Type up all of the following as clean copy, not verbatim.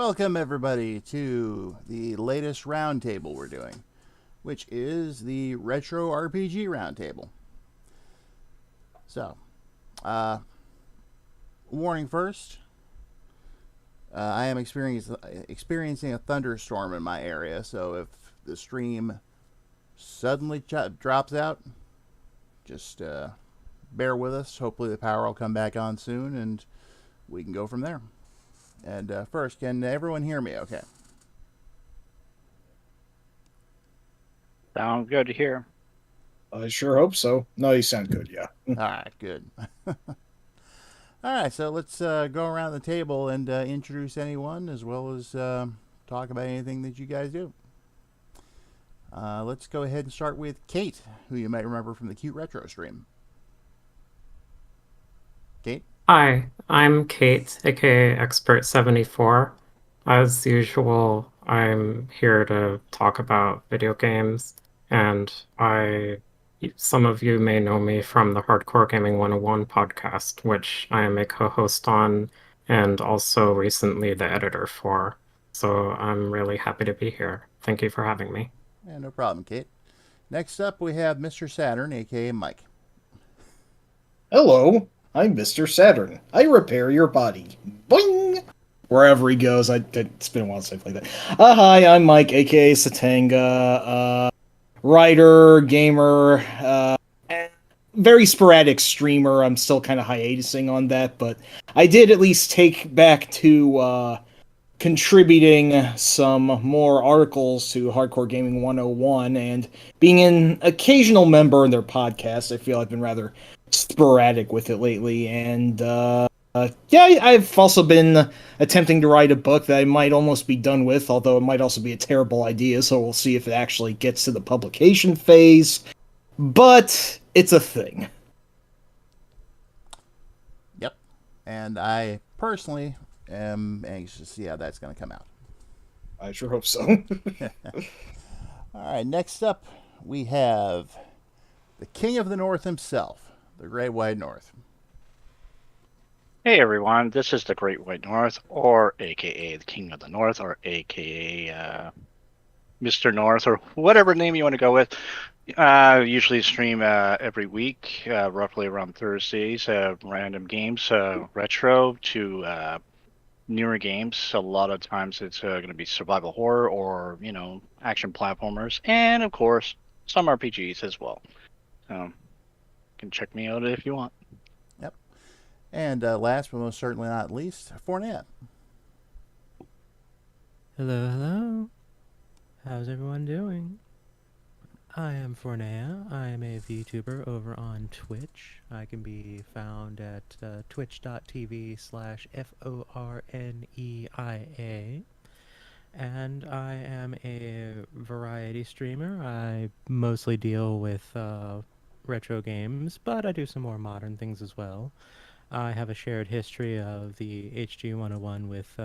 Welcome, everybody, to the latest roundtable we're doing, which is the Retro RPG Roundtable. So, uh, warning first, I am experiencing a thunderstorm in my area, so if the stream suddenly drops out, just bear with us. Hopefully, the power will come back on soon, and we can go from there. And first, can everyone hear me okay? Sound good to hear. I sure hope so. No, you sound good, yeah. All right, good. All right, so let's go around the table and introduce anyone as well as talk about anything that you guys do. Let's go ahead and start with Kate, who you might remember from the Cute Retro stream. Kate? Hi, I'm Kate, aka Expert74. As usual, I'm here to talk about video games, and some of you may know me from the Hardcore Gaming 101 podcast, which I am a co-host on and also recently the editor for. So I'm really happy to be here. Thank you for having me. Yeah, no problem, Kate. Next up, we have Mr. Saturn, aka Mike. Hello, I'm Mr. Saturn. I repair your body. Boing! Wherever he goes, it's been a while since I played that. Hi, I'm Mike, aka Satanga. Writer, gamer, very sporadic streamer. I'm still kind of hiatusing on that, but I did at least take back to contributing some more articles to Hardcore Gaming 101 and being an occasional member in their podcast. I feel I've been rather sporadic with it lately, and yeah, I've also been attempting to write a book that I might almost be done with, although it might also be a terrible idea, so we'll see if it actually gets to the publication phase. But it's a thing. Yep. And I personally am anxious to see how that's going to come out. I sure hope so. All right, next up, we have the King of the North himself, the Great White North. Hey everyone, this is the Great White North, or aka the King of the North, or aka Mr. North, or whatever name you want to go with. Usually stream every week, roughly around Thursdays, random games, retro to newer games. A lot of times it's going to be survival horror or, action platformers, and of course, some RPGs as well. So you can check me out if you want. Yep. And last but most certainly not least, Forneia. Hello. How's everyone doing? I am Forneia. I am a VTuber over on Twitch. I can be found at twitch.tv/FORNEIA. And I am a variety streamer. I mostly deal with retro games, but I do some more modern things as well. I have a shared history of the HG101 with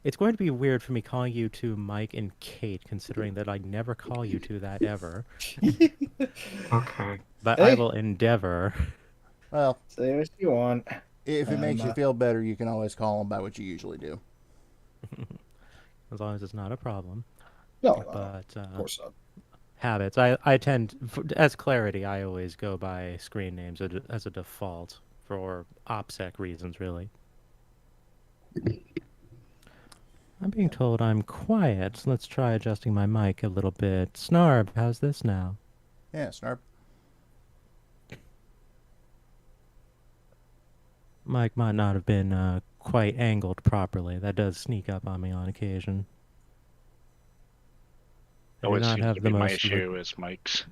it's going to be weird for me calling you two Mike and Kate, considering that I never call you two that ever. Okay. But Hey. I will endeavor. Well, Say what you want. if it makes you feel better, you can always call them by what you usually do. As long as it's not a problem. No, But of course not. habits. I tend, as clarity, I always go by screen names as a default for OPSEC reasons, really. I'm being told I'm quiet. Let's try adjusting my mic a little bit. Snarb, how's this now? Yeah, Snarp. Mic might not have been quite angled properly. That does sneak up on me on occasion. I do Always not seems have to the be my most issue is mics.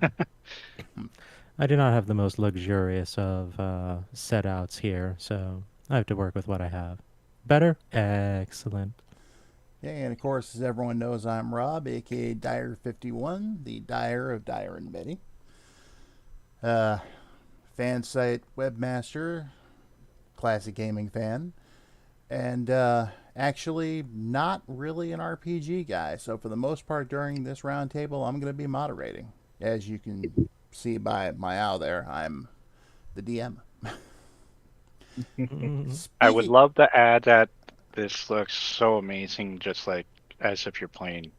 I do not have the most luxurious of set outs here, so I have to work with what I have. Better? Excellent. Yeah, and of course, as everyone knows, I'm Rob, aka Dyer51, the Dyer of Dyer and Betty. Fan site webmaster, classic gaming fan, and actually not really an RPG guy. So for the most part during this roundtable, I'm going to be moderating. As you can see by my owl there, I'm the DM. I would Speaking, love to add that This looks so amazing, just like as if you're playing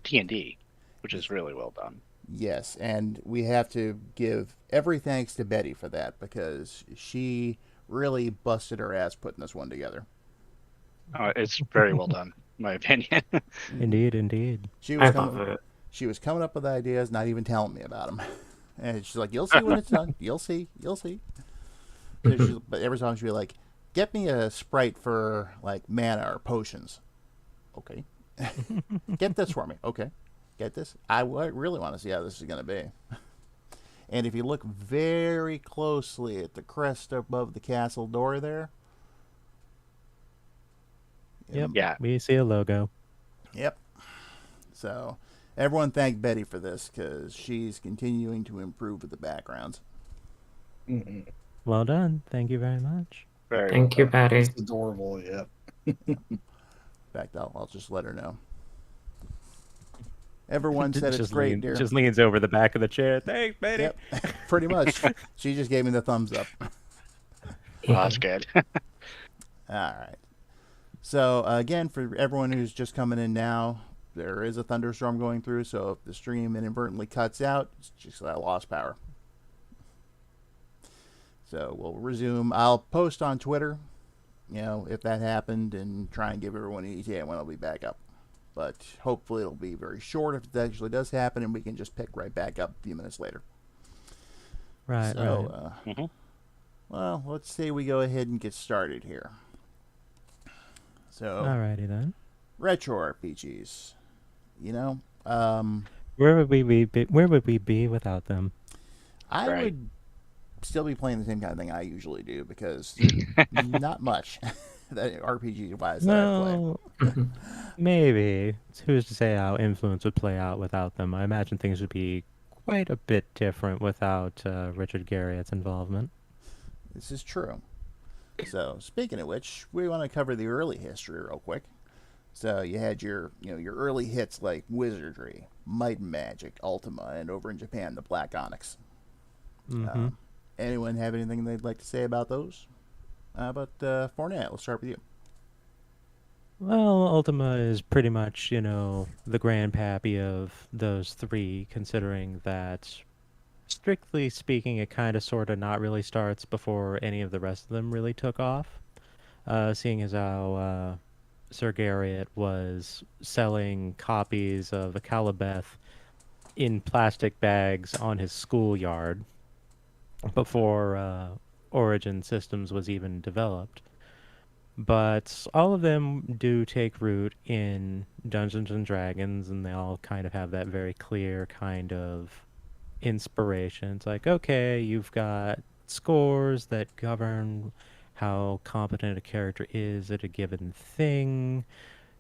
D&D, which is really well done. Yes, and we have to give every thanks to Betty for that because she really busted her ass putting this one together. It's very well done, in my opinion. Indeed, indeed. She I was love coming. it. She was coming up with ideas, not even telling me about them. And she's like, "You'll see when it's done. You'll see. You'll see." But every time she'd be like, "Get me a sprite for like mana or potions." Okay. Get this for me. Okay. Get this. I really want to see how this is going to be. And if you look very closely at the crest above the castle door there. Yep. Yeah. We see a logo. Yep. So everyone thank Betty for this because she's continuing to improve with the backgrounds. Mhm. Well done. Thank you very much. Very Thank well you, done. Betty. It's adorable, yeah. In fact, I'll just let her know. Everyone said it's great, dear. Just leans over the back of the chair. Thanks, Betty. Yep, pretty much. She just gave me the thumbs up. Oh, that's good. All right. So again, for everyone who's just coming in now, there is a thunderstorm going through. So if the stream inadvertently cuts out, it's just that I lost power. So we'll resume. I'll post on Twitter, if that happened, and try and give everyone an ETA when I'll be back up. But hopefully it'll be very short if it actually does happen, and we can just pick right back up a few minutes later. Right, So, right. well, let's say we go ahead and get started here. So, Alrighty then. retro RPGs. Where would we be without them? I Right. would still be playing the same kind of thing I usually do because not much that RPG wise that I play. Well, maybe. Who's to say how influence would play out without them? I imagine things would be quite a bit different without Richard Garriott's involvement. This is true. So, speaking of which, we want to cover the early history real quick. So, you had your early hits like Wizardry, Might and Magic, Ultima, and over in Japan, the Black Onyx. Mm-hmm. Anyone have anything they'd like to say about those? But Forneia, let's start with you. Well, Ultima is pretty much, the grandpappy of those three, considering that, strictly speaking, it kind of sort of not really starts before any of the rest of them really took off. Seeing as how Sir Garriott was selling copies of Akalabeth in plastic bags on his schoolyard before Origin Systems was even developed. But all of them do take root in Dungeons and Dragons, and they all kind of have that very clear kind of inspiration. It's like, okay, you've got scores that govern how competent a character is at a given thing.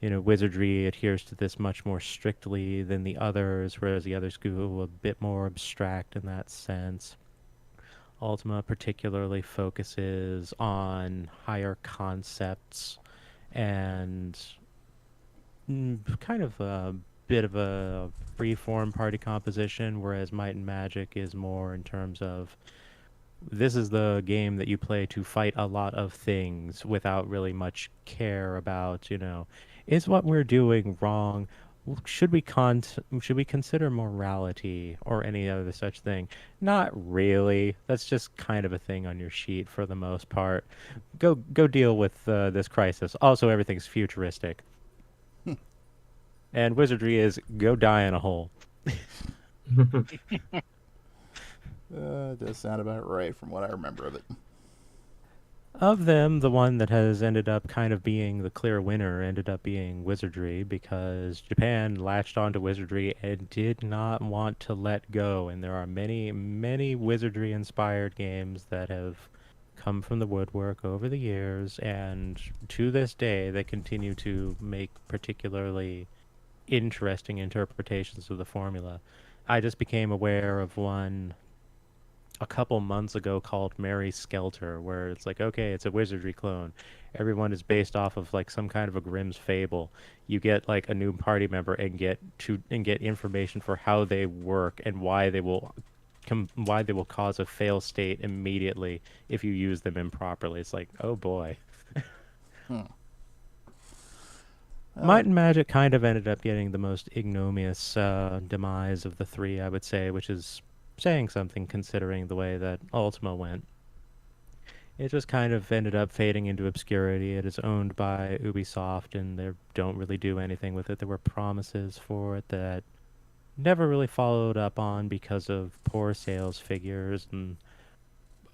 Wizardry adheres to this much more strictly than the others, whereas the others go a bit more abstract in that sense. Ultima particularly focuses on higher concepts and kind of a bit of a free-form party composition, whereas Might and Magic is more in terms of this is the game that you play to fight a lot of things without really much care about, is what we're doing wrong? Should we consider morality or any other such thing? Not really. That's just kind of a thing on your sheet for the most part. Go deal with this crisis. Also, everything's futuristic. And wizardry is go die in a hole. It does sound about right from what I remember of it. Of them, the one that has ended up kind of being the clear winner ended up being Wizardry because Japan latched onto Wizardry and did not want to let go. And there are many, many Wizardry-inspired games that have come from the woodwork over the years, and to this day, they continue to make particularly interesting interpretations of the formula. I just became aware of one a couple months ago called Mary Skelter, where it's like, okay, it's a wizardry clone. Everyone is based off of like some kind of a Grimm's fable. You get like a new party member and get information for how they work and why they will cause a fail state immediately if you use them improperly. It's like, oh boy. Might and Magic kind of ended up getting the most ignominious demise of the three, I would say, which is saying something considering the way that Ultima went. It just kind of ended up fading into obscurity. It is owned by Ubisoft, and they don't really do anything with it. There were promises for it that never really followed up on because of poor sales figures, and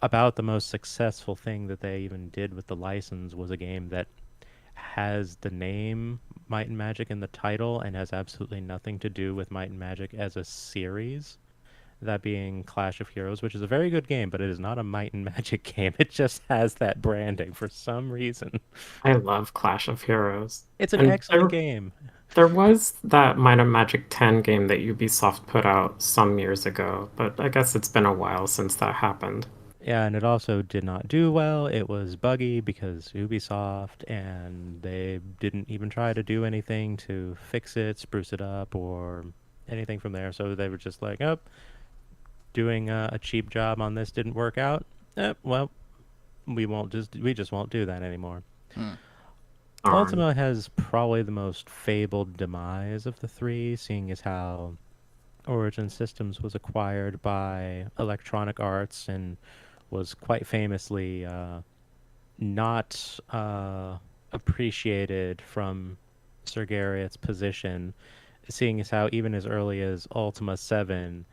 about the most successful thing that they even did with the license was a game that has the name Might and Magic in the title and has absolutely nothing to do with Might and Magic as a series. That being Clash of Heroes, which is a very good game, but it is not a Might and Magic game. It just has that branding for some reason. I love Clash of Heroes. It's an And excellent game. There was that Might and Magic 10 game that Ubisoft put out some years ago, but I guess it's been a while since that happened. Yeah, and it also did not do well. It was buggy because Ubisoft, and they didn't even try to do anything to fix it, spruce it up, or anything from there. So they were just like, oh, doing a cheap job on this didn't work out. Well, we just won't do that anymore. Hmm. Ultima has probably the most fabled demise of the three, seeing as how Origin Systems was acquired by Electronic Arts and was quite famously not appreciated from Sir Garrett's position, seeing as how even as early as Ultima 7,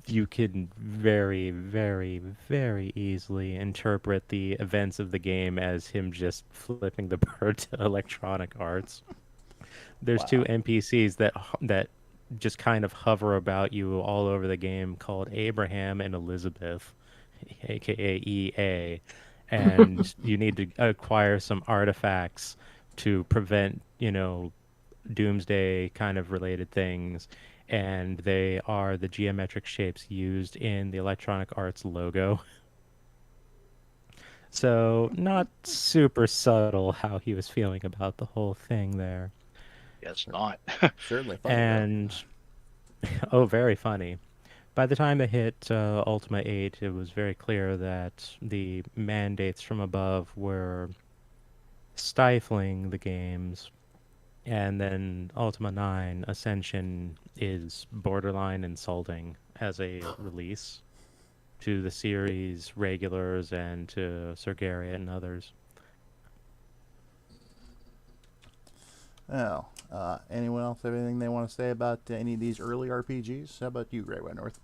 you can very, very, very easily interpret the events of the game as him just flipping the bird to Electronic Arts. There's two NPCs that just kind of hover about you all over the game called Abraham and Elizabeth, aka EA, and you need to acquire some artifacts to prevent, doomsday kind of related things, and they are the geometric shapes used in the Electronic Arts logo. So not super subtle how he was feeling about the whole thing there. Guess not. Certainly funny. And oh, very funny. By the time it hit Ultima 8, it was very clear that the mandates from above were stifling the games. And then Ultima 9 Ascension is borderline insulting as a release to the series regulars and to Sir Garrett and others. Oh, anyone else have anything they want to say about any of these early RPGs? How about you, Great White North?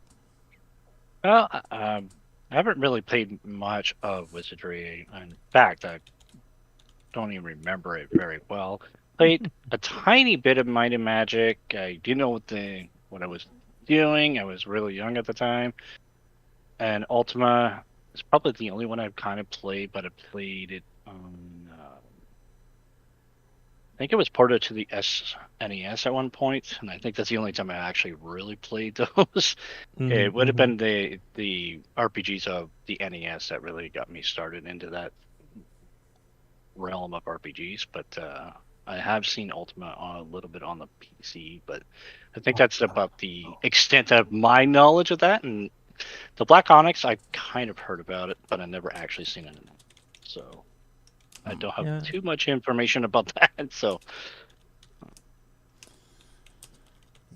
Well, I haven't really played much of Wizardry. In fact, I don't even remember it very well. Played a tiny bit of Might and Magic. I didn't know what I was doing. I was really young at the time. And Ultima is probably the only one I've kind of played, but I played it on. I think it was ported to the SNES at one point, and I think that's the only time I actually really played those. It would have been the RPGs of the NES that really got me started into that realm of RPGs, but I have seen Ultima a little bit on the PC, but I think that's about the extent of my knowledge of that. And the Black Onyx, I kind of heard about it, but I never actually seen it. So I don't have too much information about that. So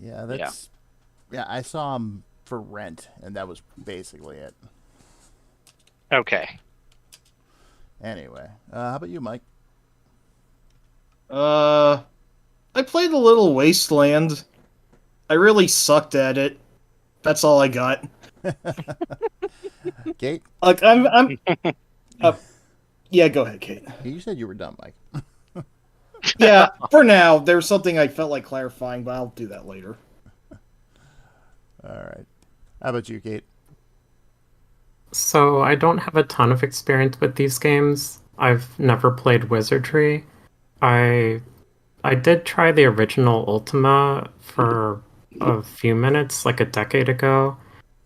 yeah, I saw them for rent, and that was basically it. Okay. Anyway, how about you, Mike? I played a little Wasteland. I really sucked at it. That's all I got. Kate? Like yeah, go ahead, Kate. You said you were done, Mike. Yeah, for now, there's something I felt like clarifying, but I'll do that later. All right. How about you, Kate? So I don't have a ton of experience with these games. I've never played Wizardry. I did try the original Ultima for a few minutes, like a decade ago,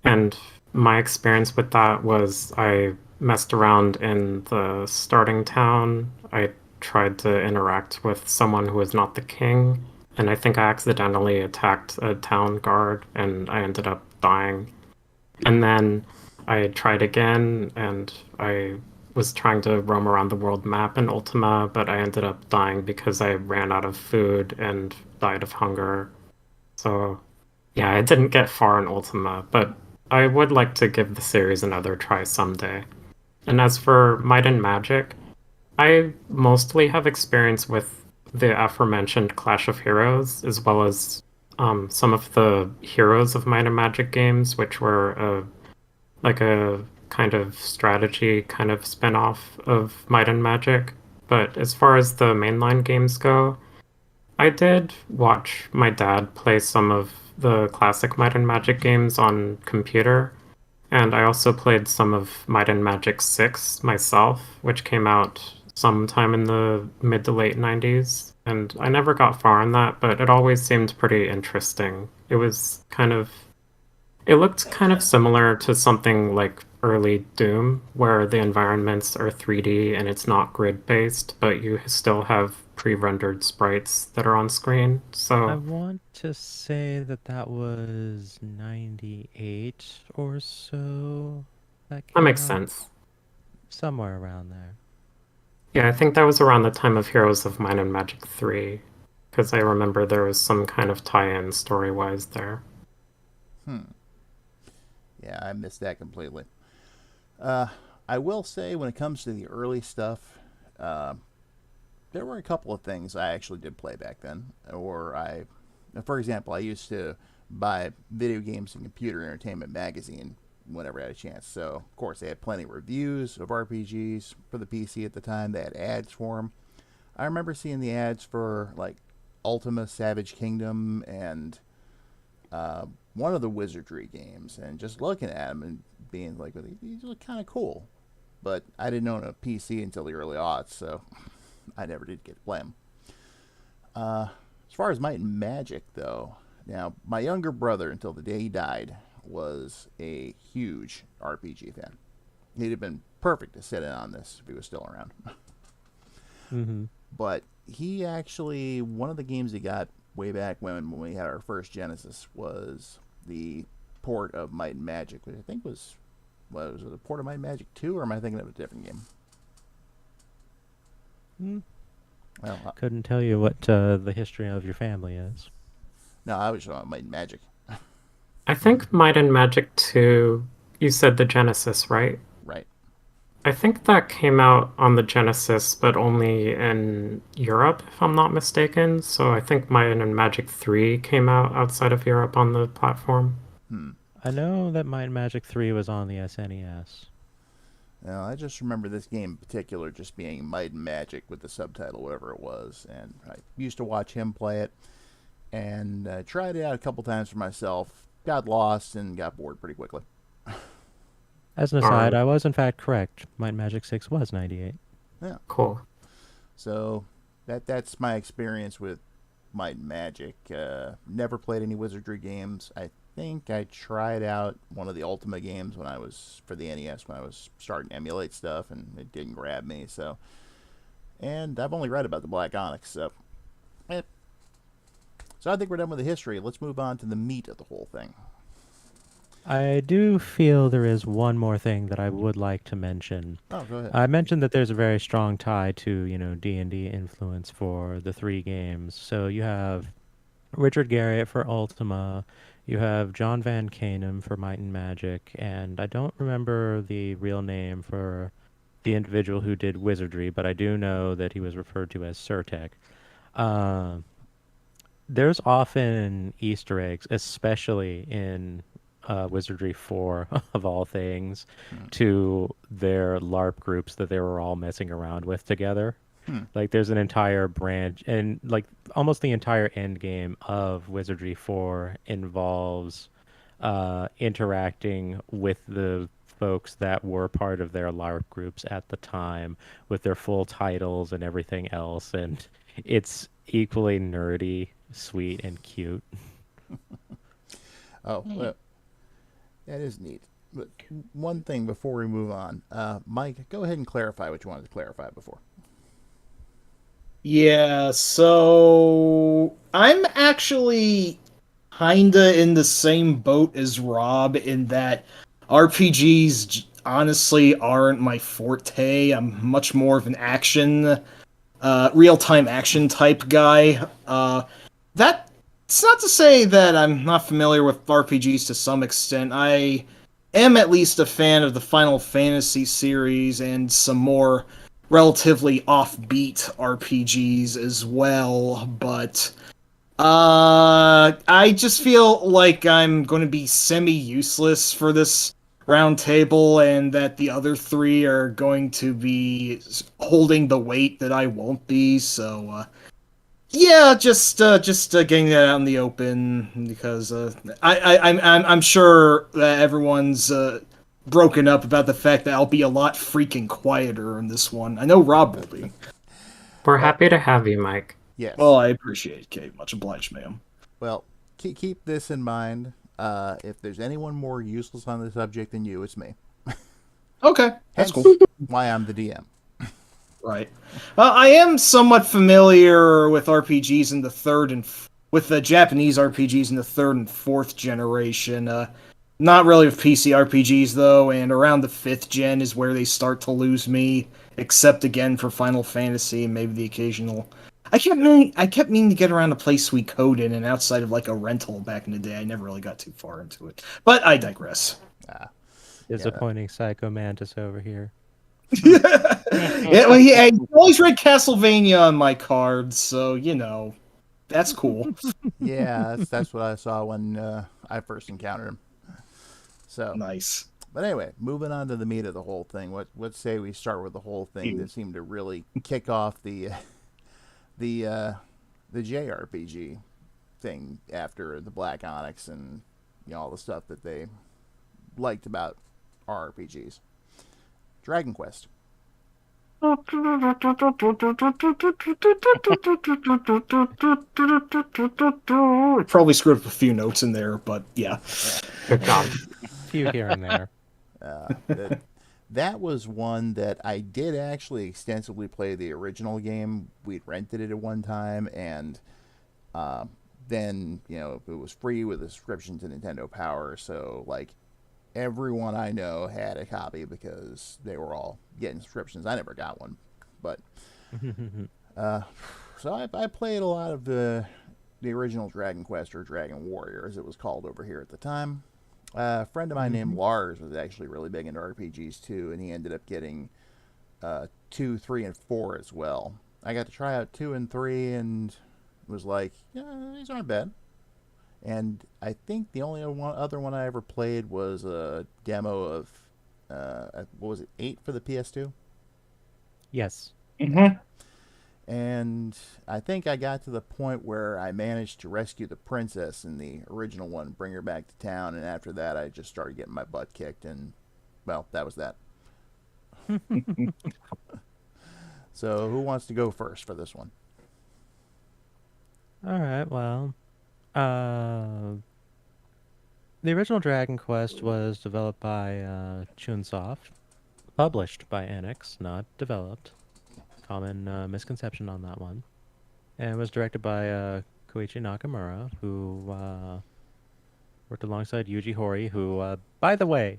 and my experience with that was I messed around in the starting town. I tried to interact with someone who was not the king, and I think I accidentally attacked a town guard, and I ended up dying. And then I tried again, and I was trying to roam around the world map in Ultima, but I ended up dying because I ran out of food and died of hunger. So, yeah, I didn't get far in Ultima, but I would like to give the series another try someday. And as for Might and Magic, I mostly have experience with the aforementioned Clash of Heroes, as well as some of the Heroes of Might and Magic games, which were like a kind of strategy kind of spin-off of Might and Magic. But as far as the mainline games go, I did watch my dad play some of the classic Might and Magic games on computer, and I also played some of Might and Magic 6 myself, which came out sometime in the mid to late 90s. And I never got far in that, but it always seemed pretty interesting. It looked kind of similar to something like early Doom, where the environments are 3D and it's not grid based, but you still have pre-rendered sprites that are on screen. I So want to say that that was 98 or so that that came makes out. sense. Somewhere around there. Yeah, I think that was around the time of Heroes of Might and Magic 3, because I remember there was some kind of tie-in story-wise there. Yeah, I missed that completely. I will say, when it comes to the early stuff, uh, there were a couple of things I actually did play back then. For example, I used to buy video games and computer entertainment magazine whenever I had a chance. So, of course, they had plenty of reviews of RPGs for the PC at the time. They had ads for them. I remember seeing the ads for like Ultima Savage Kingdom and one of the Wizardry games, and just looking at them and being like, well, these look kind of cool. But I didn't own a PC until the early aughts, so I never did get to play them. As far as Might and Magic, though, now my younger brother, until the day he died, was a huge RPG fan. He'd have been perfect to sit in on this if he was still around. Mm-hmm. But he actually, one of the games he got way back when we had our first Genesis was the port of Might and Magic, which I think was it a port of Might and Magic 2, or am I thinking of a different game? Well, Couldn't tell you what the history of your family is. no, I was talking about Might and Magic. I think Might and Magic 2, you said the Genesis, right? Right. I think that came out on the Genesis, but only in Europe, if I'm not mistaken. So I think Might and Magic 3 came out outside of Europe on the platform. I know that Might and Magic 3 was on the SNES. Now, I just remember this game in particular just being Might and Magic with the subtitle, whatever it was, and I used to watch him play it, and tried it out a couple times for myself, got lost, and got bored pretty quickly. As an aside, Alright. I was in fact correct. Might and Magic 6 was 98. Yeah. Cool. So that's my experience with Might and Magic. Never played any Wizardry games. I think I tried out one of the Ultima games when I was for the NES when I was starting to emulate stuff, and it didn't grab me. And I've only read about the Black Onyx. Eh. So I think we're done with the history. Let's move on to the meat of the whole thing. I do feel there is one more thing that I would like to mention. Oh, go ahead. I mentioned that there's a very strong tie to, D&D influence for the three games. So you have Richard Garriott for Ultima, you have John Van Canum for Might and Magic, and I don't remember the real name for the individual who did Wizardry, but I do know that he was referred to as Surtek. Uh, there's often Easter eggs, especially in Wizardry 4, of all things, to their LARP groups that they were all messing around with together. Like, there's an entire branch, and like almost the entire end game of Wizardry 4 involves interacting with the folks that were part of their LARP groups at the time with their full titles and everything else. And it's equally nerdy, sweet, and cute. Oh, well, that is neat. But one thing before we move on, Mike, go ahead and clarify what you wanted to clarify before. Yeah, so I'm actually kinda in the same boat as Rob in that RPGs honestly aren't my forte. I'm much more of an action, real-time action type guy. That's not to say that I'm not familiar with RPGs to some extent. I am at least a fan of the Final Fantasy series and some more relatively offbeat RPGs as well, but I just feel like I'm going to be semi-useless for this round table, and that the other three are going to be holding the weight that I won't be. So, yeah, just getting that out in the open because I'm sure that everyone's broken up about the fact that I'll be a lot freaking quieter in this one. I know Rob will be. We're Well- happy to have you, Mike. Yes. Well, I appreciate it, Kate. Much obliged, ma'am. Well, keep this in mind. If there's anyone more useless on the subject than you, it's me. Okay, that's Hence cool. why I'm the DM. Right. I am somewhat familiar with RPGs in the with the Japanese RPGs in the third and fourth generation. Not really with PC RPGs though, and around the fifth gen is where they start to lose me. Except again for Final Fantasy and maybe the occasional. I kept meaning to get around to play Suikoden, and outside of like a rental back in the day, I never really got too far into it. But I digress. Disappointing Psycho Mantis over here. Yeah, well, yeah, I always read Castlevania on my cards, so you know, that's cool. Yeah, that's what I saw when I first encountered him. So, Nice. but anyway, moving on to the meat of the whole thing. Let's say we start with the whole thing that seemed to really kick off the JRPG thing after the Black Onyx and all the stuff that they liked about RPGs. Dragon Quest. Probably screwed up a few notes in there, but yeah. Good job. Few here and there. That was one that I did actually extensively play the original game. We'd rented it at one time, and then it was free with a subscription to Nintendo Power. So like everyone I know had a copy because they were all getting subscriptions. I never got one, but so I played a lot of the original Dragon Quest, or Dragon Warrior as it was called over here at the time. A friend of mine named Lars was actually really big into RPGs too, and he ended up getting 2, 3, and 4 as well. I got to try out 2 and 3 and was like, yeah, these aren't bad. And I think the only other one I ever played was a demo of, what was it, 8 for the PS2? Yes. Mm-hmm. And I think I got to the point where I managed to rescue the princess in the original one, bring her back to town, and after that I just started getting my butt kicked, and, well, that was that. So who wants to go first for this one? All right. Well, the original Dragon Quest was developed by Chunsoft, published by Enix, not developed. Common misconception on that one. And it was directed by Koichi Nakamura, who worked alongside Yuji Horii, who, by the way,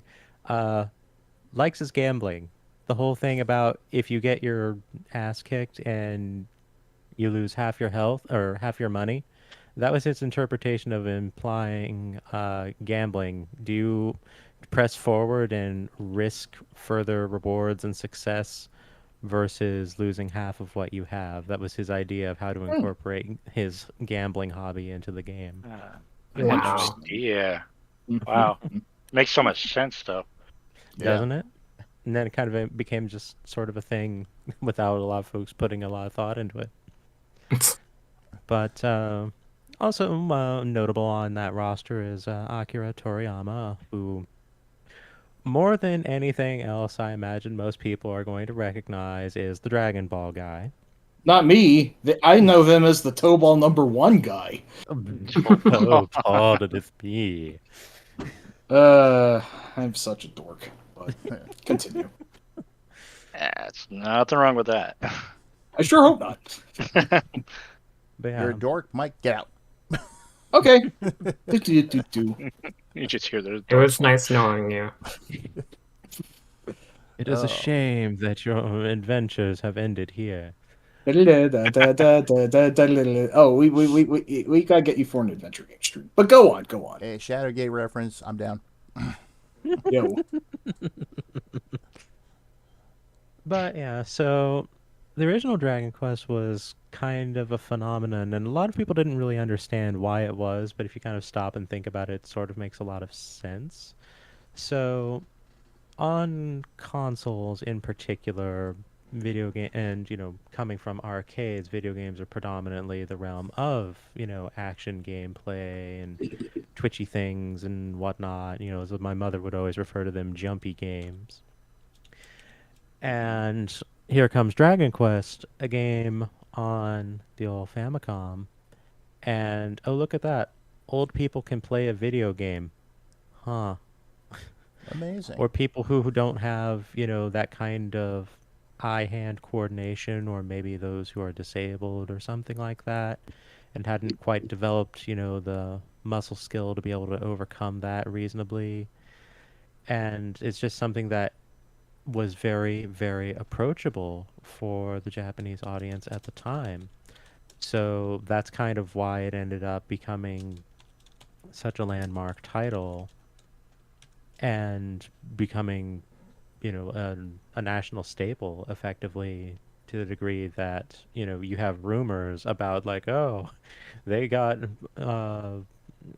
likes his gambling. The whole thing about if you get your ass kicked and you lose half your health or half your money, that was his interpretation of implying gambling. Do you press forward and risk further rewards and success versus losing half of what you have? That was his idea of how to incorporate his gambling hobby into the game. Wow. Yeah. Wow. Makes so much sense, though. Doesn't it? And then it kind of became just sort of a thing without a lot of folks putting a lot of thought into it. But also notable on that roster is Akira Toriyama, who, more than anything else, I imagine most people are going to recognize is the Dragon Ball guy. Not me. I know them as the toe ball #1 guy. Oh, Paul, that is me. I'm such a dork. But continue. That's nothing wrong with that. I sure hope not. But yeah, You're a dork, Mike. Get out. Okay. You just hear the It was nice knowing you. It is a Oh. shame that your adventures have ended here. Oh, we gotta get you for an adventure game stream. But go on, go on. A Shadowgate reference. I'm down. Yo, But yeah, so the original Dragon Quest was kind of a phenomenon, and a lot of people didn't really understand why it was, but if you kind of stop and think about it, it sort of makes a lot of sense. So, on consoles in particular, video game and coming from arcades, video games are predominantly the realm of action gameplay and twitchy things and whatnot. As my mother would always refer to them, jumpy games. And here comes Dragon Quest, a game on the old Famicom, and oh, look at that, old people can play a video game, huh? Amazing. Or people who don't have, that kind of eye-hand coordination, or maybe those who are disabled or something like that, and hadn't quite developed, the muscle skill to be able to overcome that reasonably. And it's just something that was very, very approachable for the Japanese audience at the time. So that's kind of why it ended up becoming such a landmark title and becoming, a national staple effectively, to the degree that, you have rumors about like, oh, they got uh,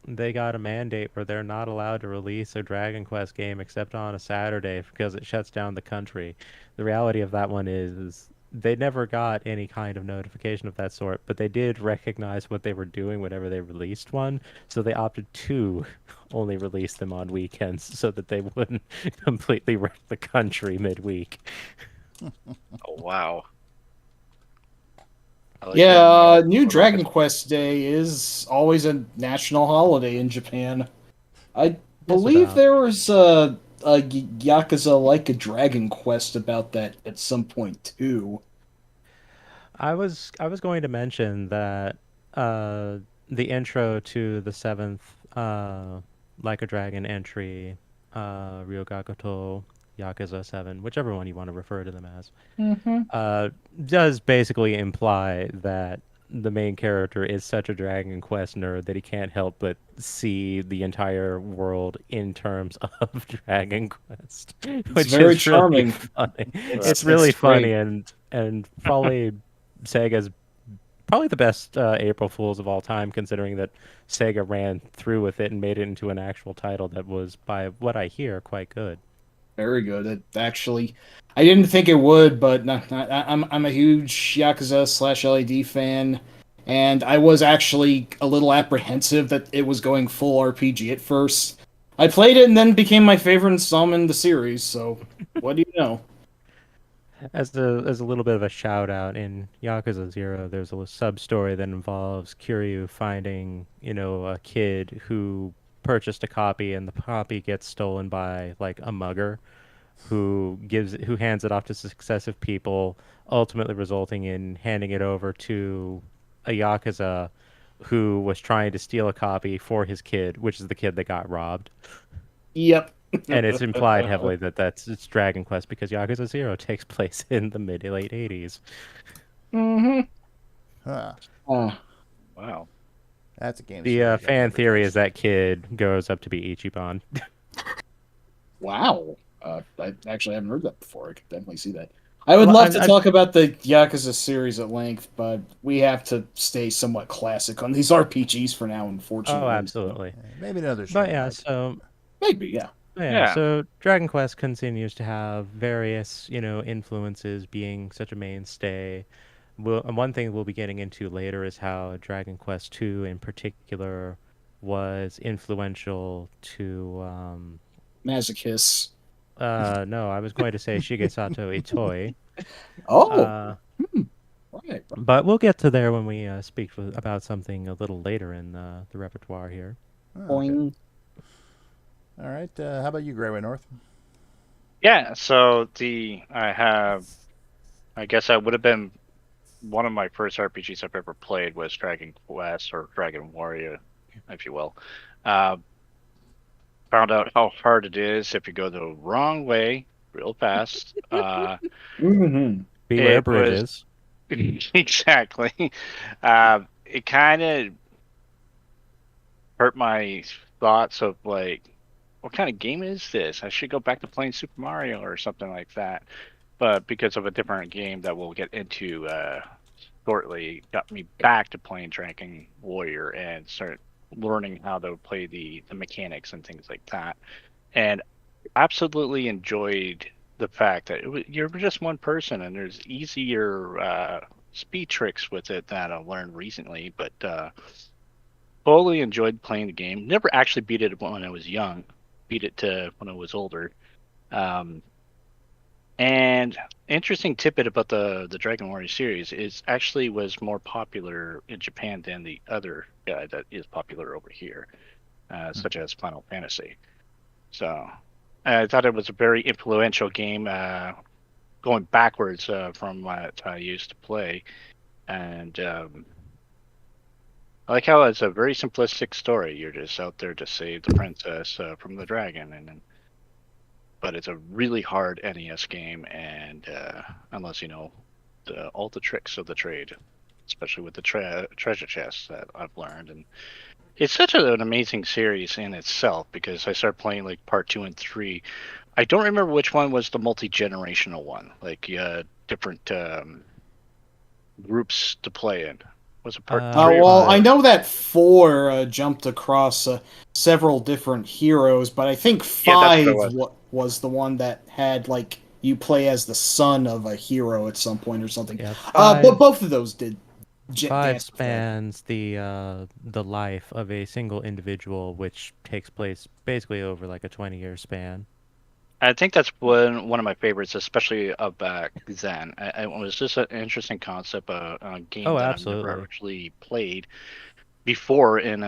they got a mandate where they're not allowed to release a Dragon Quest game except on a Saturday because it shuts down the country. The reality of that one is they never got any kind of notification of that sort, but they did recognize what they were doing whenever they released one, so they opted to only release them on weekends so that they wouldn't completely wreck the country midweek. Oh wow. I like yeah, that. New What about Dragon this? Quest Day is always a national holiday in Japan. I Just believe about. there was a Yakuza like a Dragon Quest about that at some point too. I was going to mention that uh, the intro to the seventh Like a Dragon entry, Ryogakuto Yakuza 7, whichever one you want to refer to them as, Mm-hmm. uh, does basically imply that the main character is such a Dragon Quest nerd that he can't help but see the entire world in terms of Dragon Quest, It's which very is really charming. funny. It's It's really funny, great. and probably Sega's probably the best April Fools of all time, considering that Sega ran through with it and made it into an actual title that was, by what I hear, quite good. Very good. It actually, I didn't think it would, but no, I'm a huge Yakuza slash LED fan, and I was actually a little apprehensive that it was going full RPG at first. I played it and then became my favorite installment in the series. So, what do you know? As a little bit of a shout out, in Yakuza 0, there's a sub story that involves Kiryu finding, a kid who purchased a copy, and the copy gets stolen by like a mugger who hands it off to successive people, ultimately resulting in handing it over to a Yakuza who was trying to steal a copy for his kid, which is the kid that got robbed. Yep. And it's implied heavily that it's Dragon Quest because Yakuza 0 takes place in the mid to late 80s. Mm-hmm. Huh. Wow. That's a game The series I've fan never theory is touched. that kid grows up to be Ichiban. Wow. I actually haven't heard that before. I could definitely see that. I would Well, love to talk about the Yakuza series at length, but we have to stay somewhat classic on these RPGs for now, oh, unfortunately. So absolutely. Maybe another But stream, yeah, Mike. so maybe, yeah. yeah, Yeah. so Dragon Quest continues to have various, influences being such a mainstay. And one thing we'll be getting into later is how Dragon Quest 2 in particular was influential to Masochists. no, I was going to say Shigesato Itoi. Oh, Uh, right. but we'll get to there when we speak about something a little later in the repertoire here. Oh, okay. Boing. All right. How about you, Greyway North? Yeah, so I guess I would have been one of my first RPGs I've ever played was Dragon Quest or Dragon Warrior, if you will. Uh, Found out how hard it is if you go the wrong way real fast. Mm-hmm. Beware It was bridges. exactly. It kind of hurt my thoughts of like, what kind of game is this? I should go back to playing Super Mario or something like that. But because of a different game that we'll get into shortly, got me back to playing Dragon Warrior and start learning how to play the mechanics and things like that. And absolutely enjoyed the fact that you're just one person and there's easier speed tricks with it that I've learned recently. But totally enjoyed playing the game. Never actually beat it when I was young. Beat it to when I was older. Um, and interesting tidbit about the Dragon Warrior series is actually was more popular in Japan than the other guy that is popular over here, such as Final Fantasy. So I thought it was a very influential game, going backwards from what I used to play, and I like how it's a very simplistic story. You're just out there to save the princess from the dragon, but it's a really hard NES game, and unless you know all the tricks of the trade, especially with the treasure chests that I've learned, and it's such an amazing series in itself because I started playing like part 2 and 3. I don't remember which one was the multi-generational one, like different groups to play in. Was it part three or Well, I 4? know that 4 jumped across several different heroes, but I think Yeah, that's what it 5 was. was the one that had like you play as the son of a hero at some point or something. Yeah, But five both of those did five dance with that. spans the life of a single individual, which takes place basically over like a 20-year span. I think that's one of my favorites, especially back then. It was just an interesting concept, a game Oh, that I've never absolutely. actually played before, in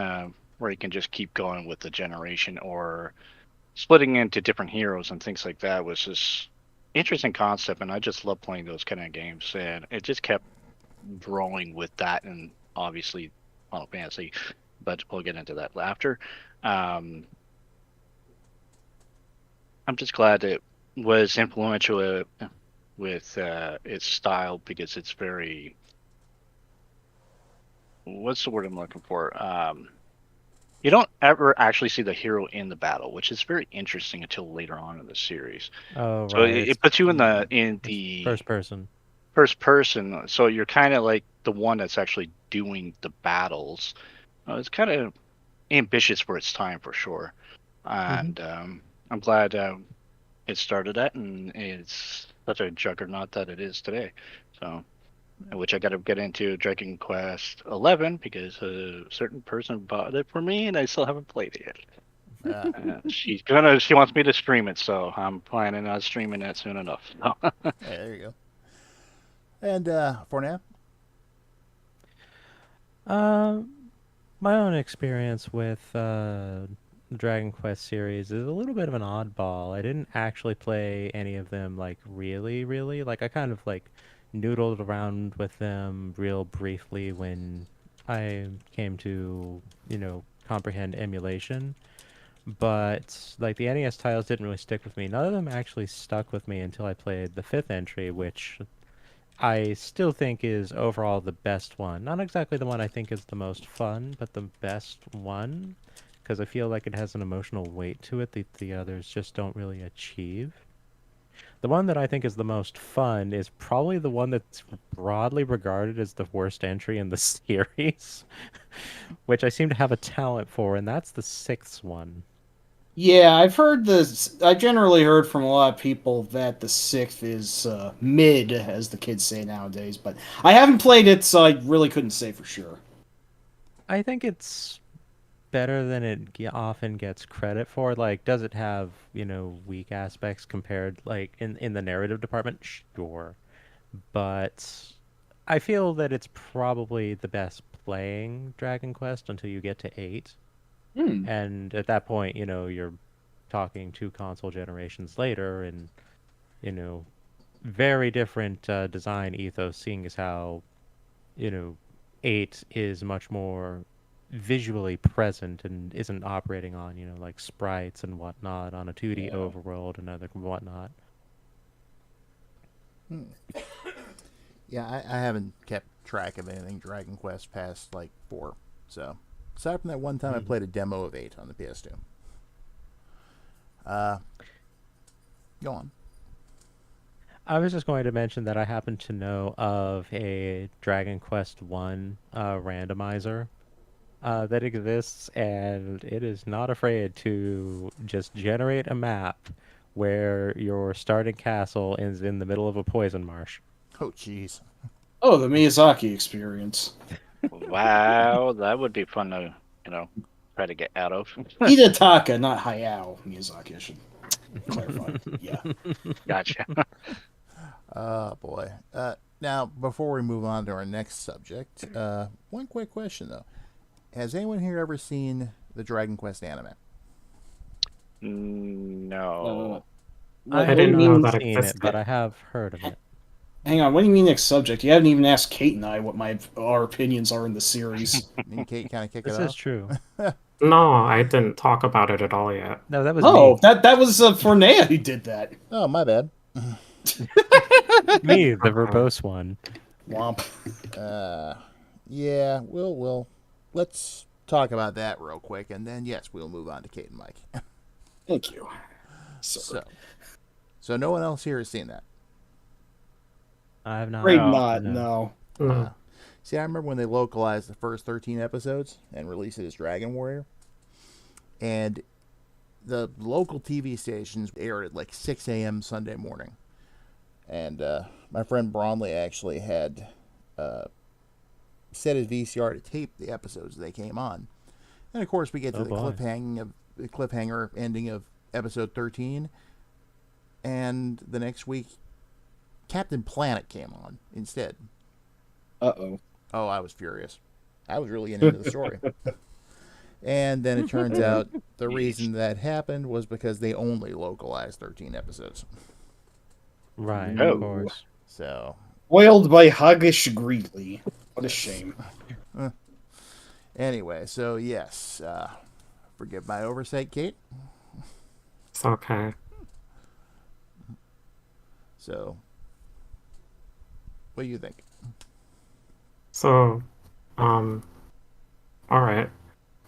where you can just keep going with the generation or splitting into different heroes and things like that was just interesting concept, and I just love playing those kind of games, and it just kept growing with that, and obviously Final Fantasy, but we'll get into that after. Um, I'm just glad it was influential with its style because it's very, what's the word I'm looking for? You don't ever actually see the hero in the battle, which is very interesting until later on in the series. Oh, So right. it puts you in the It's first person. first person, so you're kind of like the one that's actually doing the battles. It's kind of ambitious for its time for sure, Hmm. and I'm glad it started that, and it's such a juggernaut that it is today. So, which I got to get into Dragon Quest 11 because a certain person bought it for me, and I still haven't played it yet. Uh, She wants me to stream it, so I'm planning on streaming it soon enough. hey, there you go. And Forneia? Uh, my own experience with the Dragon Quest series is a little bit of an oddball. I didn't actually play any of them like really, really. Like I kind of like noodled around with them real briefly when I came to, comprehend emulation. But like the NES titles didn't really stick with me. None of them actually stuck with me until I played the fifth entry, which I still think is overall the best one. Not exactly the one I think is the most fun, but the best one, because I feel like it has an emotional weight to it that the others just don't really achieve. The one that I think is the most fun is probably the one that's broadly regarded as the worst entry in the series, which I seem to have a talent for, and that's the sixth one. Yeah, I've heard this. I've generally heard from a lot of people that the 6th is mid, as the kids say nowadays. But I haven't played it, so I really couldn't say for sure. I think it's better than it often gets credit for. Like, does it have, weak aspects compared, like, in the narrative department? Sure. But I feel that it's probably the best playing Dragon Quest until you get to 8. Hmm. And at that point, you're talking 2 console generations later and, you know, very different design ethos, seeing as how, you know, 8 is much more visually present and isn't operating on, like sprites and whatnot on a 2D Yeah. overworld and other whatnot. Yeah, I haven't kept track of anything Dragon Quest past like 4. So, aside from that one time I played a demo of 8 on the PS2. Uh, go on. I was just going to mention that I happen to know of a Dragon Quest One randomizer that exists, and it is not afraid to just generate a map where your starting castle is in the middle of a poison marsh. Oh, jeez. Oh, the Miyazaki experience. Wow, that would be fun to, try to get out of. Hidetaka, not Hayao Miyazaki. I should clarify. Yeah. Gotcha. Oh, boy. Now, before we move on to our next subject, one quick question, though. Has anyone here ever seen the Dragon Quest anime? No. I What do you didn't mean? know haven't that seen existed. it, but I have heard of it. Hang on. What do you mean next subject? You haven't even asked Kate and I what our opinions are in the series. Me and Kate kind of kick This it is off. true. No, I didn't talk about it at all yet. No, that was Oh, me. that was Forneia who did that. Oh, my bad. Me, the verbose one. Womp. Yeah, let's talk about that real quick, and then yes, we'll move on to Kate and Mike. Thank you. Sir. So no one else here has seen that. I have not. Afraid No. not. No. No. See, I remember when they localized the first 13 episodes and released it as Dragon Warrior, and the local TV stations aired at like 6 a.m. Sunday morning, and my friend Bromley actually had set his VCR to tape the episodes they came on, and of course we get to the cliffhanger ending of episode 13, and the next week Captain Planet came on instead. Uh-oh. Oh, I was furious. I was really into the story. And then it turns out the reason that happened was because they only localized 13 episodes. Right, Oh. of course. So, Spoiled by Haggish Greeley. What a shame. anyway, so yes. Forgive my oversight, Kate. It's okay. So, what do you think? So, alright.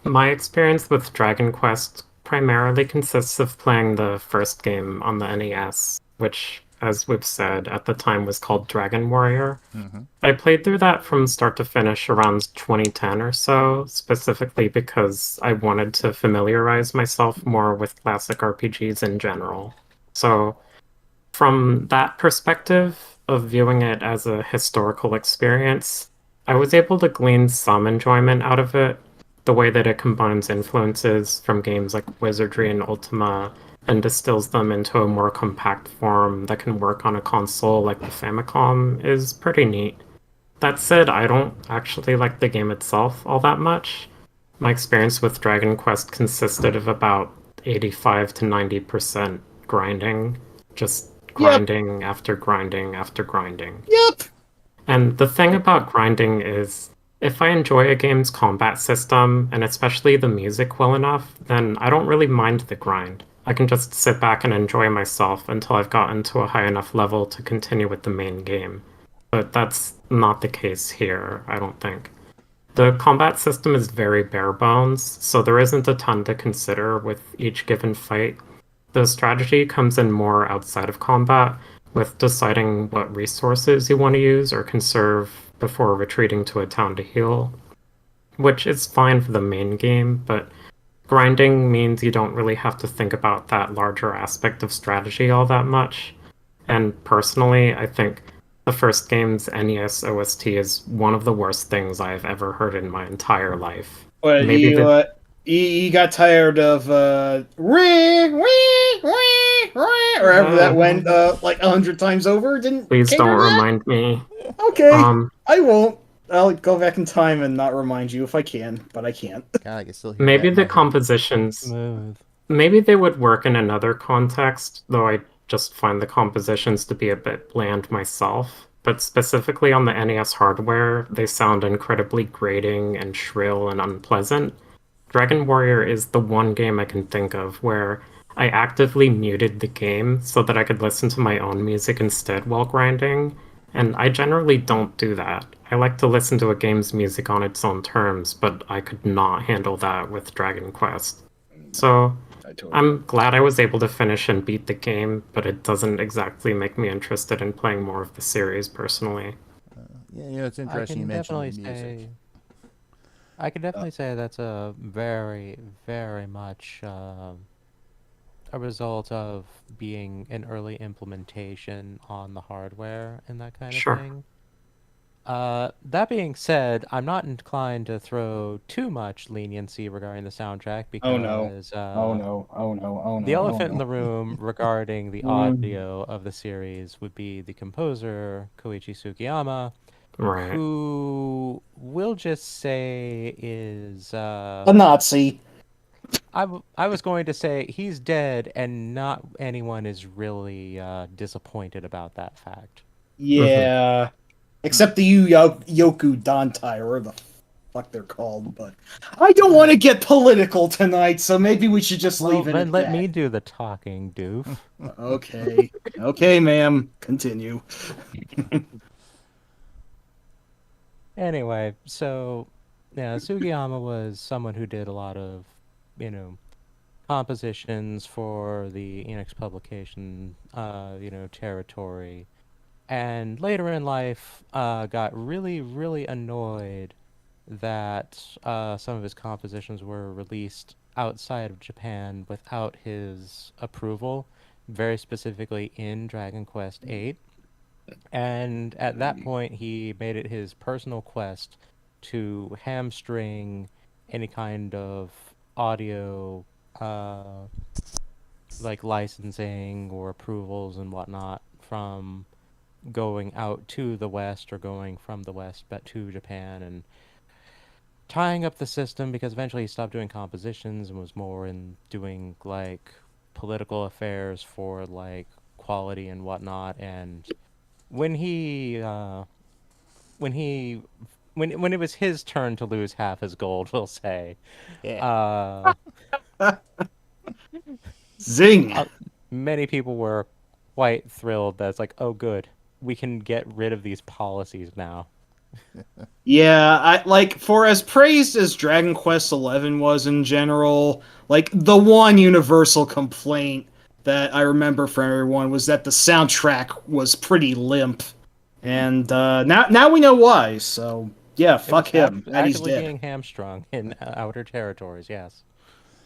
My experience with Dragon Quest primarily consists of playing the first game on the NES, which, as we've said, at the time was called Dragon Warrior. Mm-hmm. I played through that from start to finish around 2010 or so, specifically because I wanted to familiarize myself more with classic RPGs in general. So, from that perspective of viewing it as a historical experience, I was able to glean some enjoyment out of it, the way that it combines influences from games like Wizardry and Ultima and distills them into a more compact form that can work on a console like the Famicom is pretty neat. That said, I don't actually like the game itself all that much. My experience with Dragon Quest consisted of about 85 to 90% grinding, just grinding after grinding after grinding. Yep. And the thing about grinding is, if I enjoy a game's combat system, and especially the music well enough, then I don't really mind the grind. I can just sit back and enjoy myself until I've gotten to a high enough level to continue with the main game. But that's not the case here, I don't think. The combat system is very bare bones, so there isn't a ton to consider with each given fight. The strategy comes in more outside of combat, with deciding what resources you want to use or conserve before retreating to a town to heal, which is fine for the main game, but grinding means you don't really have to think about that larger aspect of strategy all that much. And personally, I think the first game's NES OST is one of the worst things I've ever heard in my entire life. But Maybe you got tired of wee, wee, wee, wee, or however that went like 100 times over. Didn't Please cater don't to that? remind me. Okay, I won't. I'll go back in time and not remind you if I can, but I can't. God, I can still hear Maybe that in the my head. compositions, Smooth. maybe they would work in another context, though I just find the compositions to be a bit bland myself. But specifically on the NES hardware, they sound incredibly grating and shrill and unpleasant. Dragon Warrior is the one game I can think of where I actively muted the game so that I could listen to my own music instead while grinding, and I generally don't do that. I like to listen to a game's music on its own terms, but I could not handle that with Dragon Quest. So, I totally I'm glad I was able to finish and beat the game, but it doesn't exactly make me interested in playing more of the series personally. Yeah, it's I interesting you can mentioned definitely the music. say I can definitely say that's a very, very much a result of being an early implementation on the hardware and that kind of Sure. thing. That being said, I'm not inclined to throw too much leniency regarding the soundtrack Oh no. because Oh no. Oh no. Oh the no. Oh elephant in no. the room regarding the Mm. audio of the series would be the composer, Koichi Sugiyama, Right. who we'll just say is A Nazi. I was going to say he's dead, and not anyone is really disappointed about that fact. Yeah. Except the Yoku Dantai, or whatever the fuck they're called, but I don't want to get political tonight, so maybe we should just Well, leave it then at let that. me do the talking, doof. Okay. Okay, ma'am. Continue. Anyway, so yeah, Sugiyama was someone who did a lot of, you know, compositions for the Enix publication, territory, and later in life, got really, really annoyed that some of his compositions were released outside of Japan without his approval, very specifically in Dragon Quest VIII. And at that point, he made it his personal quest to hamstring any kind of audio, like licensing or approvals and whatnot from going out to the West or going from the West but to Japan and tying up the system because eventually he stopped doing compositions and was more in doing like political affairs for like quality and whatnot. And when he when he when it was his turn to lose half his gold, we'll say, Yeah. uh, Zing. uh, many people were quite thrilled that it's like, oh, good, we can get rid of these policies now. Yeah, I like for as praised as Dragon Quest XI was in general, like the one universal complaint that I remember from everyone was that the soundtrack was pretty limp. And now we know why, so yeah, It was fuck him. Eddie's actively dead. being hamstrung in outer territories, yes.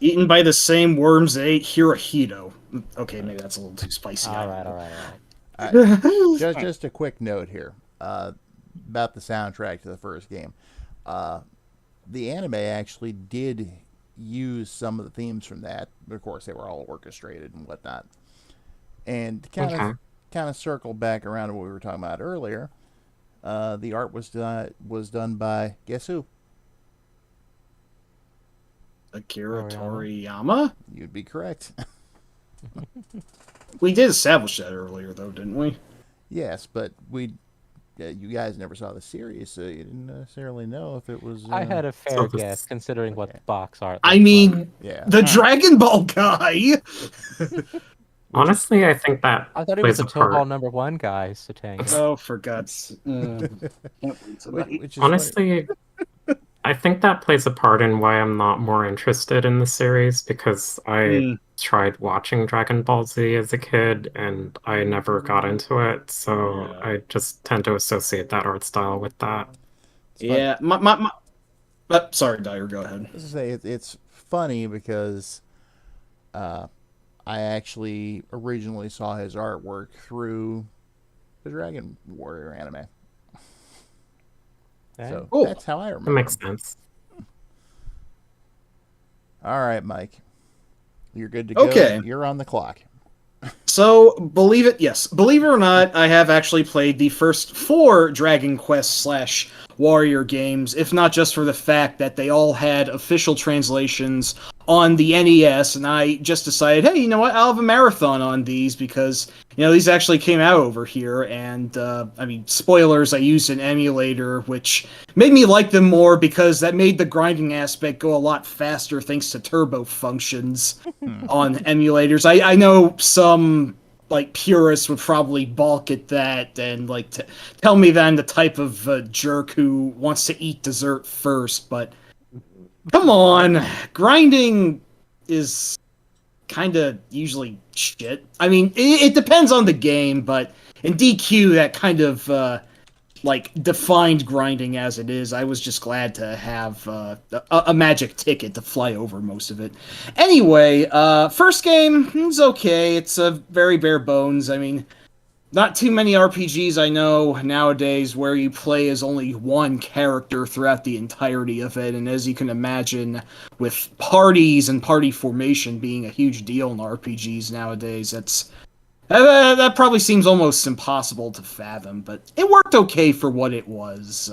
Eaten by the same worms that ate Hirohito. Okay, maybe that's a little too spicy. I All don't right, all know. right, all right. Just a quick note here about the soundtrack to the first game. The anime actually did use some of the themes from that. But of course, they were all orchestrated and whatnot. And to Okay. kind of circle back around to what we were talking about earlier, the art was done by guess who? Akira Toriyama? Toriyama? You'd be correct. We did establish that earlier, though, didn't we? Yes, but you guys never saw the series, so you didn't necessarily know if it was. I had a So fair guess this considering what yeah. the box art I looked mean, Yeah. the Dragon Ball guy. Which is honestly, I think that I thought he was plays a a Tobal part. #1 guy, Satanga. Oh, for God's can't wait tonight. which is funny. Honestly, I think that plays a part in why I'm not more interested in the series because I Hmm. tried watching Dragon Ball Z as a kid and I never got into it, so Yeah. I just tend to associate that art style with that. It's funny. Yeah, sorry, Dyer, go ahead. As I say, it's funny because uh, I actually originally saw his artwork through the Dragon Warrior anime, Okay. so Cool. that's how I That remember makes him. sense. All right, Mike, you're good to go. Okay. You're on the clock. So, believe it or not, I have actually played the first 4 Dragon Quest / Warrior games, if not just for the fact that they all had official translations on the NES, and I just decided, hey, you know what? I'll have a marathon on these because these actually came out over here, and I mean, spoilers. I used an emulator, which made me like them more because that made the grinding aspect go a lot faster thanks to turbo functions on emulators. I know some like purists would probably balk at that and like tell me that I'm the type of jerk who wants to eat dessert first, but come on, grinding is kind of usually shit. I mean, it depends on the game, but in DQ, that kind of like defined grinding as it is. I was just glad to have a magic ticket to fly over most of it. Anyway, first game is okay. It's a very bare bones. I mean, not too many RPGs I know nowadays where you play as only one character throughout the entirety of it, and as you can imagine, with parties and party formation being a huge deal in RPGs nowadays, that probably seems almost impossible to fathom, but it worked okay for what it was.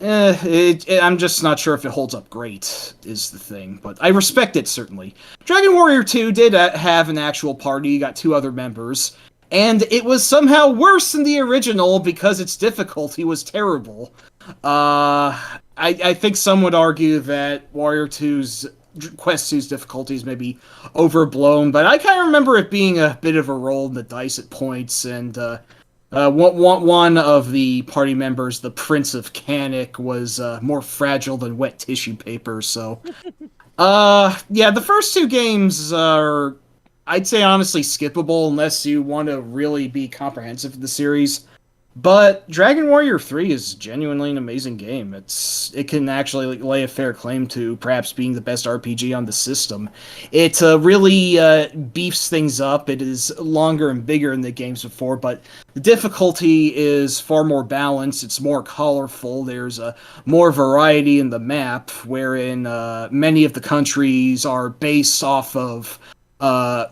I'm just not sure if it holds up great, is the thing, but I respect it, certainly. Dragon Warrior 2 did have an actual party, you got 2 other members, and it was somehow worse than the original because its difficulty was terrible. I think some would argue that Warrior 2's Quest 2's difficulties may be overblown, but I kind of remember it being a bit of a roll in the dice at points, and one of the party members, the Prince of Canic, was more fragile than wet tissue paper, so... yeah, the first 2 games are, I'd say, honestly skippable unless you want to really be comprehensive in the series. But Dragon Warrior 3 is genuinely an amazing game. It can actually lay a fair claim to perhaps being the best RPG on the system. It really beefs things up. It is longer and bigger than the games before, but the difficulty is far more balanced. It's more colorful. There's more variety in the map, wherein many of the countries are based off of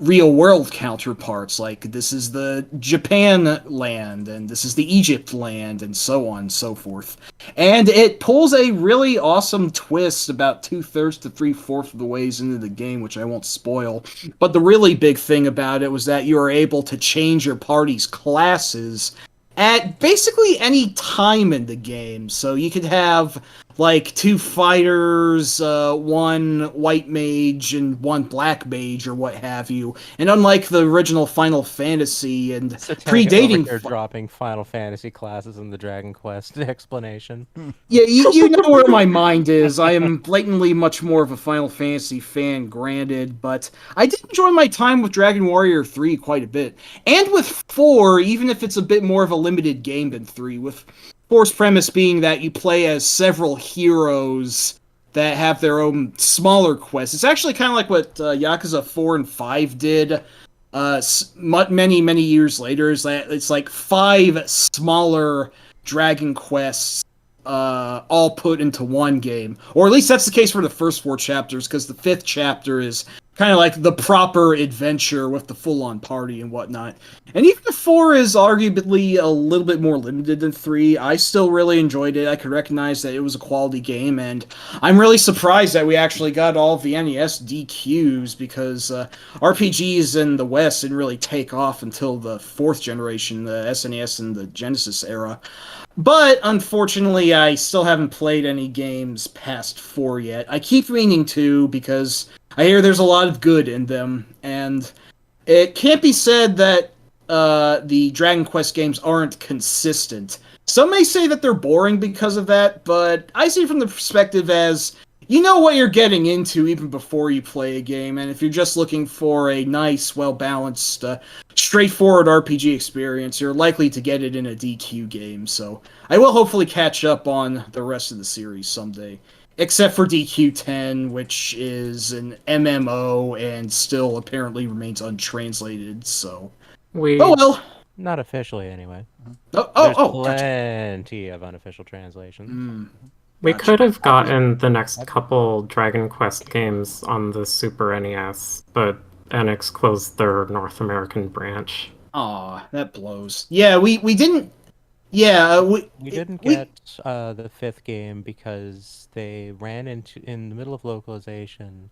real world counterparts, like this is the Japan land and this is the Egypt land and so on and so forth. And it pulls a really awesome twist about 2/3 to 3/4 of the ways into the game, which I won't spoil. But the really big thing about it was that you are able to change your party's classes at basically any time in the game. So you could have like 2 fighters, 1 white mage, and 1 black mage, or what have you. And unlike the original Final Fantasy and predating, They're dropping Final Fantasy classes in the Dragon Quest explanation. yeah, you know where my mind is. I am blatantly much more of a Final Fantasy fan, granted, but I did enjoy my time with Dragon Warrior 3 quite a bit. And with 4, even if it's a bit more of a limited game than 3, with 4's premise being that you play as several heroes that have their own smaller quests. It's actually kind of like what Yakuza 4 and 5 did many years later. Is that it's like 5 smaller Dragon Quests all put into one game. Or at least that's the case for the first 4 chapters, because the 5th chapter is kind of like the proper adventure with the full-on party and whatnot. And even if 4 is arguably a little bit more limited than 3, I still really enjoyed it. I could recognize that it was a quality game, and I'm really surprised that we actually got all of the NES DQs, because RPGs in the West didn't really take off until the 4th generation, the SNES and the Genesis era. But, unfortunately, I still haven't played any games past 4 yet. I keep meaning to, because I hear there's a lot of good in them, and it can't be said that the Dragon Quest games aren't consistent. Some may say that they're boring because of that, but I see it from the perspective as, you know what you're getting into even before you play a game, and if you're just looking for a nice, well-balanced, straightforward RPG experience, you're likely to get it in a DQ game, so I will hopefully catch up on the rest of the series someday. Except for DQ10, which is an MMO and still apparently remains untranslated, so... Oh well! Not officially, anyway. There's plenty of unofficial translations. We could have gotten the next couple Dragon Quest games on the Super NES, but Enix closed their North American branch. Aw, that blows. Yeah, we didn't... Yeah, we didn't get the 5th game because they ran in the middle of localization.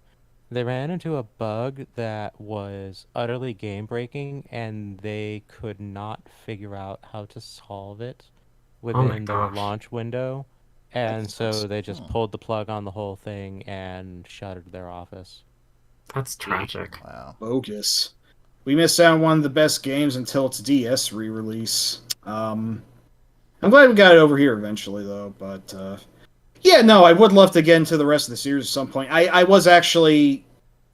They ran into a bug that was utterly game breaking, and they could not figure out how to solve it Oh my within their gosh. launch window. And That sucks. so they just Hmm. pulled the plug on the whole thing and shuttered their office. That's tragic. Wow. Bogus. We missed out on one of the best games until its DS re-release. I'm glad we got it over here eventually, though. But yeah, no, I would love to get into the rest of the series at some point. I was actually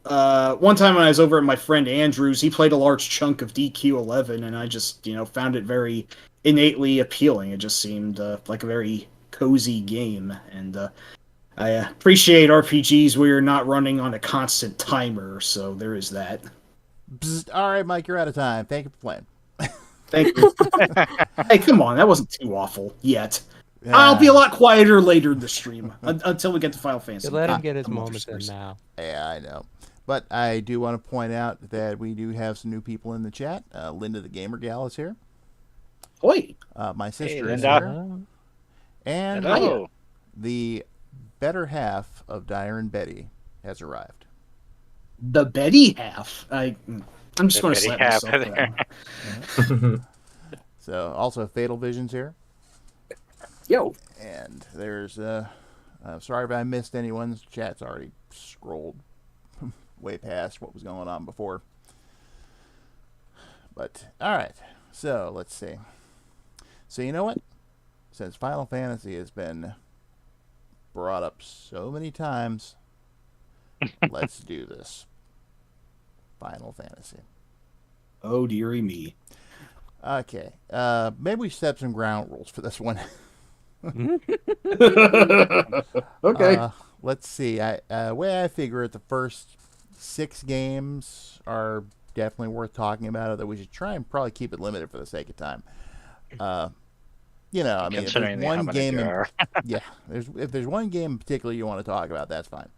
one time when I was over at my friend Andrew's, he played a large chunk of DQ11, and I just found it very innately appealing. It just seemed like a very cozy game, and I appreciate RPGs where you're not running on a constant timer. So there is that. Bzzt. All right, Mike, you're out of time. Thank you for playing. Thank you. Hey, come on, that wasn't too awful yet. I'll be a lot quieter later in the stream until we get to Final Fantasy. You let him get his Some other moments in series. now. Yeah, I know. But I do want to point out that we do have some new people in the chat. Linda the Gamer Gal is here. Oi, My sister is Linda. here. Uh, And Hello. the better half of Dyer and Betty has arrived. the Betty half. I'm just The going to Betty slap half myself for that. Oh So also Fatal Vision's here. Yo, And there's sorry if I missed anyone's chat's already scrolled way past what was going on before. But all right. So let's see. So you know what? Since Final Fantasy has been brought up so many times, let's do this. Final Fantasy. oh dearie me. Okay. Maybe we set some ground rules for this one. Okay. Let's see. Way I figure it, the first 6 games are definitely worth talking about. Although we should try and probably keep it limited for the sake of time. I mean, if there's Considering how one many game, there are. yeah, if there's one game in particular you want to talk about, that's fine.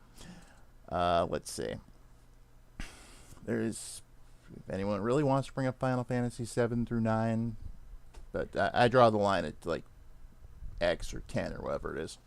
Let's see. If anyone really wants to bring up Final Fantasy 7 through 9, but I draw the line at like X or 10 or whatever it is.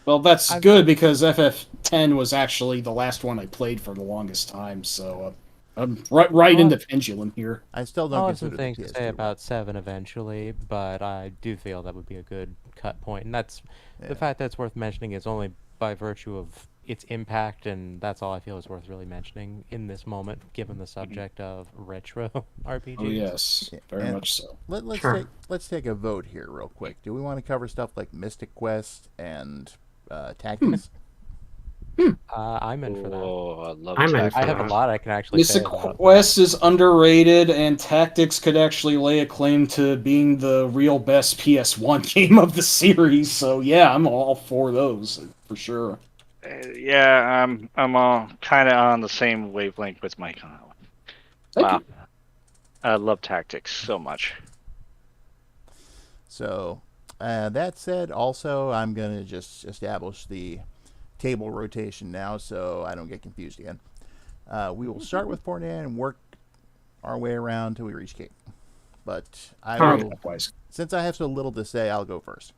Well, that's good because FF10 was actually the last one I played for the longest time, so I'm right in the pendulum here. I still don't I'll have consider some the things to say PS2 about 7 eventually, but I do feel that would be a good cut point. And that's Yeah. the fact that's worth mentioning is only by virtue of its impact, and that's all I feel is worth really mentioning in this moment, given the subject of retro RPGs. Oh yes, Yeah, very and much so. let's take a vote here real quick. Do we want to cover stuff like Mystic Quest and Tactics? I'm in for that. Oh, I love I'm in Tactics. for I have a that. lot I can actually say Mystic about it. Quest is underrated, and Tactics could actually lay a claim to being the real best PS1 game of the series. So yeah, I'm all for those for sure. Yeah, I'm all kind of on the same wavelength with Mike on that one. Thank Wow. you. I love Tactics so much. So, that said, also, I'm going to just establish the table rotation now so I don't get confused again. We will start with Forneia and work our way around until we reach Kate. But Likewise. since I have so little to say, I'll go first.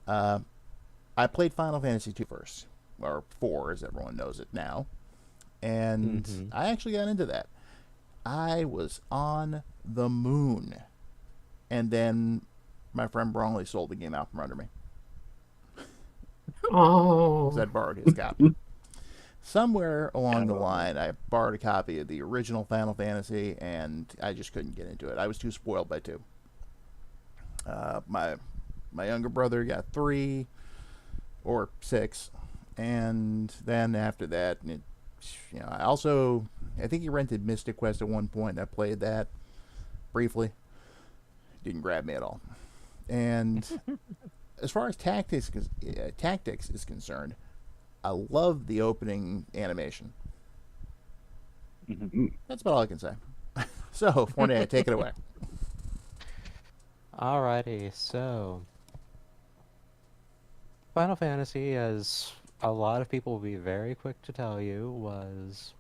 I played Final Fantasy 2 first, or 4 as everyone knows it now. And I actually got into that. I was on the moon. And then my friend Bromley sold the game out from under me. Because I'd borrowed his copy. Somewhere along the line, I borrowed a copy of the original Final Fantasy, and I just couldn't get into it. I was too spoiled by 2. My younger brother got 3 or 6, and then after that, I think he rented Mystic Quest at one point. I played that briefly. Didn't grab me at all. And as far as tactics is concerned, I love the opening animation. That's about all I can say. So, Forneia, take it away. Alrighty, so Final Fantasy, as a lot of people will be very quick to tell you, was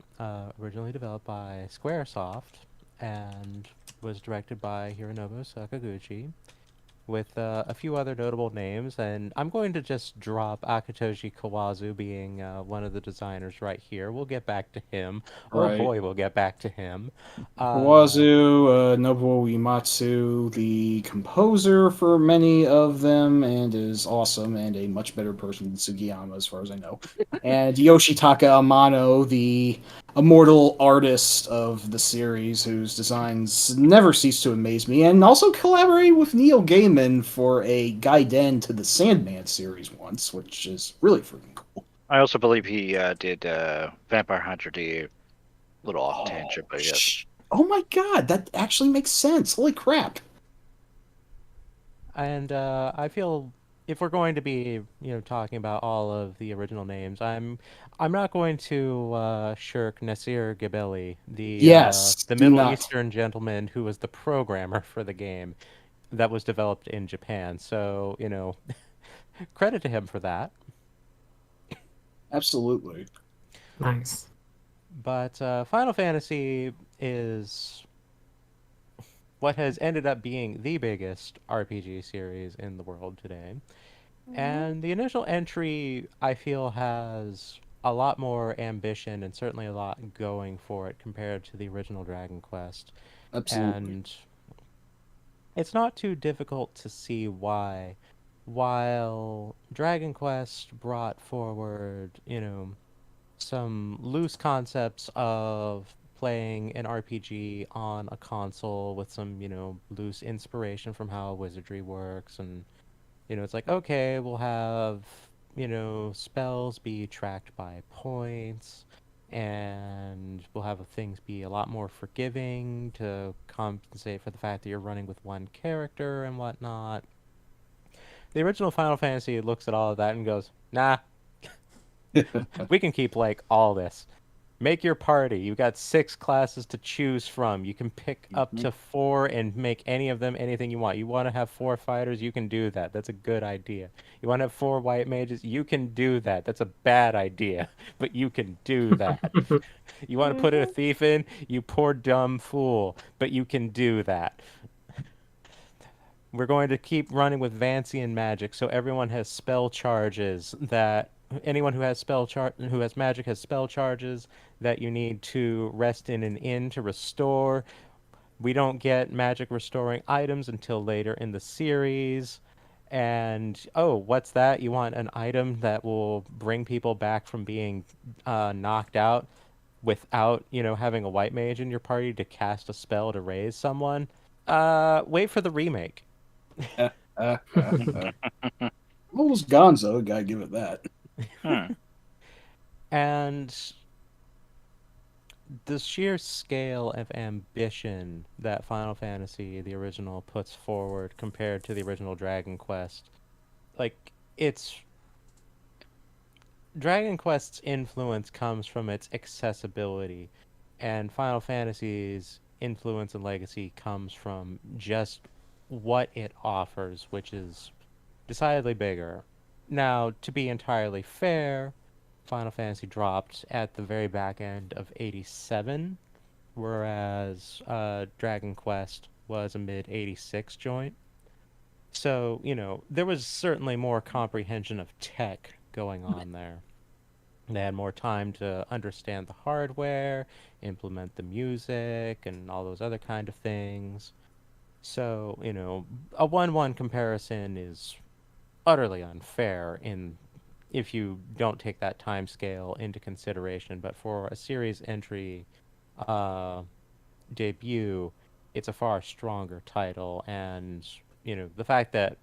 originally developed by Squaresoft and was directed by Hironobu Sakaguchi, with a few other notable names, and I'm going to just drop Akitoshi Kawazu being one of the designers right here. We'll get back to him. Oh Right. boy, we'll get back to him. Kawazu, Nobuo Uematsu, the composer for many of them, and is awesome and a much better person than Sugiyama, as far as I know. And Yoshitaka Amano, the immortal artist of the series, whose designs never cease to amaze me, and also collaborated with Neil Gaiman for a Gaiden to the Sandman series once, which is really freaking cool. I also believe he did Vampire Hunter D. Little off tangent, but yes. Oh my god, that actually makes sense. Holy crap. And I feel if we're going to be, talking about all of the original names, I'm not going to shirk Nasir Gebeli, Yes, the do Middle not. Eastern gentleman who was the programmer for the game that was developed in Japan. So, credit to him for that. Absolutely. Nice. But Final Fantasy is what has ended up being the biggest RPG series in the world today. And the initial entry, I feel, has a lot more ambition and certainly a lot going for it compared to the original Dragon Quest. Absolutely. And it's not too difficult to see why, while Dragon Quest brought forward, some loose concepts of playing an RPG on a console with some, loose inspiration from how wizardry works. And, it's like, okay, we'll have, spells be tracked by points, and we'll have things be a lot more forgiving to compensate for the fact that you're running with one character and whatnot. The original Final Fantasy looks at all of that and goes, nah, we can keep, like, all this. Make your party. You got 6 classes to choose from. You can pick up to 4 and make any of them anything you want. You want to have 4 fighters? You can do that. That's a good idea. You want to have 4 white mages? You can do that. That's a bad idea, but you can do that. You want to put a thief in? You poor dumb fool, but you can do that. We're going to keep running with Vancian magic, so everyone has spell charges that anyone who has who has magic has spell charges that you need to rest in an inn to restore. We don't get magic restoring items until later in the series. And oh, what's that? You want an item that will bring people back from being knocked out without, having a white mage in your party to cast a spell to raise someone? Wait for the remake. Almost Gonzo, gotta give it that. Hmm. And the sheer scale of ambition that Final Fantasy, the original, puts forward compared to the original Dragon Quest, like, it's. Dragon Quest's influence comes from its accessibility, and Final Fantasy's influence and legacy comes from just what it offers, which is decidedly bigger. Now, to be entirely fair, Final Fantasy dropped at the very back end of '87, whereas Dragon Quest was a mid '86 joint. So, there was certainly more comprehension of tech going on there. They had more time to understand the hardware, implement the music, and all those other kind of things. So, a 1-1 comparison is utterly unfair in if you don't take that time scale into consideration. But for a series entry uh, debut, it's a far stronger title, and the fact that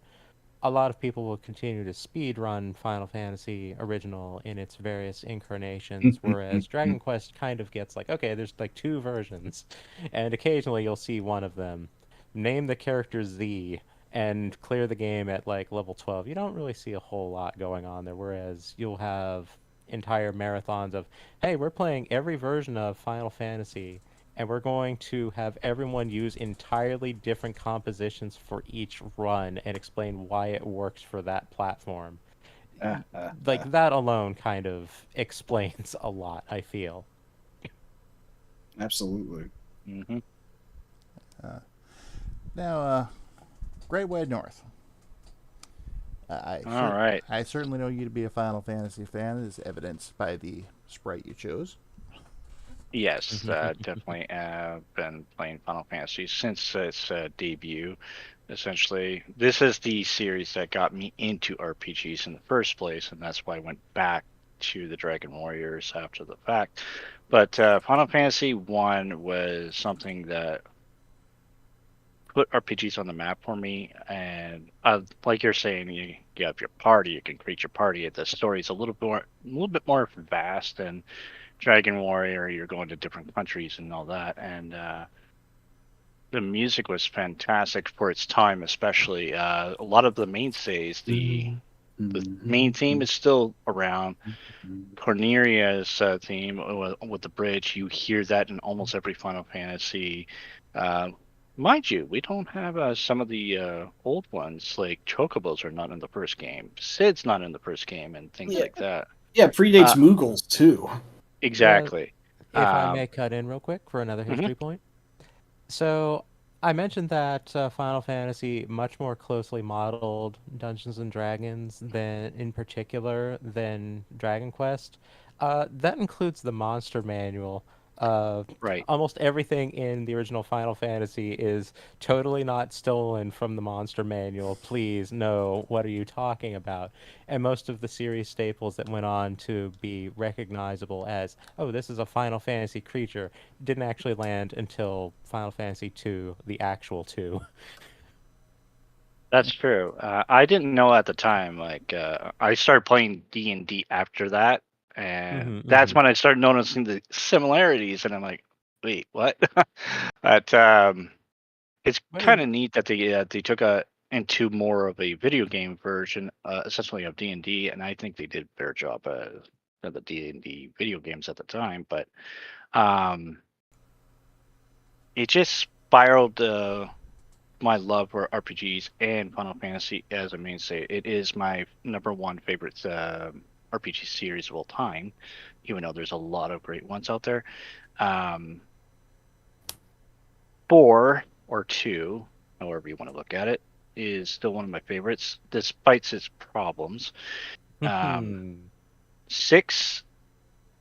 a lot of people will continue to speed run Final Fantasy original in its various incarnations, whereas Dragon Quest kind of gets like, okay, there's like 2 versions, and occasionally you'll see one of them. Name the character Z and clear the game at like level 12. You don't really see a whole lot going on there, whereas you'll have entire marathons of, hey, we're playing every version of Final Fantasy, and we're going to have everyone use entirely different compositions for each run and explain why it works for that platform. Like, that alone kind of explains a lot, I feel. Absolutely. Mm-hmm. Now, Great Way North. All right. I certainly know you to be a Final Fantasy fan, as evidenced by the sprite you chose. Yes, definitely. Been playing Final Fantasy since its debut. Essentially, this is the series that got me into RPGs in the first place, and that's why I went back to the Dragon Warriors after the fact. But Final Fantasy One was something that put RPGs on the map for me. And like you're saying, you have your party, you can create your party. The story's a little bit more vast than Dragon Warrior. You're going to different countries and all that, and the music was fantastic for its time, especially. A lot of the mainstays, the main theme is still around. Cornelia's theme with the bridge, you hear that in almost every Final Fantasy. Uh, Mind you, we don't have some of the old ones, like Chocobos are not in the first game. Cid's not in the first game, and things Yeah. like that. Yeah, predates Moogles too. Exactly. If I may cut in real quick for another Mhm. history point. So I mentioned that Final Fantasy much more closely modeled Dungeons and Dragons than, in particular, than Dragon Quest. That includes the monster manual. Right. Almost everything in the original Final Fantasy is totally not stolen from the monster manual. Please, no, what are you talking about? And most of the series staples that went on to be recognizable as, oh, this is a Final Fantasy creature, didn't actually land until Final Fantasy II, the actual two. That's true. I didn't know at the time. Like, I started playing D&D after that, and that's when I started noticing the similarities. And I'm like, wait, what? But it's But kind of neat that they took into more of a video game version, essentially of D&D, and I think they did a fair job of the D&D video games at the time. But um, it just spiraled. My love for RPGs and Final Fantasy as a mainstay. It is my number one favorite RPG series of all time, even though there's a lot of great ones out there. Um, 4 or 2, however you want to look at it, is still one of my favorites, despite its problems. 6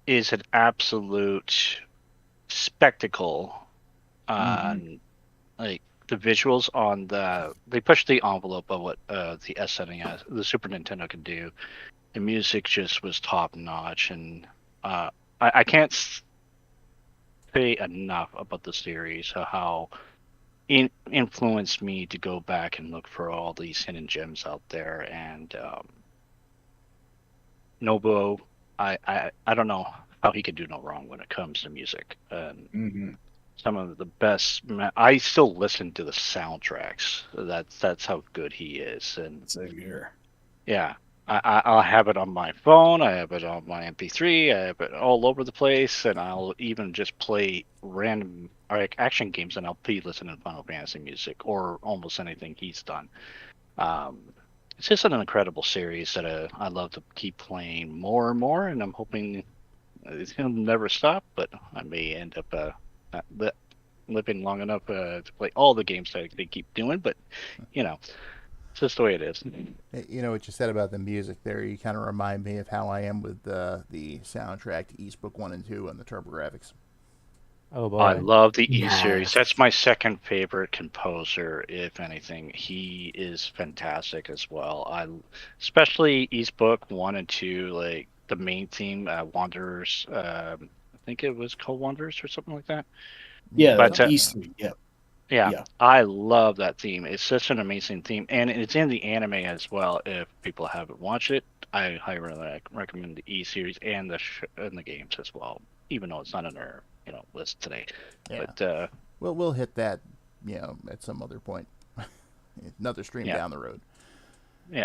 is an absolute spectacle on like the visuals on they push the envelope of what the SNES, the Super Nintendo could do. The music just was top notch, and I can't say enough about the series, how it influenced me to go back and look for all these hidden gems out there. And Nobuo, I don't know how he could do no wrong when it comes to music. Some of the best. I still listen to the soundtracks. That's how good he is. And Same here. yeah, I'll have it on my phone. I have it on my MP3. I have it all over the place, and I'll even just play random like action games, and I'll be listening to Final Fantasy music or almost anything he's done. It's just an incredible series that I love to keep playing more and more, and I'm hoping he'll never stop. But I may end up living long enough to play all the games that they keep doing, but it's just the way it is. You know what you said about the music there. You kind of remind me of how I am with the soundtrack to Eastbook 1 and 2 and the TurboGrafx. Oh boy. I love the E Yes. series. That's my second favorite composer, if anything. He is fantastic as well. Especially Eastbook 1 and 2, like the main theme, Wanderers. I think it was called Wanderers or something like that. Yeah, But Eastleigh, yeah. yeah, I love that theme. It's such an amazing theme, and it's in the anime as well. If people haven't watched it, I highly recommend the E series and the games as well. Even though it's not on our list today, Yeah. but We'll hit that at some other point, another stream down the road. Yeah.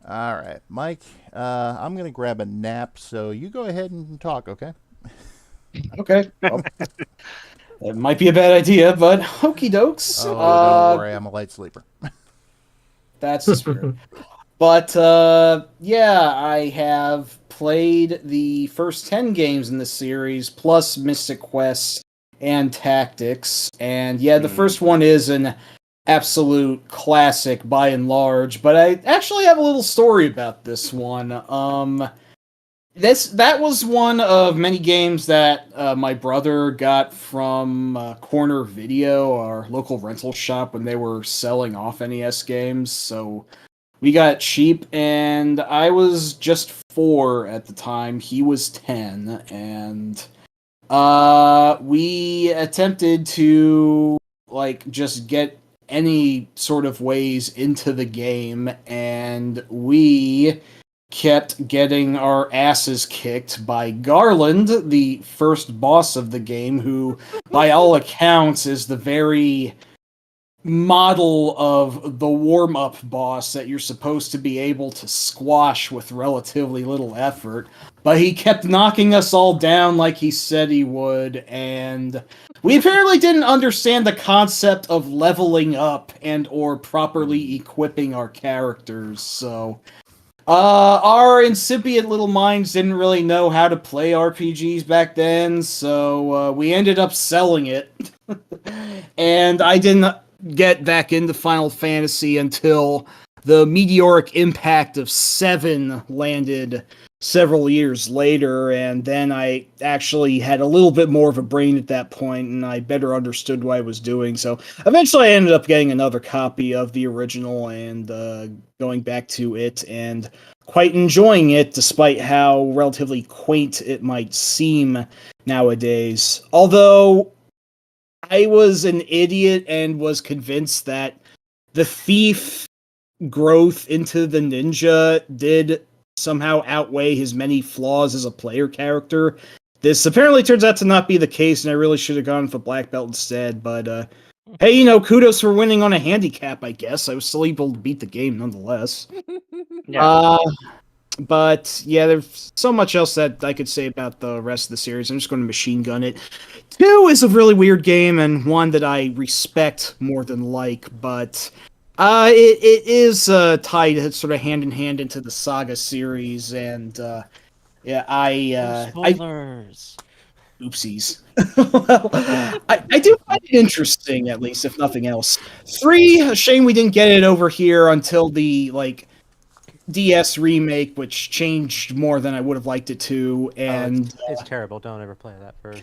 All right, Mike. I'm gonna grab a nap, so you go ahead and talk, okay? Okay. Well, it might be a bad idea, but okie dokes. Oh, don't worry, I'm a light sleeper. That's the spirit. But yeah, I have played the first 10 games in the series, plus Mystic Quest and Tactics. And yeah, the first one is an absolute classic by and large, but I actually have a little story about this one. That was one of many games that my brother got from Corner Video, our local rental shop, when they were selling off NES games. So we got cheap, and I was just 4 at the time. He was 10, and we attempted to like just get any sort of ways into the game, and we kept getting our asses kicked by Garland, the first boss of the game, who, by all accounts, is the very model of the warm-up boss that you're supposed to be able to squash with relatively little effort. But he kept knocking us all down like he said he would, and we apparently didn't understand the concept of leveling up and or properly equipping our characters, so our incipient little minds didn't really know how to play RPGs back then, so we ended up selling it. And I didn't get back into Final Fantasy until the meteoric impact of 7 landed several years later, and then I actually had a little bit more of a brain at that point, and I better understood what I was doing. So eventually I ended up getting another copy of the original and going back to it and quite enjoying it, despite how relatively quaint it might seem nowadays. Although I was an idiot and was convinced that the thief growth into the ninja did somehow outweigh his many flaws as a player character. This apparently turns out to not be the case, and I really should have gone for black belt instead, but hey, kudos for winning on a handicap, I guess. I was still able to beat the game nonetheless. Yeah. But yeah, there's so much else that I could say about the rest of the series. I'm just going to machine gun it. 2 is a really weird game, and one that I respect more than like, but it is tied sort of hand in hand into the Saga series, and yeah, Spoilers. oopsies. Well, I do find it interesting, at least, if nothing else. 3, a shame we didn't get it over here until the DS remake, which changed more than I would have liked it to, and It's terrible. Don't ever play that version.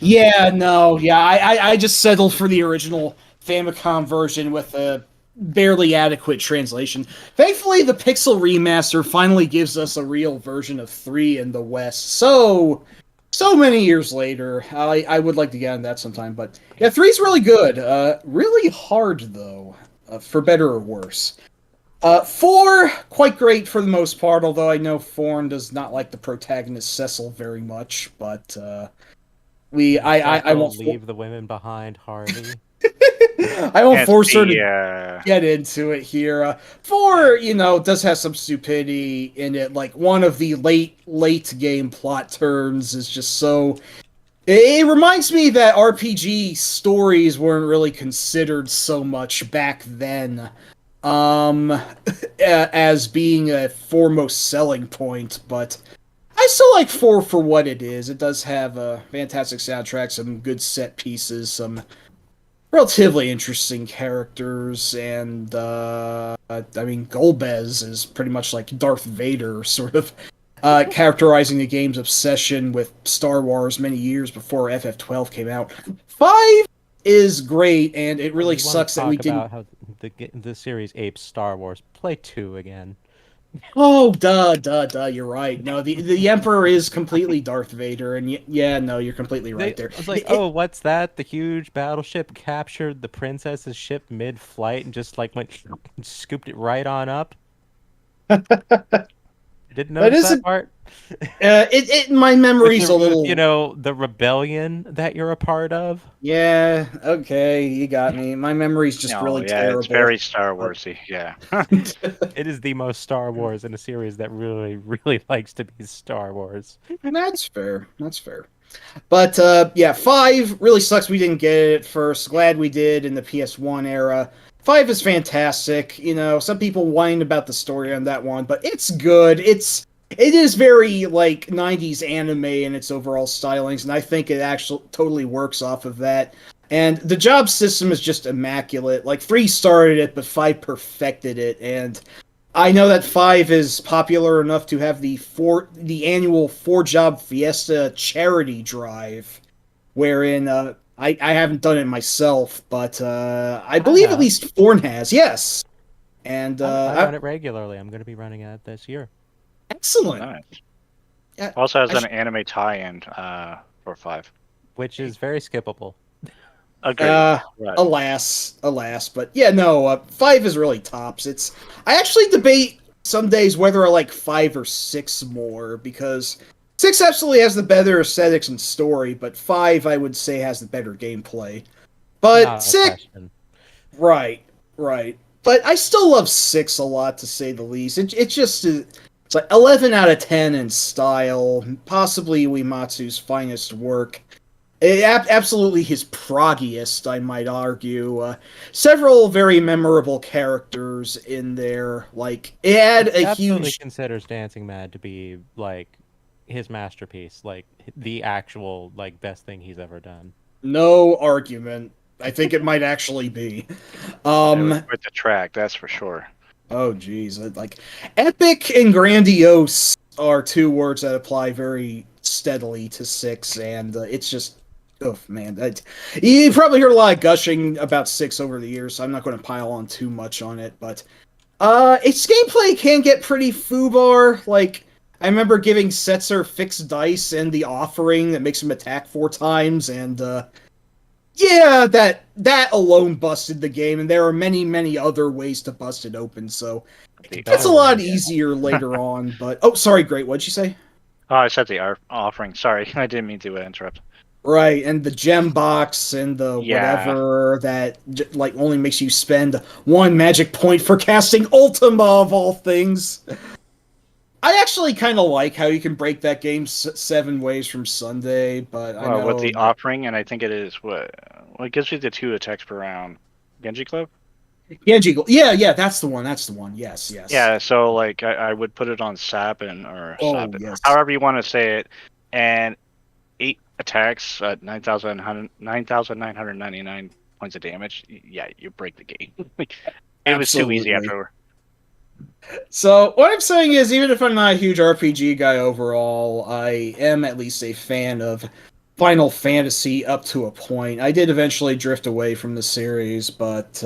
I just settled for the original Famicom version with a barely adequate translation. Thankfully, the Pixel remaster finally gives us a real version of 3 in the West. So many years later, I would like to get on that sometime. But yeah, 3's really good. Really hard though, for better or worse. 4, quite great for the most part, although I know Forn does not like the protagonist Cecil very much, but I won't leave the women behind, Harley. I won't force her to get into it here. 4, does have some stupidity in it. Like, one of the late game plot turns is just so... It reminds me that RPG stories weren't really considered so much back then as being a foremost selling point, but I still like 4 for what it is. It does have a fantastic soundtrack, some good set pieces, some relatively interesting characters, and Golbez is pretty much like Darth Vader, sort of characterizing the game's obsession with Star Wars many years before FF12 came out. 5 is great, and it really sucks that we didn't... about how the series apes Star Wars. Play 2 again. Oh, duh, you're right. No, the Emperor is completely Darth Vader, and you're completely right there. I was like, oh, what's that? The huge battleship captured the princess's ship mid-flight and just scooped it right on up? Didn't notice that part? My memory's a little... the rebellion that you're a part of? Yeah, okay, you got me. My memory's just really terrible. It's very Star Warsy, yeah. It is the most Star Wars in a series that really, really likes to be Star Wars. That's fair. But, 5 really sucks we didn't get it at first. Glad we did in the PS1 era. 5 is fantastic. Some people whine about the story on that one, but it's good. It is very, 90s anime in its overall stylings, and I think it actually totally works off of that. And the job system is just immaculate. Like 3 started it, but 5 perfected it. And I know that 5 is popular enough to have the annual 4-job fiesta charity drive, wherein I haven't done it myself, but I believe at have. least Forn has. Yes, and I run it regularly. I'm going to be running it this year. excellent. Nice. Yeah, Also has I an sh- anime tie-in for 5. Which is very skippable. Agreed. Right. alas, but yeah, no, 5 is really tops. I actually debate some days whether I like 5 or 6 more, because 6 absolutely has the better aesthetics and story, but 5 I would say has the better gameplay. But Not a 6, question. right. But I still love 6 a lot, to say the least. It's just it's like 11 out of 10 in style, possibly Uematsu's finest work. Absolutely his proggiest, I might argue. Several very memorable characters in there. Like, it had He a absolutely huge... considers Dancing Mad to be like his masterpiece, like the actual like best thing he's ever done. No argument. I think it might actually be. It was Um, quite the track, that's for sure. oh geez, like, epic and grandiose are 2 words that apply very steadily to 6, and it's just... Oh man, you probably heard a lot of gushing about 6 over the years, so I'm not going to pile on too much on it. But its gameplay can get pretty foobar. Like, I remember giving Setzer fixed dice and the offering that makes him attack 4 times, and yeah, that alone busted the game. And there are many other ways to bust it open. So it's a lot easier later on. But oh, sorry, Great. What'd you say? Oh, I said the offering. Sorry, I didn't mean to interrupt. Right, and the gem box and the Yeah. whatever that like only makes you spend 1 magic point for casting Ultima of all things. I actually kind of like how you can break that game 7 ways from Sunday, but I know With the that... offering, and I think it is what? Well, it gives you the 2 attacks per round. Genji Club? Genji, yeah, that's the one. Yes. Yeah, so like I would put it on Sapin or Oh, Sapin, yes. however you want to say it, and 8 attacks at 9,999 points of damage. Yeah, you break the game. It was too easy Absolutely. after. So what I'm saying is, even if I'm not a huge RPG guy overall, I am at least a fan of Final Fantasy up to a point. I did eventually drift away from the series, but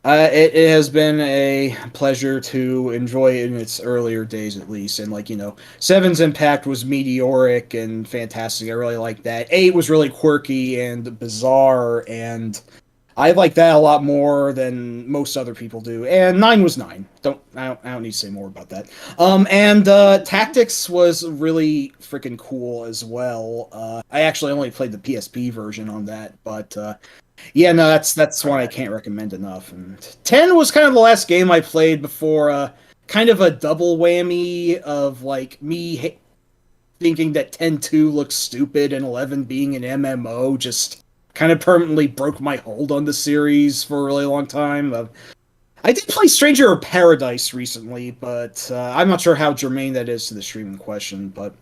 it has been a pleasure to enjoy it in its earlier days, at least. And like, 7's impact was meteoric and fantastic. I really like that. 8 was really quirky and bizarre, and I like that a lot more than most other people do. And 9 was 9. I don't need to say more about that. And Tactics was really freaking cool as well. I actually only played the PSP version on that, but yeah, no, that's one I can't recommend enough. And 10 was kind of the last game I played before kind of a double whammy of like me thinking that 10-2 looks stupid and 11 being an MMO just kind of permanently broke my hold on the series for a really long time. I did play Stranger of Paradise recently, but I'm not sure how germane that is to the stream in question. But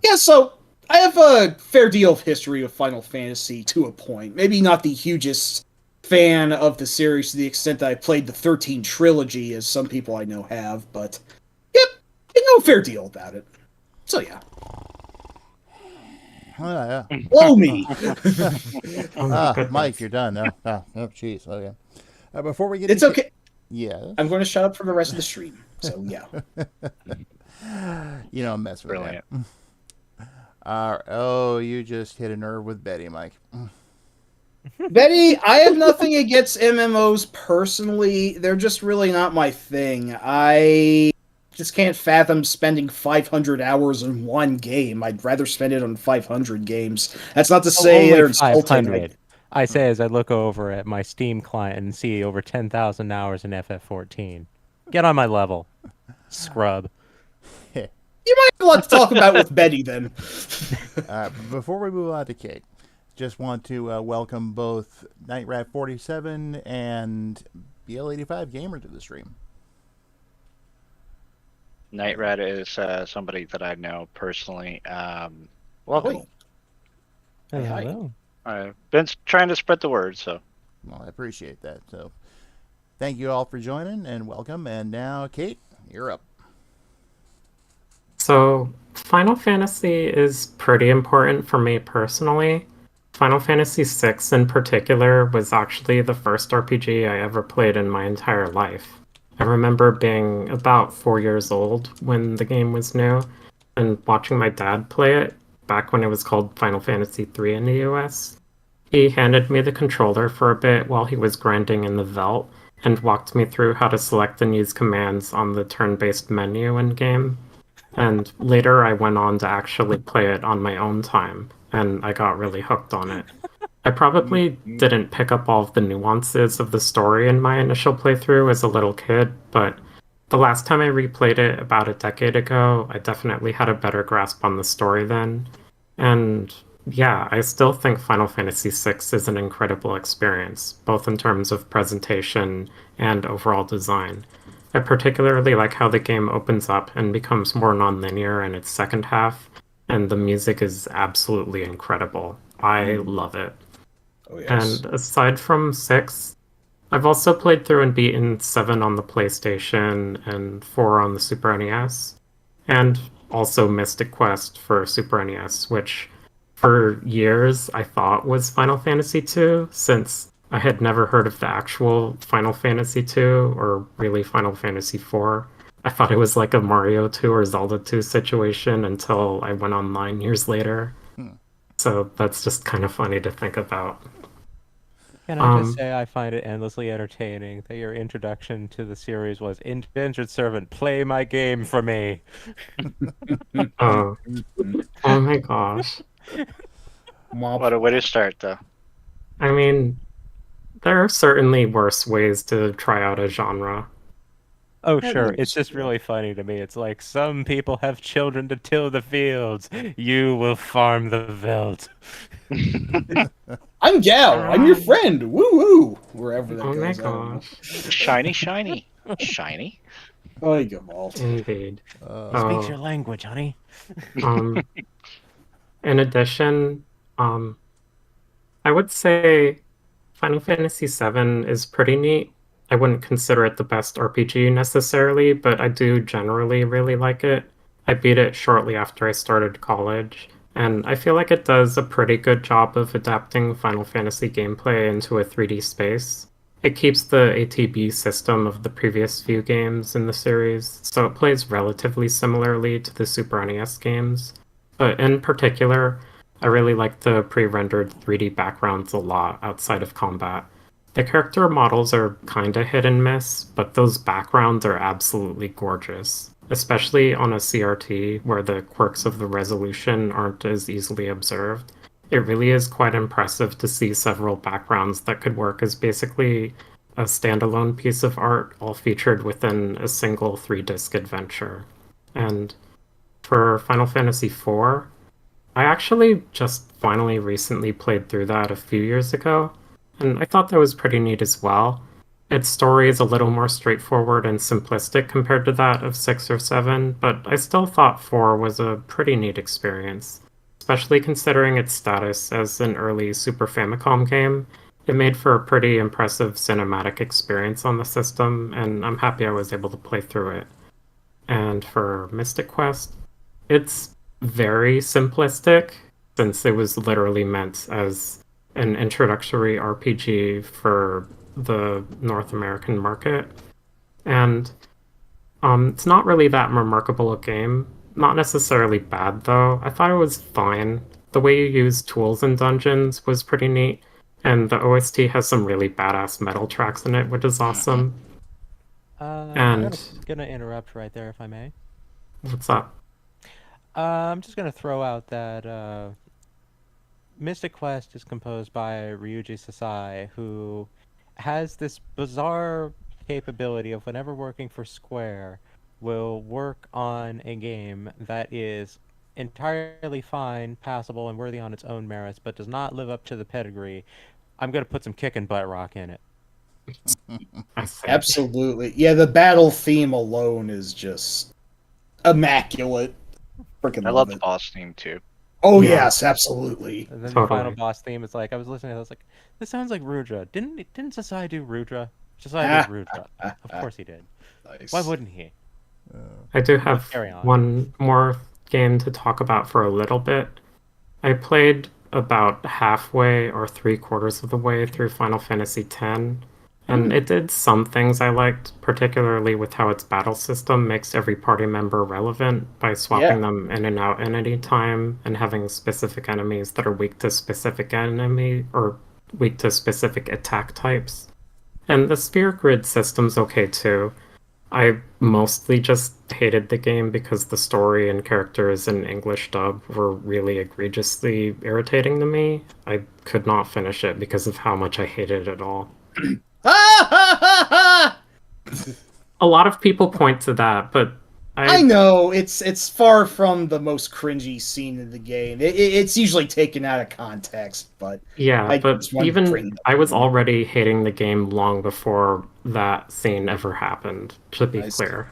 yeah, so I have a fair deal of history with Final Fantasy to a point. Maybe not the hugest fan of the series to the extent that I played the 13 trilogy, as some people I know have, but yep, I know a fair deal about it. So yeah. Oh, yeah. Blow me! Mike, you're done. No. Oh, jeez. Okay. Before we get It's into... okay. Yeah. I'm going to shut up for the rest of the stream. So yeah. I'm messing with Brilliant. that. You just hit a nerve with Betty, Mike. Betty, I have nothing against MMOs personally. They're just really not my thing. I just can't fathom spending 500 hours in one game. I'd rather spend it on 500 games. That's not to say they're Only insulting. 500. I say as I look over at my Steam client and see over 10,000 hours in FF14. Get on my level, scrub. You might have a lot to talk about with Betty then. Before we move on to Kate, just want to welcome both NightRat47 and BL85 Gamer to the stream. Nightrat is somebody that I know personally. Welcome. Hey, hi. Hello. I've been trying to spread the word, so. Well, I appreciate that. So, thank you all for joining and welcome. And now, Kate, you're up. So, Final Fantasy is pretty important for me personally. Final Fantasy VI in particular was actually the first RPG I ever played in my entire life. I remember being about 4 years old when the game was new and watching my dad play it back when it was called Final Fantasy III in the US. He handed me the controller for a bit while he was grinding in the Veldt and walked me through how to select and use commands on the turn-based menu in game. And later I went on to actually play it on my own time, and I got really hooked on it. I probably didn't pick up all of the nuances of the story in my initial playthrough as a little kid, but the last time I replayed it about a decade ago, I definitely had a better grasp on the story then. And yeah, I still think Final Fantasy VI is an incredible experience, both in terms of presentation and overall design. I particularly like how the game opens up and becomes more nonlinear in its second half, and the music is absolutely incredible. I love it. Oh yes. And aside from 6, I've also played through and beaten 7 on the PlayStation and 4 on the Super NES, and also Mystic Quest for Super NES, which for years I thought was Final Fantasy II, since I had never heard of the actual Final Fantasy II or really Final Fantasy IV. I thought it was like a Mario 2 or Zelda 2 situation until I went online years later. Hmm. So that's just kind of funny to think about. Can I just say I find it endlessly entertaining that your introduction to the series was Indentured Servant, play my game for me. Oh, oh my gosh. What a way to start, though. I mean, there are certainly worse ways to try out a genre. Oh, That sure. is- It's just really funny to me. It's like some people have children to till the fields. You will farm the veldt. I'm Gal. I'm your friend. Woo woo. Wherever that Oh my goes. I don't know. gosh. Shiny, shiny. Shiny. Oh, you go, Walt. Indeed. Speaks Oh, your language, honey. um, in addition, um, I would say Final Fantasy VII is pretty neat. I wouldn't consider it the best RPG necessarily, but I do generally really like it. I beat it shortly after I started college, and I feel like it does a pretty good job of adapting Final Fantasy gameplay into a 3D space. It keeps the ATB system of the previous few games in the series, so it plays relatively similarly to the Super NES games. But in particular, I really like the pre-rendered 3D backgrounds a lot outside of combat. The character models are kinda hit and miss, but those backgrounds are absolutely gorgeous, especially on a CRT where the quirks of the resolution aren't as easily observed. It really is quite impressive to see several backgrounds that could work as basically a standalone piece of art, all featured within a single 3-disc adventure. And for Final Fantasy IV, I actually just finally recently played through that a few years ago, and I thought that was pretty neat as well. Its story is a little more straightforward and simplistic compared to that of 6 or 7, but I still thought 4 was a pretty neat experience, especially considering its status as an early Super Famicom game. It made for a pretty impressive cinematic experience on the system, and I'm happy I was able to play through it. And for Mystic Quest, it's very simplistic, since it was literally meant as an introductory RPG for the North American market. And it's not really that remarkable a game. Not necessarily bad, though. I thought it was fine. The way you use tools in dungeons was pretty neat, and the OST has some really badass metal tracks in it, which is awesome. I'm And gonna interrupt right there, if I may. what's up? I'm just gonna throw out that Mystic Quest is composed by Ryuji Sasai, who has this bizarre capability of whenever working for Square, will work on a game that is entirely fine, passable, and worthy on its own merits, but does not live up to the pedigree. I'm gonna put some kick and butt rock in it. I see. Absolutely. Yeah, the battle theme alone is just immaculate. Freaking I love love the it. boss theme, too. Oh Yeah. yes, absolutely. And then the final Totally. boss theme is like, I was listening, I was like, this sounds like Rudra. Didn't Sasai do Rudra? Sasai did Rudra. Of course he did. Why Nice. wouldn't he? I do But have carry on. one more game to talk about for a little bit. I played about halfway or three-quarters of the way through Final Fantasy X, and it did some things I liked, particularly with how its battle system makes every party member relevant by swapping Yeah. them in and out at any time and having specific enemies that are weak to specific enemy or weak to specific attack types. And the sphere grid system's okay too. I mostly just hated the game because the story and characters in English dub were really egregiously irritating to me. I could not finish it because of how much I hated it all. A lot of people point to that, but I know it's far from the most cringy scene in the game. It's usually taken out of context, but yeah, I but just wanted to bring even it up. I was already hating the game long before that scene ever happened, to be Nice. clear.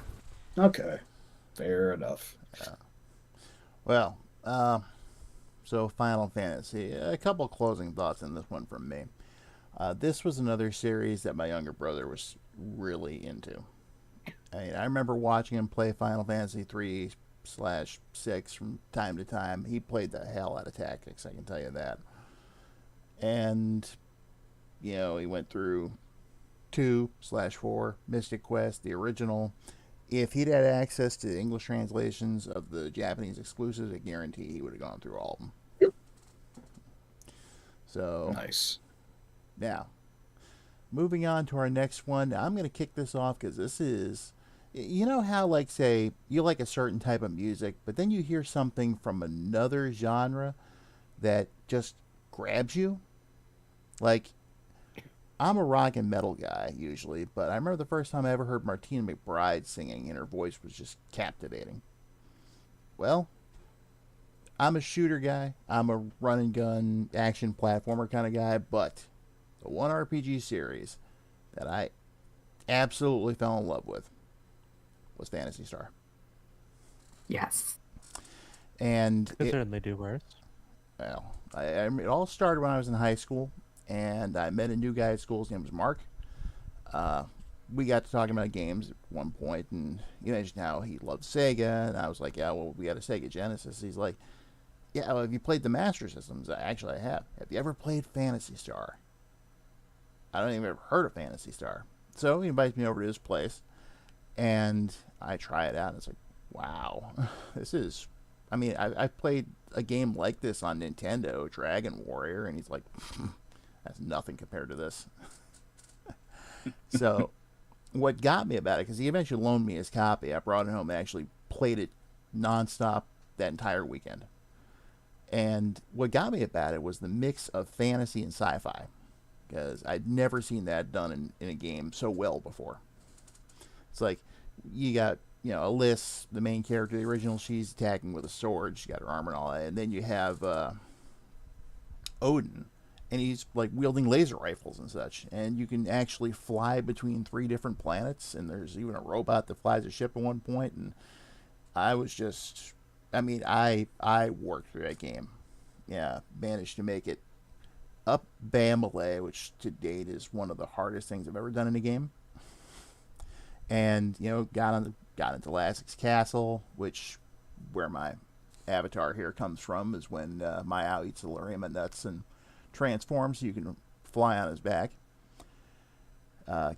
Okay, fair enough. Well, so Final Fantasy. A couple closing thoughts on this one from me. This was another series that my younger brother was really into. I remember watching him play Final Fantasy 3/6 from time to time. He played the hell out of Tactics, I can tell you that. And, he went through 2/4, Mystic Quest, the original. If he'd had access to English translations of the Japanese exclusives, I guarantee he would have gone through all of them. So, Nice. now, moving on to our next one. I'm going to kick this off because this is, you know how, like, say, you like a certain type of music, but then you hear something from another genre that just grabs you? Like, I'm a rock and metal guy, usually, but I remember the first time I ever heard Martina McBride singing, and her voice was just captivating. Well, I'm a shooter guy. I'm a run and gun action platformer kind of guy, but the one RPG series that I absolutely fell in love with was Phantasy Star. Yes. And Could certainly do worse. it all started when I was in high school, and I met a new guy at school. His name was Mark. We got to talking about games at one point, and you mentioned how he loved Sega, and I was like, yeah, well, we got a Sega Genesis. He's like, yeah, well, have you played the Master Systems? Actually, I have. Have you ever played Phantasy Star? I don't even ever heard of Phantasy Star. So he invites me over to his place, and I try it out, and it's like, wow, this is... I mean, I've played a game like this on Nintendo, Dragon Warrior, and he's like, that's nothing compared to this. So, what got me about it, because he eventually loaned me his copy, I brought it home and actually played it nonstop that entire weekend. And what got me about it was the mix of fantasy and sci-fi, because I'd never seen that done in a game so well before. It's like, you got, Alyss, the main character, the original, she's attacking with a sword, she's got her armor and all that, and then you have Odin, and he's like wielding laser rifles and such, and you can actually fly between 3 different planets, and there's even a robot that flies a ship at one point, and I was just... I mean, I worked through that game. Yeah, managed to make it up Bamale, which to date is one of the hardest things I've ever done in a game. And, got into Lasix Castle, which, where my avatar here comes from, is when Mayao eats the Lurima nuts and transforms so you can fly on his back.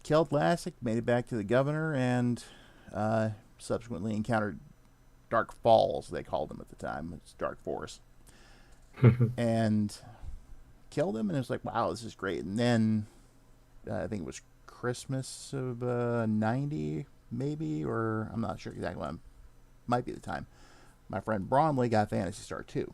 Killed Lasix, made it back to the governor, and subsequently encountered Dark Falls, they called them at the time. It's Dark Forest. And killed him, and it was like, wow, this is great. And then, I think it was Christmas of 90, maybe, or I'm not sure exactly when. Might be the time. My friend Bromley got Phantasy Star 2.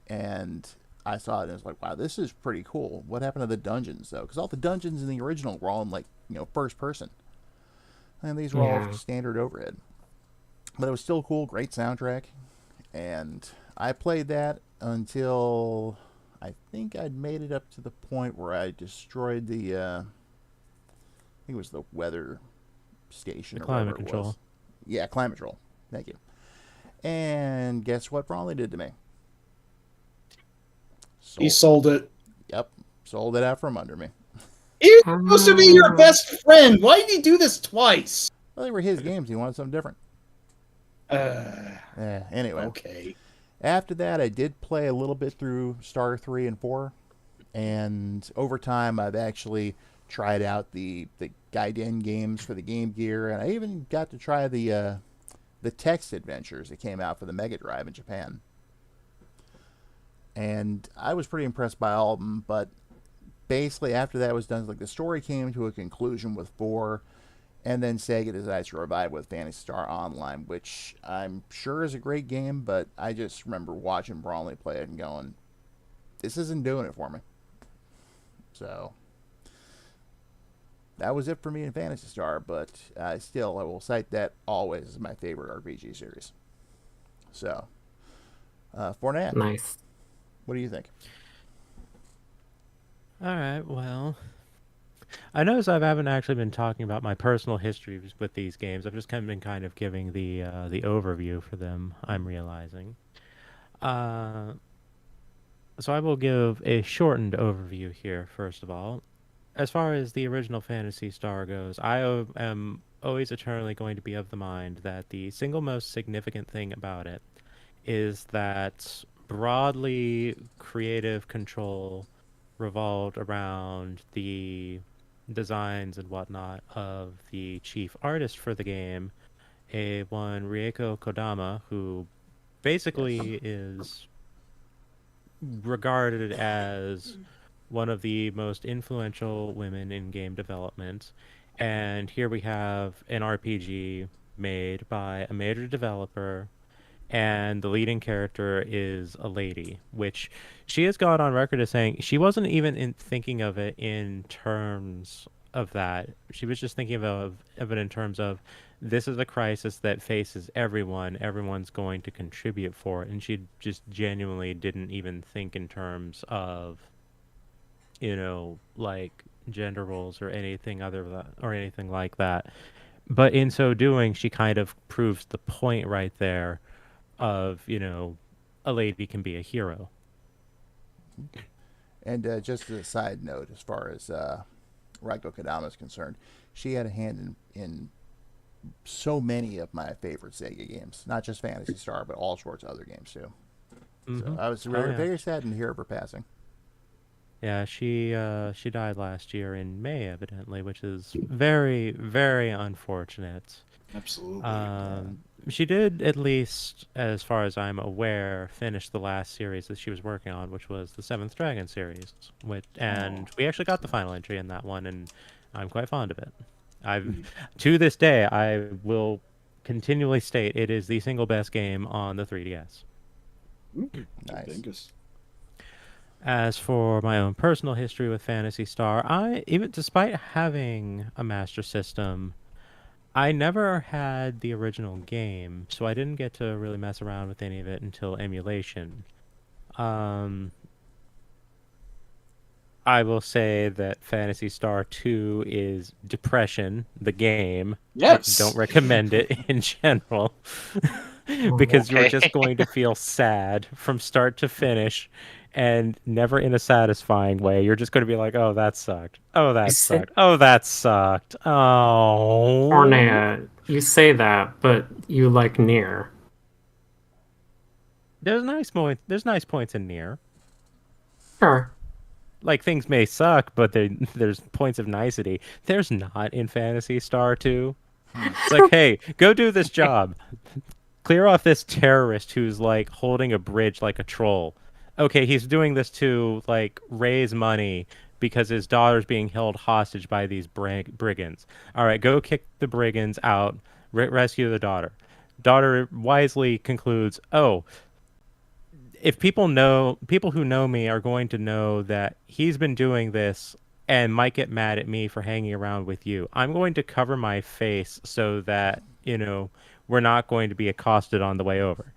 And I saw it, and it was like, wow, this is pretty cool. What happened to the dungeons, though? Because all the dungeons in the original were all in, like, first person. And these were all standard overhead. But it was still cool, great soundtrack. And I played that until I think I'd made it up to the point where I destroyed the, I think it was the weather station The or whatever climate control. Yeah, climate control. Thank you. And guess what Brawley did to me? He sold it. Yep, sold it out from under me. He was supposed to be your best friend. Why did he do this twice? Well, they were his games. He wanted something different. Anyway. Okay. After that, I did play a little bit through Star 3 and 4. And over time, I've actually tried out the Gaiden games for the Game Gear. And I even got to try the text adventures that came out for the Mega Drive in Japan. And I was pretty impressed by all of them. But basically, after that was done, like the story came to a conclusion with 4. And then Sega decides to revive with Phantasy Star Online, which I'm sure is a great game, but I just remember watching Brawley play it and going, this isn't doing it for me. So, that was it for me in Phantasy Star, but still, I will cite that always as my favorite RPG series. So, Forneia. Nice. What do you think? Alright, well, I notice I haven't actually been talking about my personal history with these games. I've just been kind of giving the overview for them, I'm realizing. So I will give a shortened overview here, first of all. As far as the original Phantasy Star goes, I am always eternally going to be of the mind that the single most significant thing about it is that broadly creative control revolved around the designs and whatnot of the chief artist for the game, one Rieko Kodama, who basically is regarded as one of the most influential women in game development. And here we have an RPG made by a major developer, and the leading character is a lady, which she has gone on record as saying she wasn't even thinking of it in terms of that. She was just thinking of it in terms of, this is a crisis that faces everyone. Everyone's going to contribute for it. And she just genuinely didn't even think in terms of, like gender roles or anything other than, or anything like that. But in so doing, she kind of proves the point right there of, a lady can be a hero. And just as a side note, as far as Raiko Kodama is concerned, she had a hand in so many of my favorite Sega games. Not just Phantasy Star, but all sorts of other games, too. Mm-hmm. So I was very saddened to hear of her passing. Yeah, she died last year in May, evidently, which is very, very unfortunate. Absolutely. She did, at least as far as I'm aware, finish the last series that she was working on, which was the Seventh Dragon series. And we actually got the final entry in that one, and I'm quite fond of it. To this day, I will continually state it is the single best game on the 3DS. Nice. As for my own personal history with Phantasy Star, even despite having a Master System, I never had the original game, so I didn't get to really mess around with any of it until emulation. I will say that Phantasy Star 2 is Depression, the game. Yes. I don't recommend it in general. Because you're just going to feel sad from start to finish, and never in a satisfying way. You're just going to be like, oh, that sucked. Oh, that sucked. Oh, that sucked. Oh. Forneia, you say that, but you like Nier. There's nice points in Nier. Sure. Like, things may suck, but there's points of nicety. There's not in Phantasy Star 2. It's like, hey, go do this job. Clear off this terrorist who's, like, holding a bridge like a troll. Okay, he's doing this to, like, raise money because his daughter's being held hostage by these brigands. All right, go kick the brigands out, rescue the daughter. Daughter wisely concludes, oh, if people who know me are going to know that he's been doing this and might get mad at me for hanging around with you, I'm going to cover my face so that, we're not going to be accosted on the way over.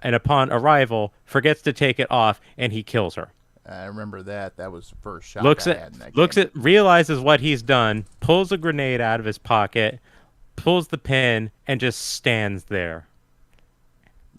And upon arrival, forgets to take it off, and he kills her. I remember that. That was the first shot I had in that game. Realizes what he's done, pulls a grenade out of his pocket, pulls the pin, and just stands there.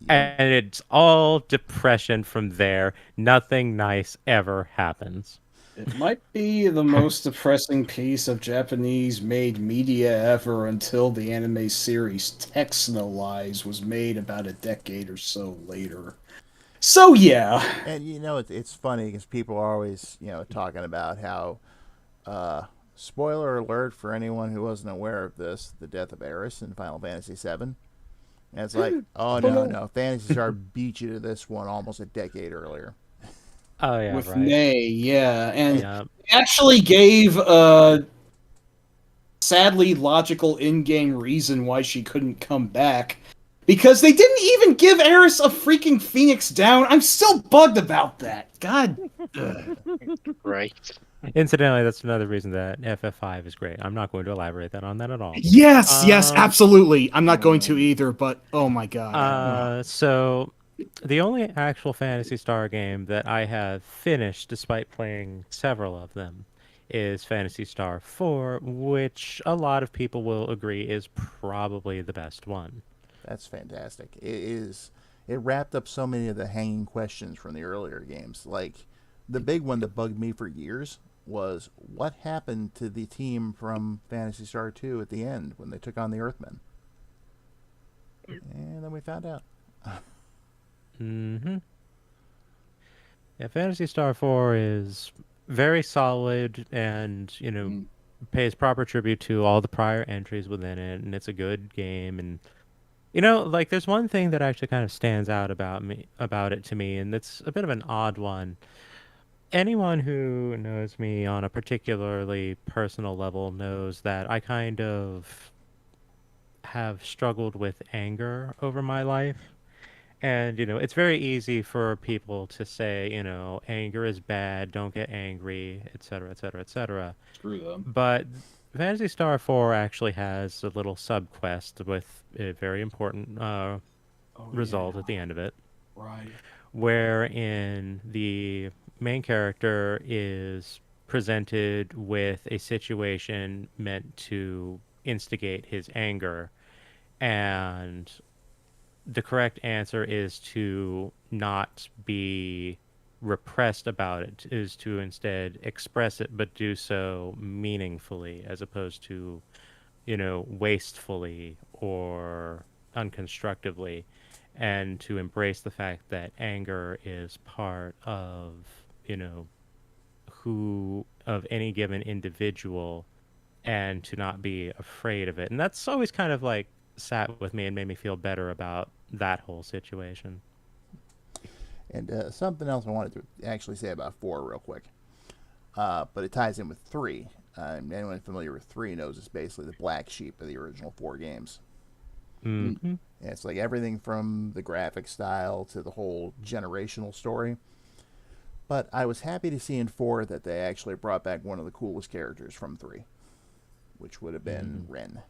Yep. And it's all depression from there. Nothing nice ever happens. It might be the most depressing piece of Japanese-made media ever until the anime series Texhnolize was made about a decade or so later. So yeah. And it's funny because people are always talking about how spoiler alert for anyone who wasn't aware of this, the death of Eris in Final Fantasy VII. And it's like, oh Oh no, no. no, Fantasy Star beat you to this one almost a decade earlier. Oh yeah, With right. Nay, yeah, and Yeah. actually gave a sadly logical in-game reason why she couldn't come back. Because they didn't even give Eris a freaking Phoenix down. I'm still bugged about that. God. Right. Incidentally, that's another reason that FF5 is great. I'm not going to elaborate on that at all. Yes, Um, absolutely. I'm not going to either, but oh my god. So the only actual Fantasy Star game that I have finished, despite playing several of them, is Fantasy Star 4, which a lot of people will agree is probably the best one. That's fantastic. It is. It wrapped up so many of the hanging questions from the earlier games. Like the big one that bugged me for years was what happened to the team from Fantasy Star 2 at the end when they took on the Earthmen. And then we found out. Mm-hmm. Yeah, Fantasy Star 4 is very solid and, pays proper tribute to all the prior entries within it, and it's a good game. And, like, there's one thing that actually kind of stands out about it to me, and it's a bit of an odd one. Anyone who knows me on a particularly personal level knows that I kind of have struggled with anger over my life. And, it's very easy for people to say, anger is bad, don't get angry, etc., etc., etc. Screw them. But Phantasy Star 4 actually has a little sub-quest with a very important result at the end of it, Right. wherein the main character is presented with a situation meant to instigate his anger, and the correct answer is to not be repressed about it, is to instead express it, but do so meaningfully as opposed to, wastefully or unconstructively, and to embrace the fact that anger is part of, who of any given individual, and to not be afraid of it. And that's always kind of like sat with me and made me feel better about that whole situation. And something else I wanted to actually say about 4 real quick. But it ties in with 3. Anyone familiar with 3 knows it's basically the black sheep of the original 4 games. Mm-hmm. And it's like everything from the graphic style to the whole generational story. But I was happy to see in 4 that they actually brought back one of the coolest characters from 3, which would have been Ren.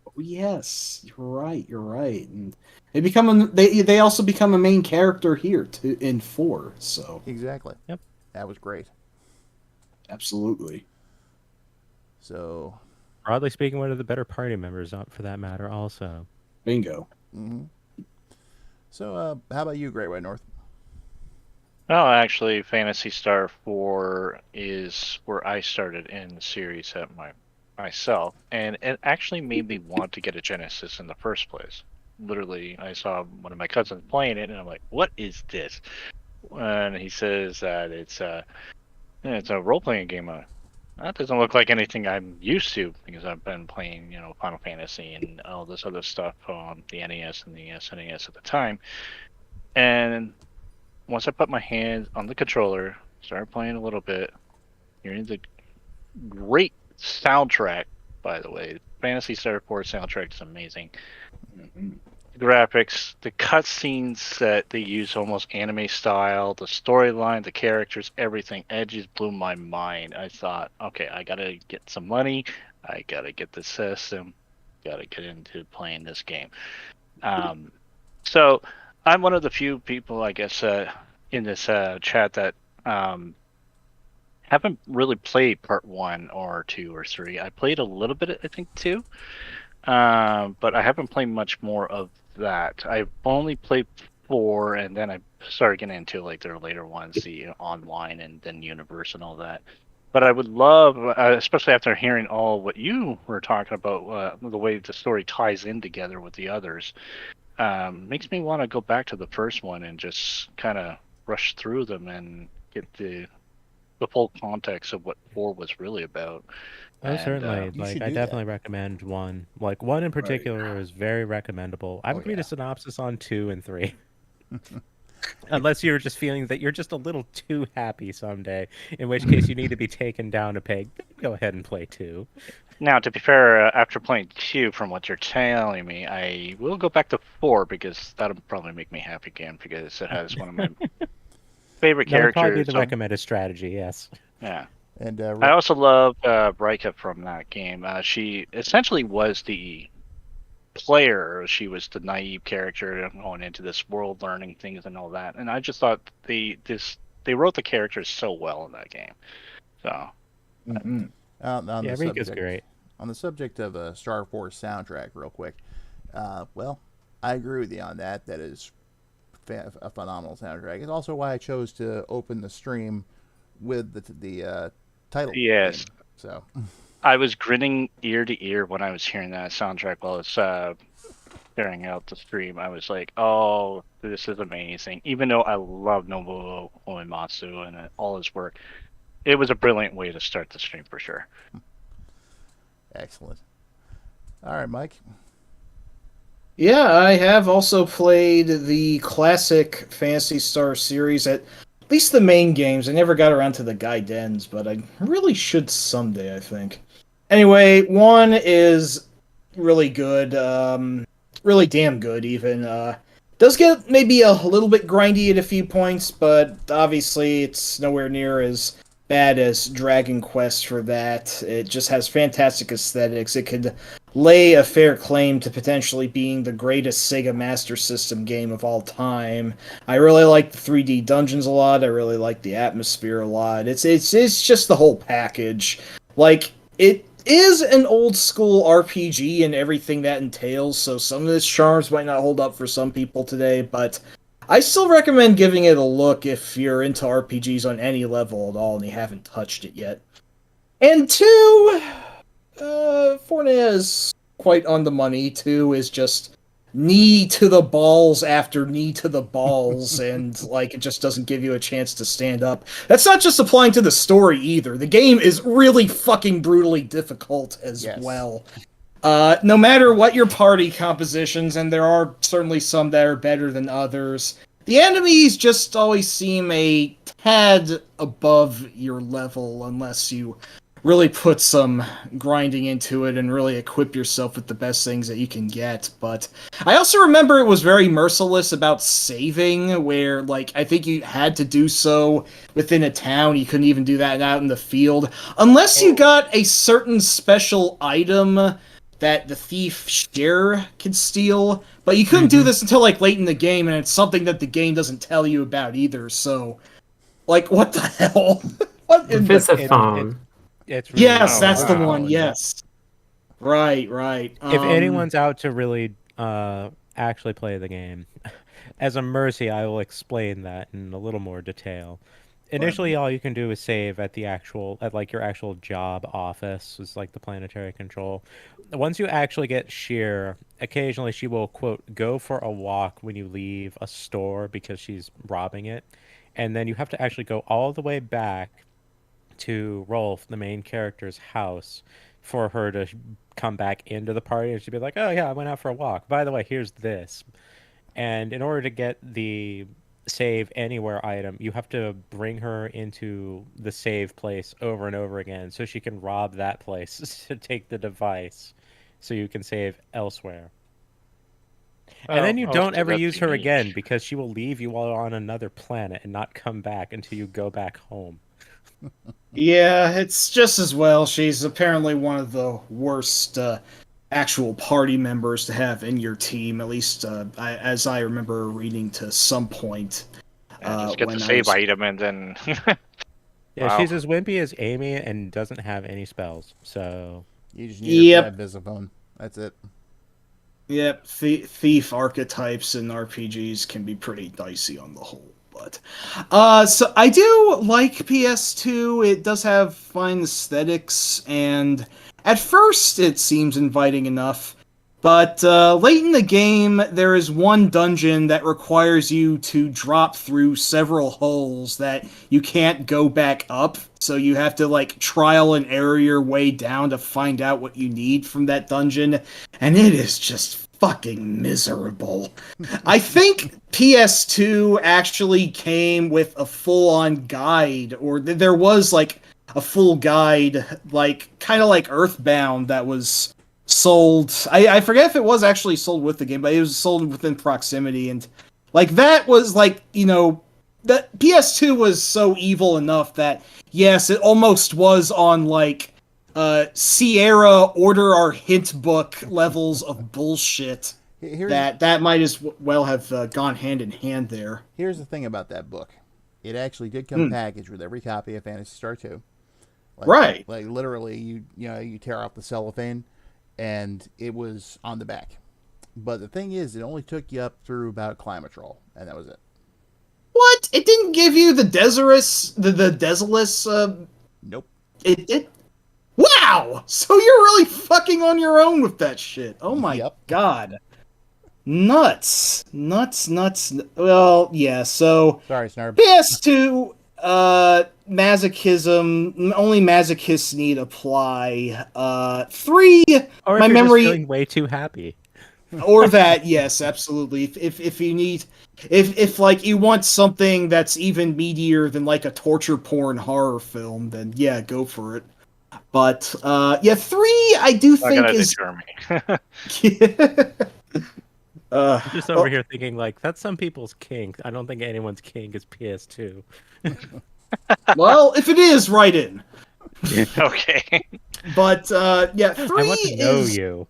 Oh, yes, you're right. And they also become a main character here too in 4, so Exactly. Yep. That was great. absolutely. So, Broadly speaking, one of the better party members, for that matter, also. Bingo. mm-hmm. So how about you, Great White North? Oh, actually, Fantasy Star 4 is where I started in the series myself, and it actually made me want to get a Genesis in the first place. Literally, I saw one of my cousins playing it, and I'm like, "What is this?" And he says that it's a role-playing game. That doesn't look like anything I'm used to because I've been playing, Final Fantasy and all this other stuff on the NES and the SNES at the time. And once I put my hands on the controller, started playing a little bit, hearing the great soundtrack, by the way. Fantasy Star 4 soundtrack is amazing. Mhm. The graphics, the cutscenes that they use almost anime style, the storyline, the characters, everything. It just blew my mind. I thought, okay, I gotta get some money. I gotta get the system. Gotta get into playing this game. So I'm one of the few people, I guess, in this chat that haven't really played part 1 or 2 or 3. I played a little bit, I think, 2, but I haven't played much more of that. I've only played 4, and then I started getting into like their later ones, the online and then universe and all that. But I would love, especially after hearing all what you were talking about, the way the story ties in together with the others, makes me want to go back to the first one and just kind of rush through them and get the full context of what 4 was really about. Oh, And certainly. You Like, should I do that. definitely recommend 1. Like, 1 in particular is very recommendable. I would read yeah. a synopsis on 2 and 3. Unless you're just feeling that you're just a little too happy someday, in which case you need to be taken down a peg. Go ahead and play 2. now, to be fair, after playing 2, from what you're telling me, I will go back to 4 because that'll probably make me happy again because it has one of my favorite That would probably be characters. the recommended strategy, yes. Yeah. And I also love Rika from that game. She essentially was the player. She was the naive character going into this world, learning things and all that. And I just thought they wrote the characters so well in that game. So Mhm. on Yeah, the Rika's subject, great. on the subject of a Star Force soundtrack, real quick. Well, I agree with you on that. That is a phenomenal soundtrack. It's also why I chose to open the stream with the title yes, theme. So I was grinning ear to ear when I was hearing that soundtrack while it's carrying out the stream. I was like, "Oh, this is amazing!" Even though I love Nobuo Uematsu and all his work, it was a brilliant way to start the stream for sure. excellent. All right, Mike. Yeah, I have also played the classic Phantasy Star series at least the main games. I never got around to the Gaidens, but I really should someday, I think. Anyway, 1 is really good, really damn good even. Does get maybe a little bit grindy at a few points, but obviously it's nowhere near as bad as Dragon Quest for that. It just has fantastic aesthetics. It could lay a fair claim to potentially being the greatest Sega Master System game of all time. I really like the 3D dungeons a lot. I really like the atmosphere a lot. It's just the whole package. Like, it is an old school RPG and everything that entails, so some of its charms might not hold up for some people today, but I still recommend giving it a look if you're into RPGs on any level at all and you haven't touched it yet. And 2, Forneia is quite on the money. 2 is just knee to the balls after knee to the balls, and like it just doesn't give you a chance to stand up. That's not just applying to the story either. The game is really fucking brutally difficult as Yes. well. No matter what your party compositions, and there are certainly some that are better than others, the enemies just always seem a tad above your level unless you really put some grinding into it and really equip yourself with the best things that you can get. But I also remember it was very merciless about saving, where, like, I think you had to do so within a town. You couldn't even do that out in the field. Unless you got a certain special item that the thief share could steal. But you couldn't do this until, like, late in the game, and it's something that the game doesn't tell you about either, so... Like, what the hell? What in the... Visiphone. It's really Yes, Oh, that's the wow. one, yes. Right, right. If anyone's out to really actually play the game, as a mercy, I will explain that in a little more detail. Initially, all you can do is save at like your actual job office, is like the planetary control. Once you actually get Sheer, occasionally she will, quote, go for a walk when you leave a store because she's robbing it. And then you have to actually go all the way back to Rolf, the main character's house, for her to come back into the party, and she'd be like, "Oh yeah, I went out for a walk. By the way, here's this." And in order to get the save anywhere item, you have to bring her into the save place over and over again, so she can rob that place to take the device, so you can save elsewhere. And then you don't ever use her again because she will leave you while on another planet and not come back until you go back home. Yeah, it's just as well. She's apparently one of the worst actual party members to have in your team, at least as I remember reading to some point. Just get when the I save was- item and then. Yeah, Wow. she's as wimpy as Amy and doesn't have any spells. So You just need Yep. her for that Visiphone. That's it. Yep, thief archetypes in RPGs can be pretty dicey on the whole. But so I do like PS2. It does have fine aesthetics, and at first it seems inviting enough. But late in the game, there is one dungeon that requires you to drop through several holes that you can't go back up. So you have to like trial and error your way down to find out what you need from that dungeon, and it is just fucking miserable. I think PS2 actually came with a full-on guide, or there was like a full guide, like kind of like Earthbound, that was sold. I forget if it was actually sold with the game, but it was sold within proximity, and like that was like, you know, the PS2 was so evil enough that yes, it almost was on like Sierra Order Our Hint Book levels of bullshit. That might as well have gone hand in hand there. Here's the thing about that book. It actually did come packaged with every copy of Phantasy Star 2. Like, right. Like literally, you tear off the cellophane, and it was on the back. But the thing is, it only took you up through about Climatrol, and that was it. What? It didn't give you the Desolus, the Desolus. Nope. It. Wow. So you're really fucking on your own with that shit. Oh my god. Nuts. Well, yeah. So. Sorry, Snarb. PS2. Masochism. Only masochists need apply. 3. Or if my you're memory. just feeling way too happy. Or that, yes, absolutely. If you need, if like you want something that's even meatier than like a torture porn horror film, then yeah, go for it. But yeah, 3 I do think is. I'm just over here thinking like that's some people's kink. I don't think anyone's kink is PS2. Well, if it is, write in. Okay. But yeah, 3 I want to know is... you.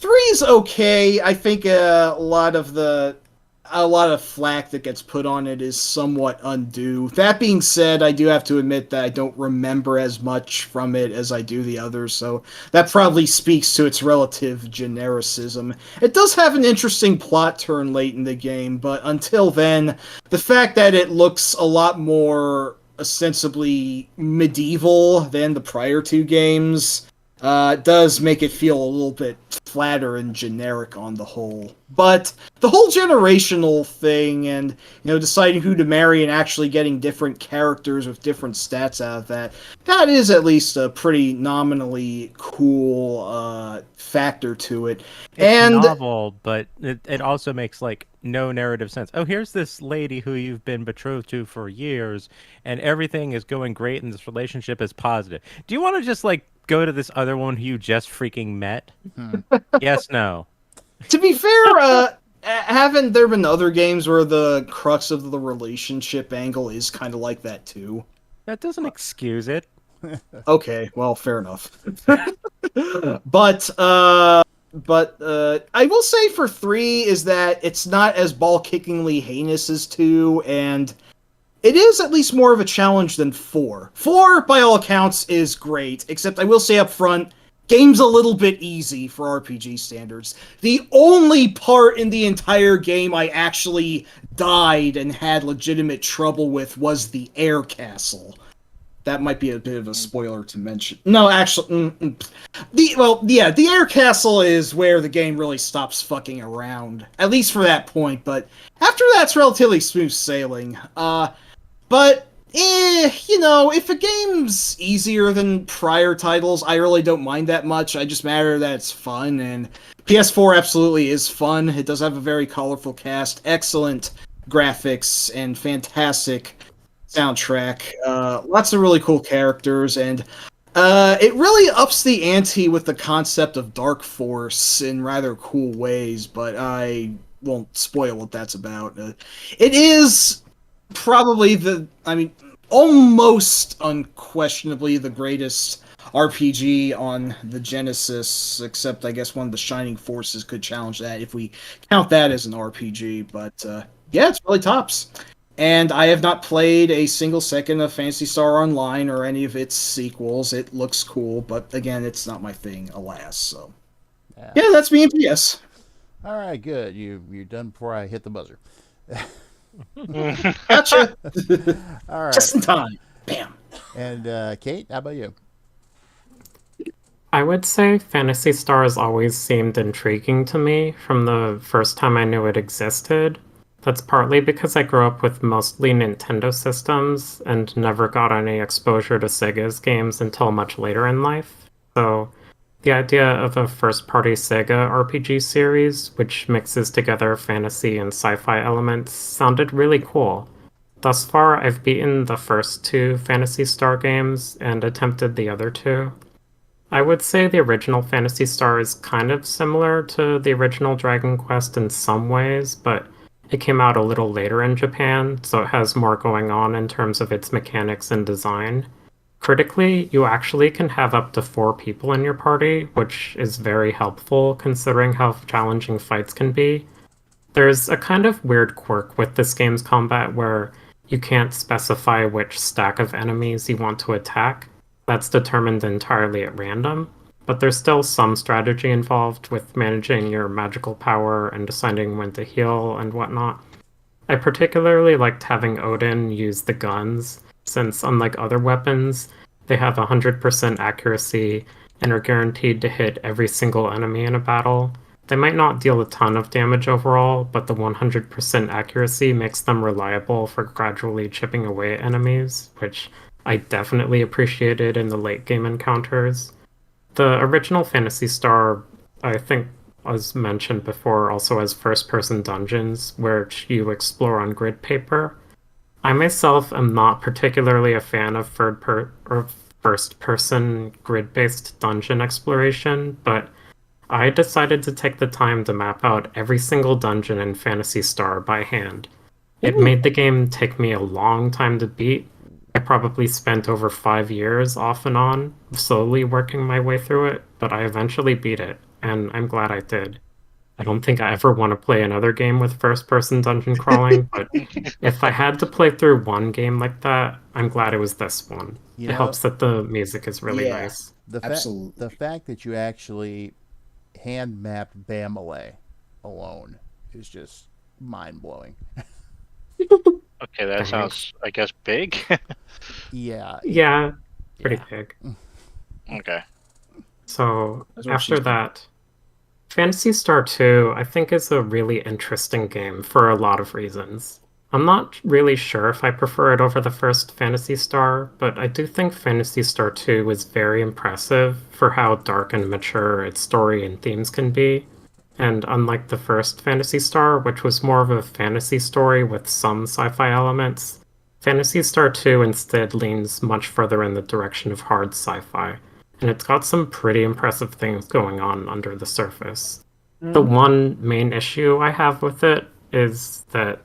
3's okay. I think a lot of flack that gets put on it is somewhat undue. That being said, I do have to admit that I don't remember as much from it as I do the others, so that probably speaks to its relative genericism. It does have an interesting plot turn late in the game, but until then, the fact that it looks a lot more ostensibly medieval than the prior 2 games does make it feel a little bit flatter and generic on the whole. But the whole generational thing and, deciding who to marry and actually getting different characters with different stats out of that is at least a pretty nominally cool factor to it. It's novel, but it also makes like no narrative sense. Oh, here's this lady who you've been betrothed to for years, and everything is going great, and this relationship is positive. Do you want to just like go to this other one who you just freaking met? Yes, no. To be fair, haven't there been other games where the crux of the relationship angle is kind of like that too? That doesn't excuse it. Okay, well, fair enough. But I will say for 3 is that it's not as ball-kickingly heinous as 2, and it is at least more of a challenge than 4. 4, by all accounts, is great, except I will say up front, game's a little bit easy for RPG standards. The only part in the entire game I actually died and had legitimate trouble with was the air castle. That might be a bit of a spoiler to mention. No, actually, the air castle is where the game really stops fucking around, at least for that point. But after that's relatively smooth sailing. But if a game's easier than prior titles, I really don't mind that much. I just matter that it's fun, and PS4 absolutely is fun. It does have a very colorful cast, excellent graphics, and fantastic soundtrack. Lots of really cool characters, and it really ups the ante with the concept of Dark Force in rather cool ways, but I won't spoil what that's about. It is probably almost unquestionably the greatest RPG on the Genesis, except I guess one of the Shining Forces could challenge that if we count that as an RPG, but yeah, it's really tops. And I have not played a single second of Phantasy Star Online or any of its sequels. It looks cool, but again, it's not my thing, alas, so. Yeah, that's me and PS. All right, good. You're done before I hit the buzzer. Gotcha. All right. Just in time. Bam. And Kate, how about you? I would say Phantasy Stars always seemed intriguing to me from the first time I knew it existed. That's partly because I grew up with mostly Nintendo systems and never got any exposure to Sega's games until much later in life. So the idea of a first party Sega RPG series, which mixes together fantasy and sci fi elements, sounded really cool. Thus far, I've beaten the first two Phantasy Star games and attempted the other two. I would say the original Phantasy Star is kind of similar to the original Dragon Quest in some ways, but it came out a little later in Japan, so it has more going on in terms of its mechanics and design. Critically, you actually can have up to 4 people in your party, which is very helpful considering how challenging fights can be. There's a kind of weird quirk with this game's combat where you can't specify which stack of enemies you want to attack. That's determined entirely at random, but there's still some strategy involved with managing your magical power and deciding when to heal and whatnot. I particularly liked having Odin use the guns, since unlike other weapons, they have 100% accuracy and are guaranteed to hit every single enemy in a battle. They might not deal a ton of damage overall, but the 100% accuracy makes them reliable for gradually chipping away at enemies, which I definitely appreciated in the late game encounters. The original Phantasy Star, I think, as mentioned before, also has first person dungeons, which you explore on grid paper. I myself am not particularly a fan of first person grid based dungeon exploration, but I decided to take the time to map out every single dungeon in Phantasy Star by hand. It made the game take me a long time to beat. I probably spent over 5 years off and on, slowly working my way through it, but I eventually beat it, and I'm glad I did. I don't think I ever want to play another game with first person dungeon crawling, but if I had to play through one game like that, I'm glad it was this one. You It know, helps that the music is really Yeah. nice. Absolutely. the fact that you actually hand mapped Bamile alone is just mind blowing. Okay, that Thanks. sounds, I guess, big. Yeah. Yeah, pretty Yeah. big. Okay. So That's what after she's doing. that, Phantasy Star 2, I think, is a really interesting game for a lot of reasons. I'm not really sure if I prefer it over the first Phantasy Star, but I do think Phantasy Star 2 is very impressive for how dark and mature its story and themes can be. And unlike the first Phantasy Star, which was more of a fantasy story with some sci fi elements, Phantasy Star 2 instead leans much further in the direction of hard sci fi, and it's got some pretty impressive things going on under the surface. The one main issue I have with it is that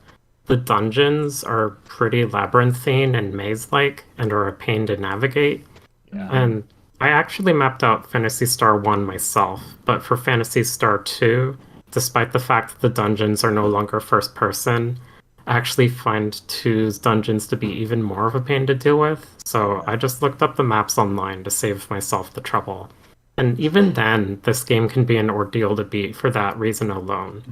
the dungeons are pretty labyrinthine and maze like and are a pain to navigate. Yeah. And I actually mapped out Phantasy Star 1 myself, but for Phantasy Star 2, despite the fact that the dungeons are no longer first person, I actually find 2's dungeons to be even more of a pain to deal with, so I just looked up the maps online to save myself the trouble. And even then, this game can be an ordeal to beat for that reason alone.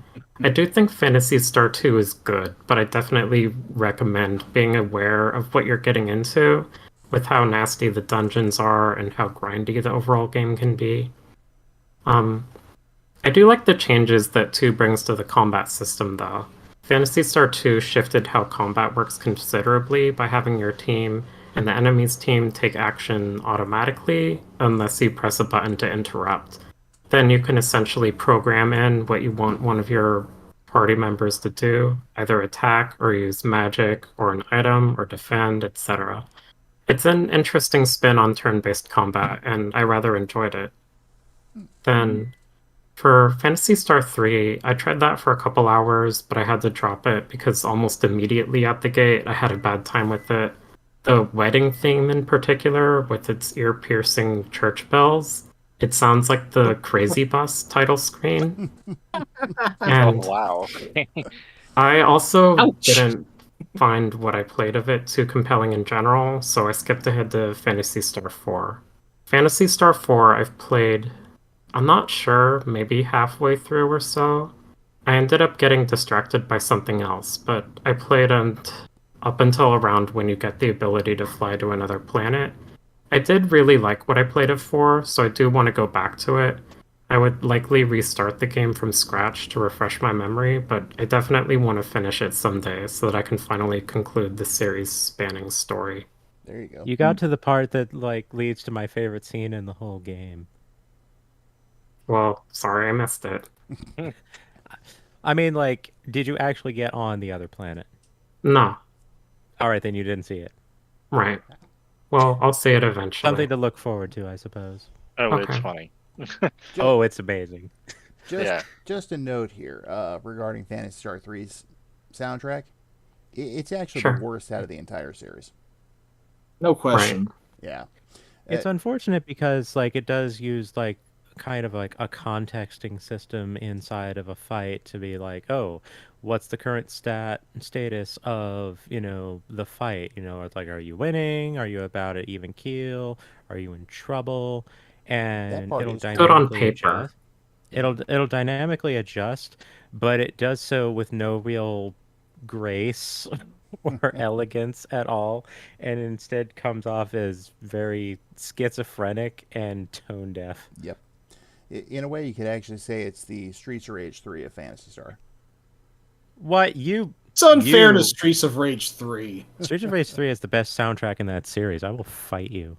I do think Phantasy Star 2 is good, but I definitely recommend being aware of what you're getting into, with how nasty the dungeons are and how grindy the overall game can be. Um, I do like the changes that 2 brings to the combat system, though. Phantasy Star 2 shifted how combat works considerably by having your team and the enemy's team take action automatically unless you press a button to interrupt. Then you can essentially program in what you want one of your party members to do, either attack or use magic or an item or defend, etc. It's an interesting spin on turn-based combat, and I rather enjoyed it. Then for Phantasy Star 3, I tried that for a couple hours, but I had to drop it because almost immediately at the gate I had a bad time with it. The wedding theme in particular, with its ear-piercing church bells, it sounds like the Crazy Bus title screen. And Oh, wow. I also Ouch. didn't find what I played of it too compelling in general, so I skipped ahead to Phantasy Star 4. Phantasy Star 4 I've played I'm not sure, maybe halfway through or so. I ended up getting distracted by something else, but I played up until around when you get the ability to fly to another planet. I did really like what I played it for, so I do want to go back to it. I would likely restart the game from scratch to refresh my memory, but I definitely want to finish it someday so that I can finally conclude the series spanning story. There you go. You got to the part that like leads to my favorite scene in the whole game. Well, sorry I missed it. I mean, like, did you actually get on the other planet? No, All right, then you didn't see it. right. Well, I'll see it eventually. Something to look forward to, I suppose. Oh, it's Okay. funny. Oh, it's amazing. Just Yeah. just a note here regarding Phantasy Star 3's soundtrack. It's actually Sure. the worst out of the entire series. No question. Yeah. It's unfortunate because like it does use like kind of like a contexting system inside of a fight to be like, oh, what's the current status of, the fight? It's like, are you winning? Are you about to even keel? Are you in trouble? That And part it'll is true. Good on dynamically paper. adjust. It'll dynamically adjust, but it does so with no real grace or elegance at all, and instead comes off as very schizophrenic and tone deaf. Yep. In a way, you could actually say it's the Streets of Rage 3 of Phantasy Star. What you It's unfair to you Streets of Rage 3. Streets of Rage 3 is the best soundtrack in that series. I will fight you.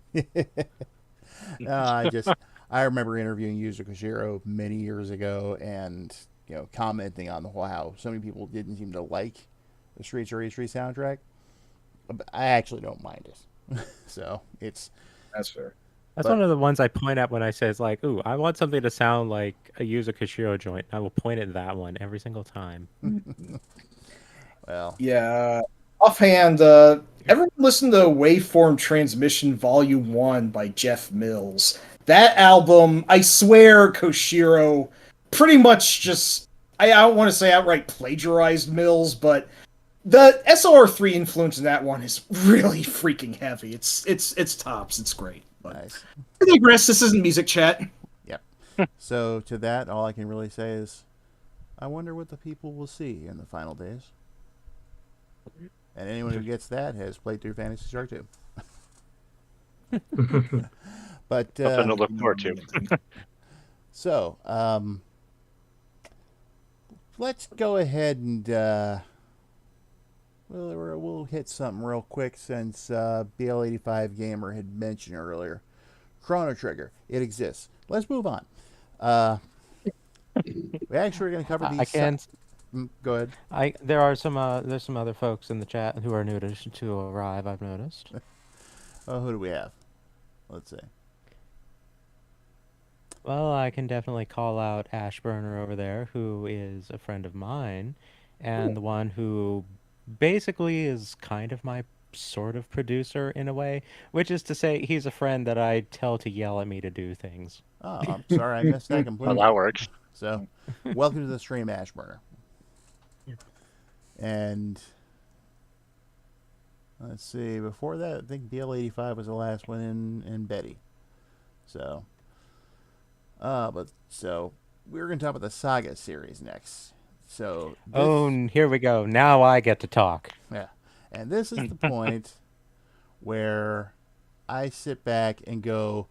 I just I remember interviewing Yuzo Koshiro many years ago, and commenting on the whole how so many people didn't seem to like the Streets of Rage 3 soundtrack. But I actually don't mind it. So it's That's fair. That's But- one of the ones I point at when I say it's like, ooh, I want something to sound like a Yuzo Koshiro joint. I will point at that one every single time. well, Yeah. Offhand, everyone listen to Waveform Transmission Volume 1 by Jeff Mills. That album, I swear Koshiro pretty much just, I don't want to say outright plagiarized Mills, but the SR3 influence in that one is really freaking heavy. It's tops. It's great. But nice. I digress. This isn't music chat. So to that, all I can really say is, I wonder what the people will see in the final days. And anyone who gets that has played through Phantasy Star 2. But Something to look forward to. so let's go ahead and we'll hit something real quick since BL85 Gamer had mentioned earlier. Chrono Trigger, it exists. Let's move on. We actually are going to cover these. I can't. Go ahead. There's some other folks in the chat who are new to arrive. I've noticed. Who do we have? Let's see. Well, I can definitely call out Ashburner over there, who is a friend of mine, and the one who basically is kind of my sort of producer in a way, which is to say he's a friend that I tell to yell at me to do things. Oh, I'm sorry, I missed that Well, completely. that works. So, welcome to the stream, Ashburner. And let's see. Before that, I think BL85 was the last one in Bette. So, so we're going to talk about the Saga series next. So, Oh, here we go. Now I get to talk. yeah, and this is the point where I sit back and go,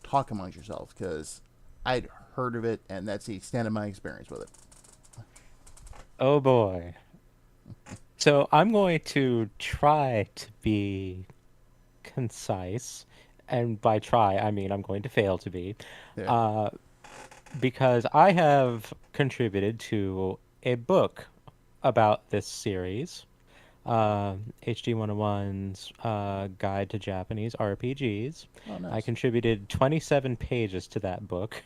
talk amongst yourselves, because I'd heard of it, and that's the extent of my experience with it. Oh boy. So I'm going to try to be concise, and by try I mean I'm going to fail to be, Yeah. because I have contributed to a book about this series, HD 101's Guide to Japanese RPGs. Oh, nice. I contributed 27 pages to that book.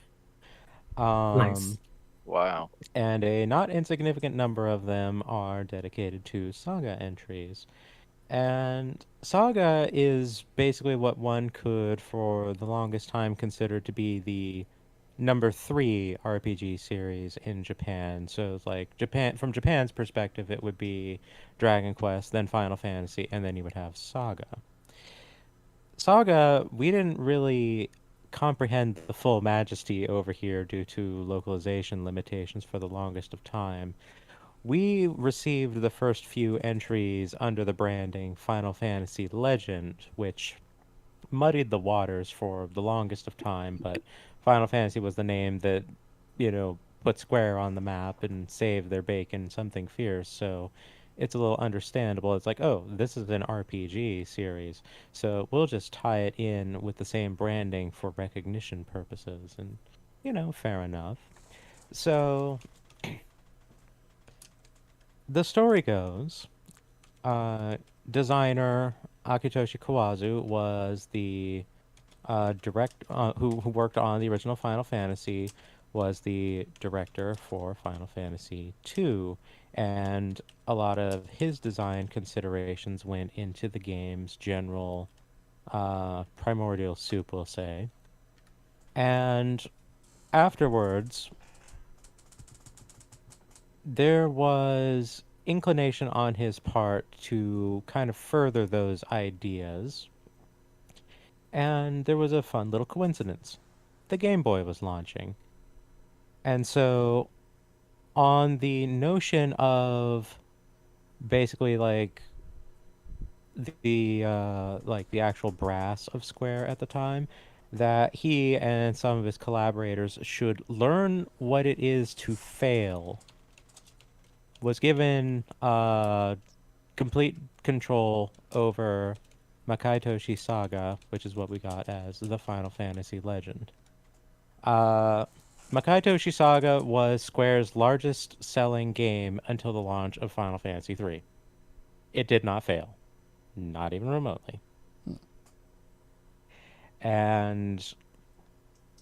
Nice. Wow. And a not insignificant number of them are dedicated to Saga entries. And Saga is basically what one could, for the longest time, consider to be the number 3 RPG series in Japan. So it's like from Japan's perspective, it would be Dragon Quest, then Final Fantasy, and then you would have Saga. Saga, we didn't really comprehend the full majesty over here due to localization limitations for the longest of time. We received the first few entries under the branding Final Fantasy Legend, which muddied the waters for the longest of time, but Final Fantasy was the name that, put Square on the map and saved their bacon something fierce, so it's a little understandable. It's like, oh, this is an RPG series, so we'll just tie it in with the same branding for recognition purposes, and, fair enough. So, the story goes, designer Akitoshi Kawazu was the who worked on the original Final Fantasy, was the director for Final Fantasy II, and a lot of his design considerations went into the game's general primordial soup, we'll say. And afterwards, there was inclination on his part to kind of further those ideas. And there was a fun little coincidence. The Game Boy was launching. And so, on the notion of basically the actual brass of Square at the time, that he and some of his collaborators should learn what it is to fail, was given complete control over Makaitoshi Saga, which is what we got as the Final Fantasy Legend. Makaitoshi Saga was Square's largest selling game until the launch of Final Fantasy III. It did not fail. Not even remotely. And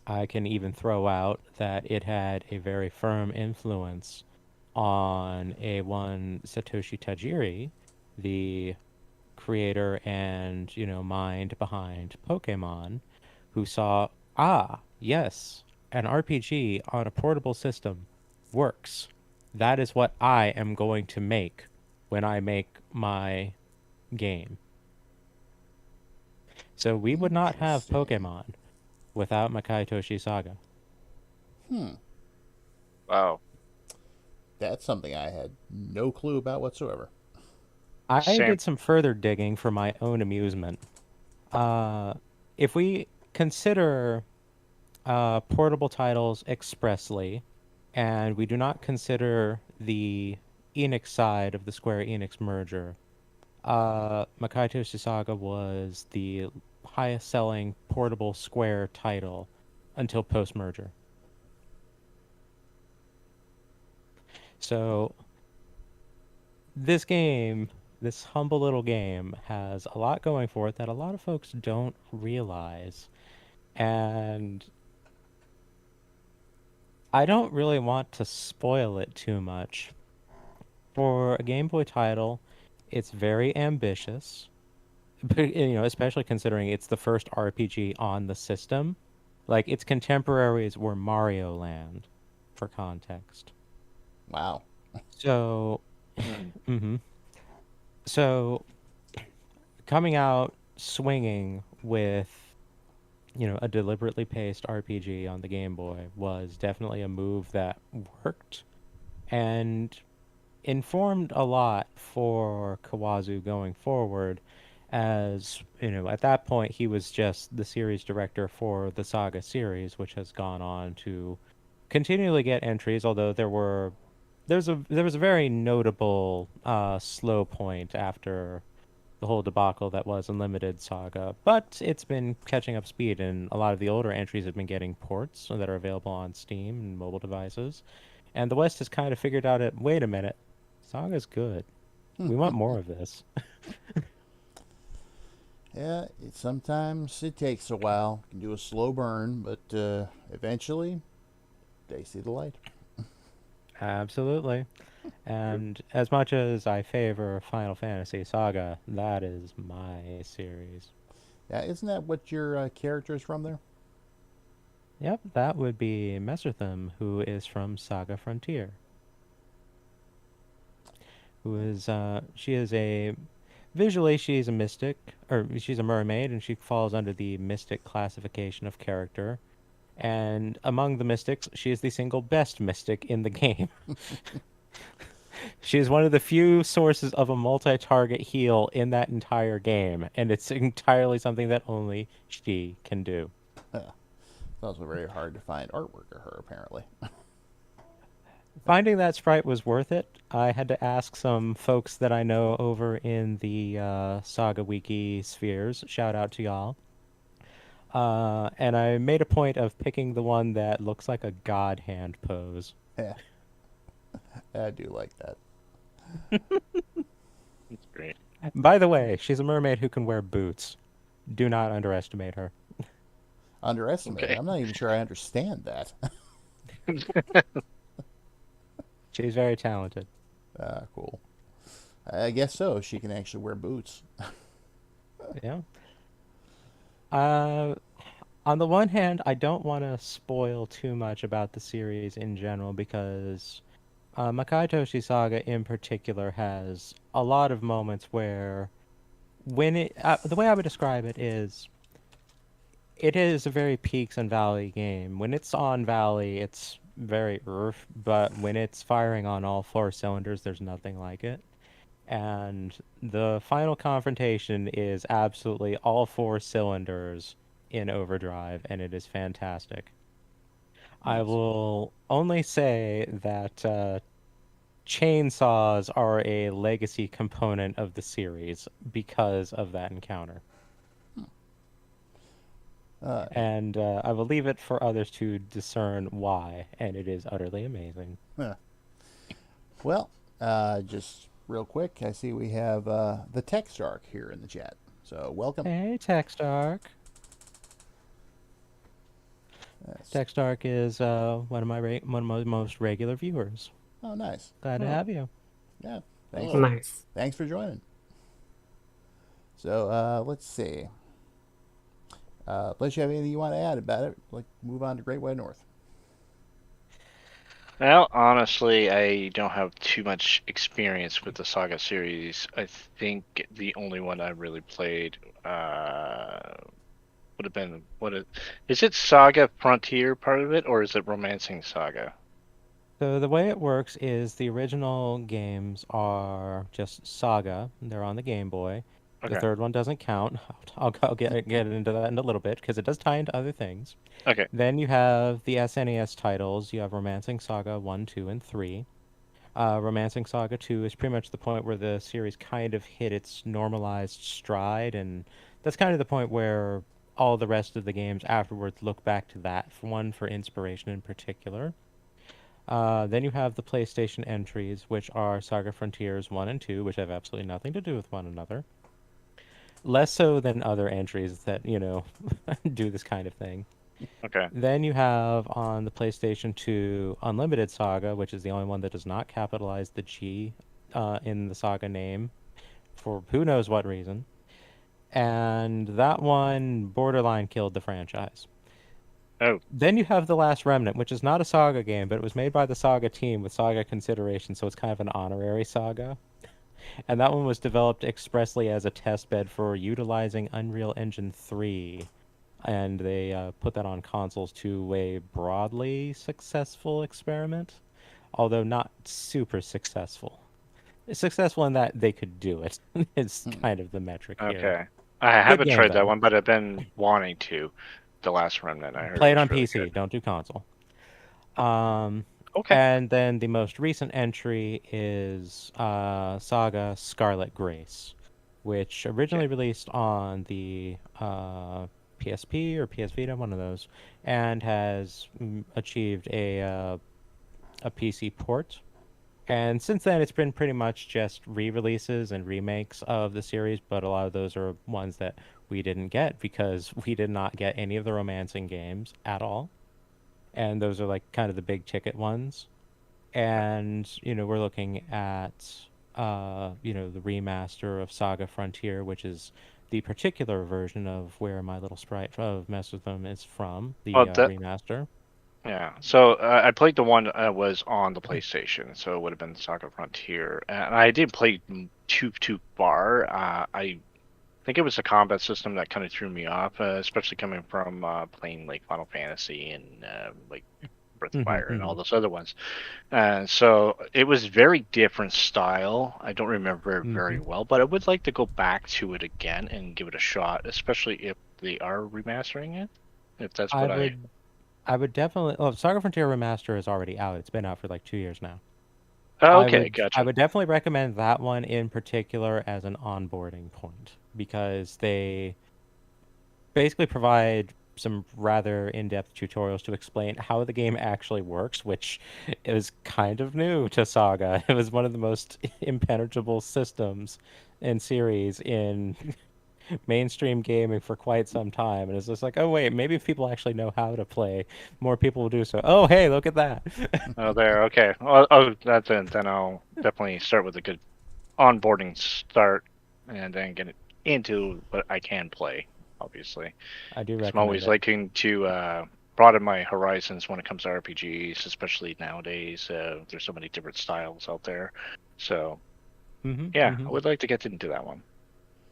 I can even throw out that it had a very firm influence on a one Satoshi Tajiri, the creator and, mind behind Pokemon, who saw, yes, an RPG on a portable system works. That is what I am going to make when I make my game. So we would not have Pokemon without Makaitoshi Saga. Wow. That's something I had no clue about whatsoever. I Same. did some further digging for my own amusement. If we consider portable titles expressly, and we do not consider the Enix side of the Square Enix merger, Makaitoshi Saga was the highest selling portable Square title until post-merger. So this game, this humble little game, has a lot going for it that a lot of folks don't realize. And I don't really want to spoil it too much. For a Game Boy title, it's very ambitious, especially considering it's the first RPG on the system. Like, its contemporaries were Mario Land, for context. Wow. So, So, coming out swinging with, a deliberately paced RPG on the Game Boy was definitely a move that worked and informed a lot for Kawazu going forward, as, at that point he was just the series director for the Saga series, which has gone on to continually get entries, although there was a very notable slow point after the whole debacle that was Unlimited Saga, but it's been catching up speed, and a lot of the older entries have been getting ports that are available on Steam and mobile devices. And the West has kind of figured out wait a minute, Saga's good. We want more of this. Yeah, sometimes it takes a while. You can do a slow burn, but eventually they see the light. Absolutely. And as much as I favor Final Fantasy Saga, that is my series. Yeah, isn't that what your character is from there? Yep, that would be Messerthim, who is from Saga Frontier. She is a Visually, she's a mystic, or she's a mermaid, and she falls under the mystic classification of character. And among the mystics, she is the single best mystic in the game. She is one of the few sources of a multi-target heal in that entire game, and it's entirely something that only she can do. It's also very hard to find artwork of her, apparently. Finding that sprite was worth it. I had to ask some folks that I know over in the Saga Wiki spheres. Shout out to y'all. And I made a point of picking the one that looks like a god hand pose. Yeah. I do like that. It's great. By the way, she's a mermaid who can wear boots. Do not underestimate her. Underestimated. Okay. I'm not even sure I understand that. She's very talented. Cool. I guess so. She can actually wear boots. Yeah. On the one hand, I don't want to spoil too much about the series in general because Makai Toshi Saga in particular has a lot of moments where the way I would describe it is a very peaks and valley game. When it's on valley, it's very earth, but when it's firing on all four cylinders, there's nothing like it. And the final confrontation is absolutely all four cylinders in overdrive, and it is fantastic. I Nice. will only say that chainsaws are a legacy component of the series because of that encounter. And I will leave it for others to discern why, and it is utterly amazing. Well, just real quick, I see we have the Text Arc here in the chat. So welcome. Hey, Textark. Yes. Textark is one of my most regular viewers. Oh, nice. Glad to have you. Yeah. Thanks. Oh. Nice. Thanks for joining. So let's see. Unless you have anything you want to add about it, like move on to Great White North. Well, honestly, I don't have too much experience with the Saga series. I think the only one I really played would have been is it Saga Frontier part of it, or is it Romancing Saga? So the way it works is the original games are just Saga. They're on the Game Boy. The Okay. third one doesn't count. I'll get into that in a little bit because it does tie into other things. Okay. Then you have the SNES titles. You have Romancing Saga 1, 2, and 3. Romancing Saga 2 is pretty much the point where the series kind of hit its normalized stride, and that's kind of the point where all the rest of the games afterwards look back to that one for inspiration in particular. Then you have the PlayStation entries, which are Saga Frontiers 1 and 2, which have absolutely nothing to do with one another. Less so than other entries that, do this kind of thing. Okay. Then you have on the PlayStation 2 Unlimited Saga, which is the only one that does not capitalize the G in the Saga name for who knows what reason. And that one borderline killed the franchise. Oh. Then you have The Last Remnant, which is not a Saga game, but it was made by the Saga team with Saga consideration, so it's kind of an honorary Saga. And that one was developed expressly as a test bed for utilizing Unreal Engine 3. And they put that on consoles to a broadly successful experiment, although not super successful. Successful in that they could do it. It's kind of the metric here. Okay. I haven't game, tried that though. one, but I've been wanting to. The Last Remnant. I heard Play it was on really PC, good. don't do console. Okay. And then the most recent entry is Saga Scarlet Grace, which originally released on the PSP or PS Vita, one of those, and has achieved a PC port. And since then, it's been pretty much just re-releases and remakes of the series, but a lot of those are ones that we didn't get because we did not get any of the romancing games at all. And those are like kind of the big ticket ones. And, we're looking at, the remaster of Saga Frontier, which is the particular version of where my little sprite of Mess with Them is from, the Oh, that remaster. Yeah, so I played the one that was on the PlayStation, so it would have been Saga Frontier, and I didn't play too far. I think it was the combat system that kind of threw me off, especially coming from playing like Final Fantasy and like Breath of Fire and all those other ones. So it was very different style. I don't remember it very well, but I would like to go back to it again and give it a shot, especially if they are remastering it. If that's I what I. would I would definitely. Oh, Saga Frontier Remaster is already out. It's been out for like 2 years now. Oh, I okay, would I gotcha. would definitely recommend that one in particular as an onboarding point because they basically provide some rather in-depth tutorials to explain how the game actually works, which is kind of new to Saga. It was one of the most impenetrable systems and series in mainstream gaming for quite some time, and it's just like, oh wait, maybe if people actually know how to play, more people will do so. Oh hey, look at that. Oh, there. Okay. Oh, that's it. Then I'll definitely start with a good onboarding start, and then get into what I can play. Obviously, I do 'cause I'm recommend always it. liking to broaden my horizons when it comes to RPGs, especially nowadays. There's so many different styles out there. So yeah, I would like to get into that one.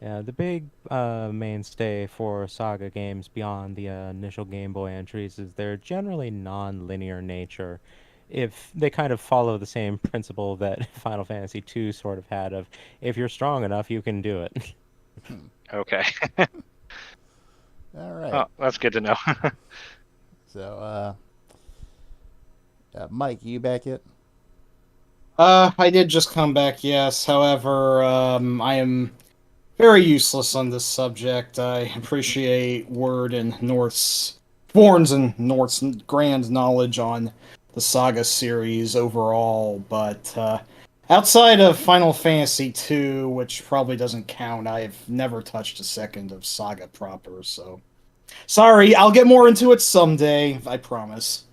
Yeah, the big mainstay for Saga games beyond the initial Game Boy entries is their generally non-linear nature. If they kind of follow the same principle that Final Fantasy II sort of had of, if you're strong enough, you can do it. Okay. All right. Oh, that's good to know. So, Mike, you back yet? I did just come back, yes. However, I am very useless on this subject. I appreciate Word and Warren's and North's grand knowledge on the Saga series overall, but outside of Final Fantasy II, which probably doesn't count, I've never touched a second of Saga proper, so. Sorry, I'll get more into it someday, I promise.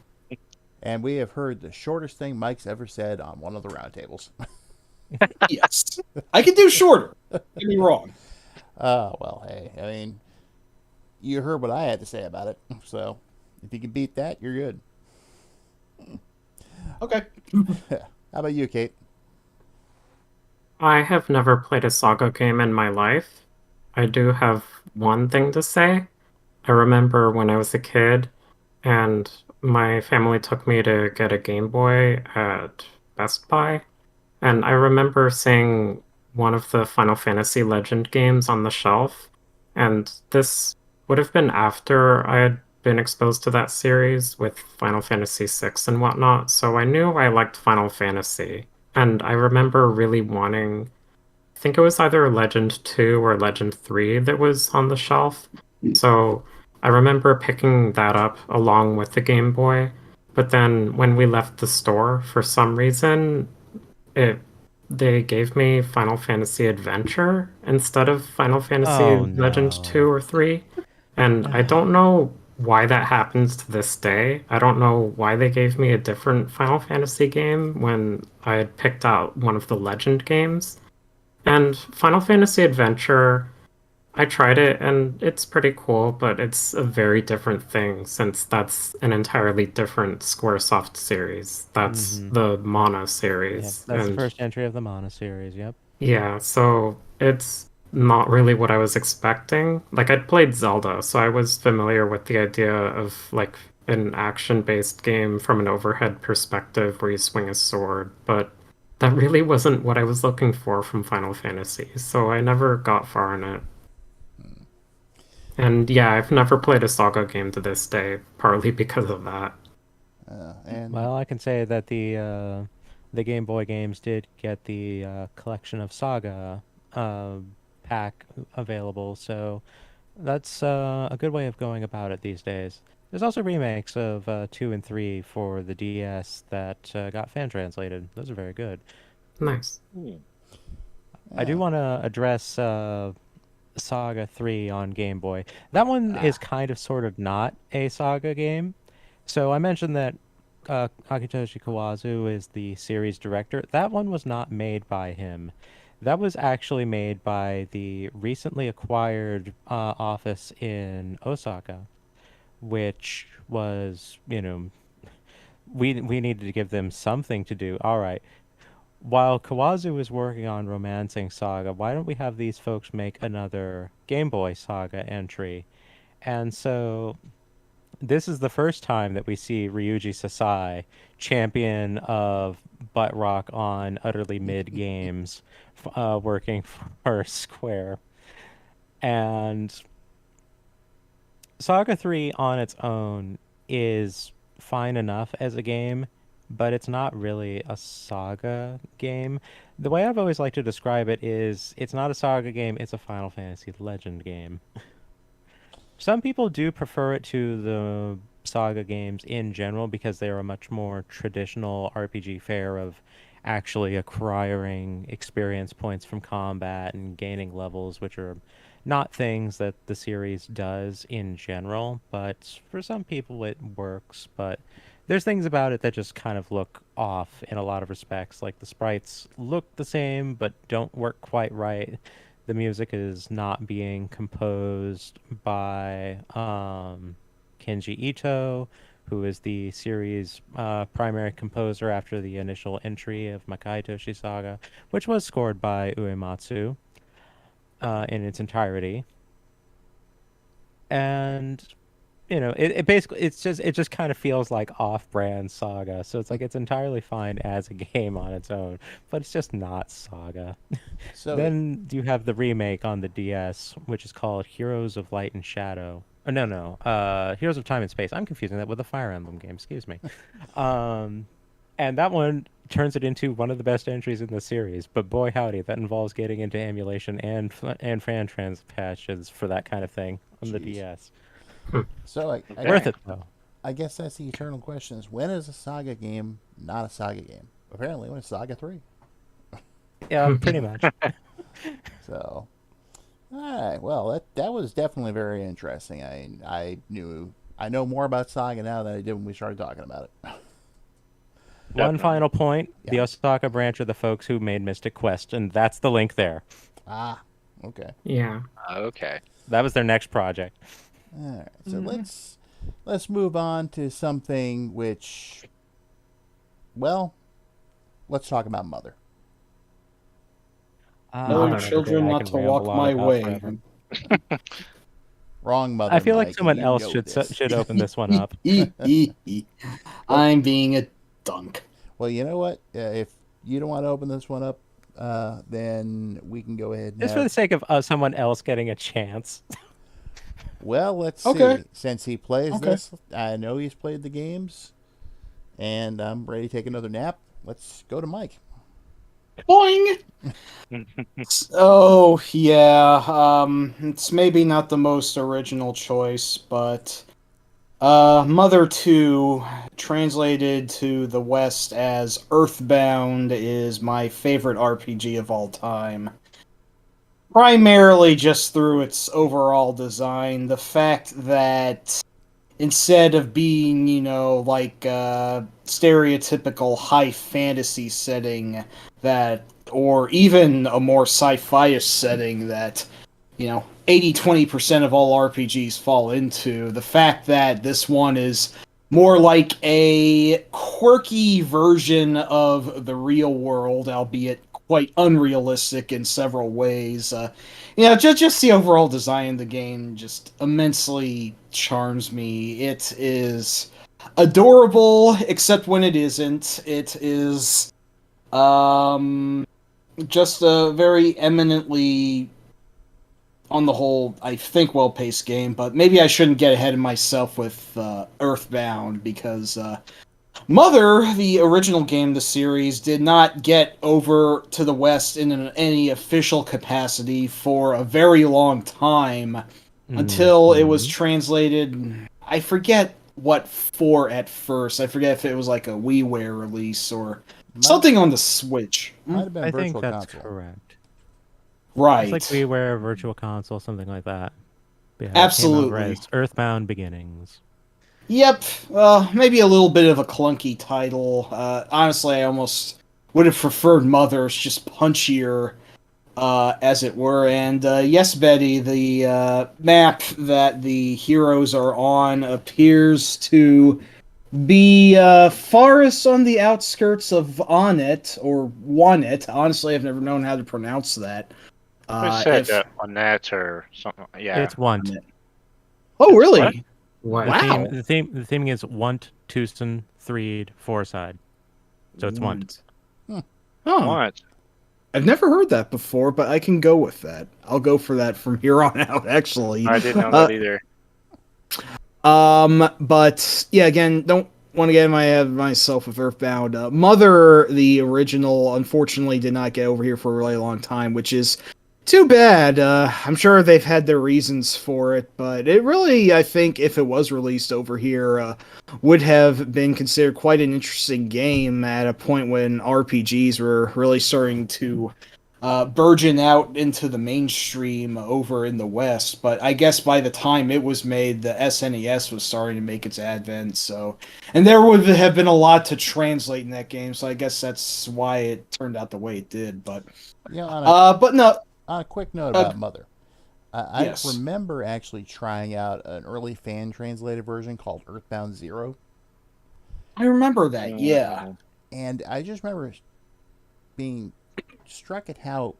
And we have heard the shortest thing Mike's ever said on one of the roundtables. Yes. I can do shorter. Don't get me wrong. Oh, well, hey, I mean, you heard what I had to say about it. So, if you can beat that, you're good. Okay. How about you, Kate? I have never played a Saga game in my life. I do have one thing to say. I remember when I was a kid and my family took me to get a Game Boy at Best Buy. And I remember seeing one of the Final Fantasy Legend games on the shelf. And this would have been after I had been exposed to that series with Final Fantasy VI and whatnot. So I knew I liked Final Fantasy. And I remember really wanting, I think it was either Legend 2 or Legend 3 that was on the shelf. So I remember picking that up along with the Game Boy. But then when we left the store, for some reason, it they gave me Final Fantasy Adventure instead of Final Fantasy Oh Legend 2 no. or 3. And I don't know why that happens to this day. I don't know why they gave me a different Final Fantasy game when I had picked out one of the Legend games. And Final Fantasy Adventure, I tried it and it's pretty cool, but it's a very different thing since that's an entirely different Squaresoft series. That's Mm-hmm. the Mana Yep, series. that's the And first entry of the Mana series. Yep. yeah, so it's not really what I was expecting. Like I'd played Zelda, so I was familiar with the idea of like an action-based game from an overhead perspective where you swing a sword, but that really wasn't what I was looking for from Final Fantasy, so I never got far in it. And yeah, I've never played a Saga game to this day, partly because of that. And Well, I can say that the Game Boy games did get the collection of Saga uh, pack available, so that's a good way of going about it these days. There's also remakes of 2 and 3 for the DS that got fan translated. Those are very good. Nice. Hmm. I do yeah, want to address Saga 3 on Game Boy. That one is kind of sort of not a Saga game. So I mentioned that Akitoshi Kawazu is the series director. That one was not made by him. That was actually made by the recently acquired office in Osaka, which was, we needed to give them something to do. All right. While Kawazu is working on Romancing Saga, why don't we have these folks make another Game Boy Saga entry? And so this is the first time that we see Ryuji Sasai, champion of butt rock on utterly mid games, working for Square. And Saga 3 on its own is fine enough as a game, but it's not really a Saga game. The way I've always liked to describe it is it's not a Saga game, it's a Final Fantasy Legend game. Some people do prefer it to the Saga games in general because they are a much more traditional RPG fare of actually acquiring experience points from combat and gaining levels, which are not things that the series does in general, but for some people it works. But there's things about it that just kind of look off in a lot of respects. Like the sprites look the same but don't work quite right. The music is not being composed by Kenji Ito, who is the series' primary composer after the initial entry of Makai Toshi Saga, which was scored by Uematsu in its entirety. And it basically it just kind of feels like off-brand Saga. So it's like it's entirely fine as a game on its own, but it's just not Saga. So Then you have the remake on the DS, which is called Heroes of Light and Shadow. Oh, no. Heroes of Time and Space. I'm confusing that with a Fire Emblem game. Excuse me. And that one turns it into one of the best entries in the series. But boy, howdy, that involves getting into emulation and fan trans patches for that kind of thing on the Jeez. DS. so Worth it though. I guess that's the eternal question: is when is a Saga game not a Saga game? Apparently, when it's Saga 3. Yeah, pretty much. So, all right. Well, that was definitely very interesting. I know more about Saga now than I did when we started talking about it. One Definitely. final point: the Yeah. Osaka branch are the folks who made Mystic Quest, and that's the link there. Ah, okay. Yeah. Okay. That was their next project. All right. So let's move on to something which, well, let's talk about Mother. No Mother, children I not can to ramble walk on my about way. forever. Wrong Mother. I feel like Mike, someone you else know should this. should open this one up. I'm being a dunk. Well, you know what? If you don't want to open this one up, then we can go ahead and Just for the sake of someone else getting a chance. Well, let's see. Okay. Since he plays Okay. this, I know he's played the games, and I'm ready to take another nap. Let's go to Mike. Boing! Oh, yeah. It's maybe not the most original choice, but Mother 2, translated to the West as Earthbound, is my favorite RPG of all time. Primarily just through its overall design. The fact that instead of being, like stereotypical high fantasy setting that, or even a more sci-fi-ish setting that, 80-20% of all RPGs fall into, the fact that this one is more like a quirky version of the real world, albeit quite unrealistic in several ways. Just the overall design of the game just immensely charms me. It is adorable, except when it isn't. It is just a very eminently, on the whole, I think, well-paced game, but maybe I shouldn't get ahead of myself with Earthbound, because Mother, the original game of the series, did not get over to the West in any official capacity for a very long time, until it was translated. I forget what for at first. I forget if it was like a WiiWare release or something on the Switch. Might have been I Virtual think that's Console. correct. Right. It's like WiiWare Virtual Console, something like that. Yeah, Absolutely. It came out as Earthbound Beginnings. Yep. Maybe a little bit of a clunky title. Honestly, I almost would have preferred Mother's, just punchier, as it were. And yes, Betty, the map that the heroes are on appears to The forest on the outskirts of Onnet, or Wanet. Honestly, I've never known how to pronounce that. I said If on that or something. Yeah. It's want. Onnet. Oh, It's really? What? Wow. The theming is want, Tucson, Threed, Fourside. So it's want. Huh. What? I've never heard that before, but I can go with that. I'll go for that from here on out, actually. I didn't know that either. But yeah, again, don't want to get myself with Earthbound. Mother, the original, unfortunately did not get over here for a really long time, which is too bad. I'm sure they've had their reasons for it, but it really, I think, if it was released over here, would have been considered quite an interesting game at a point when RPGs were really starting to burgeon out into the mainstream over in the West. But I guess by the time it was made, the SNES was starting to make its advent. So, and there would have been a lot to translate in that game. So I guess that's why it turned out the way it did. But, You know, on but no, a quick note about Mother, I yes. remember actually trying out an early fan translated version called Earthbound Zero, I remember that. Yeah. and I just remember being struck at how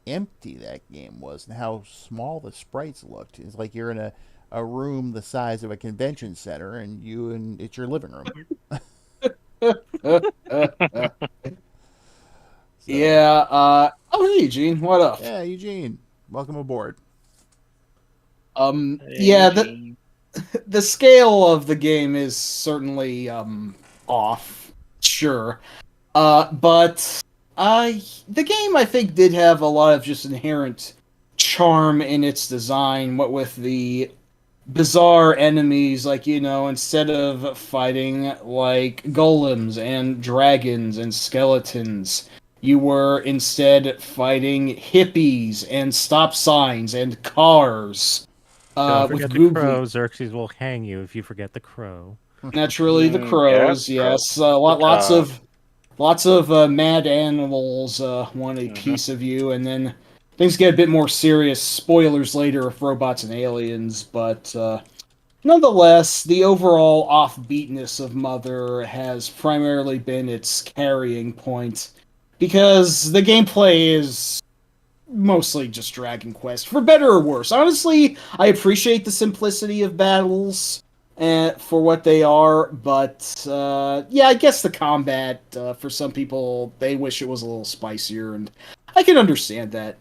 empty that game was and how small the sprites looked. It's like you're in a room the size of a convention center, and it's your living room. So, Yeah. Oh, hey, Eugene. What up? yeah, Eugene, welcome aboard. Yeah. The scale of the game is certainly off. Sure. But the game, I think, did have a lot of just inherent charm in its design. What with the bizarre enemies, like, instead of fighting like golems and dragons and skeletons, you were instead fighting hippies and stop signs and cars. Don't With forget the googly. crow. Xerxes will hang you if you forget the crow. Naturally, the crows. Yeah, Yes, dog. lots of mad animals want a piece of you, and then things get a bit more serious. Spoilers later of robots and aliens, but nonetheless, the overall offbeatness of Mother has primarily been its carrying point, because the gameplay is mostly just Dragon Quest, for better or worse. Honestly, I appreciate the simplicity of battles for what they are, but yeah, I guess the combat, for some people, they wish it was a little spicier, and I can understand that.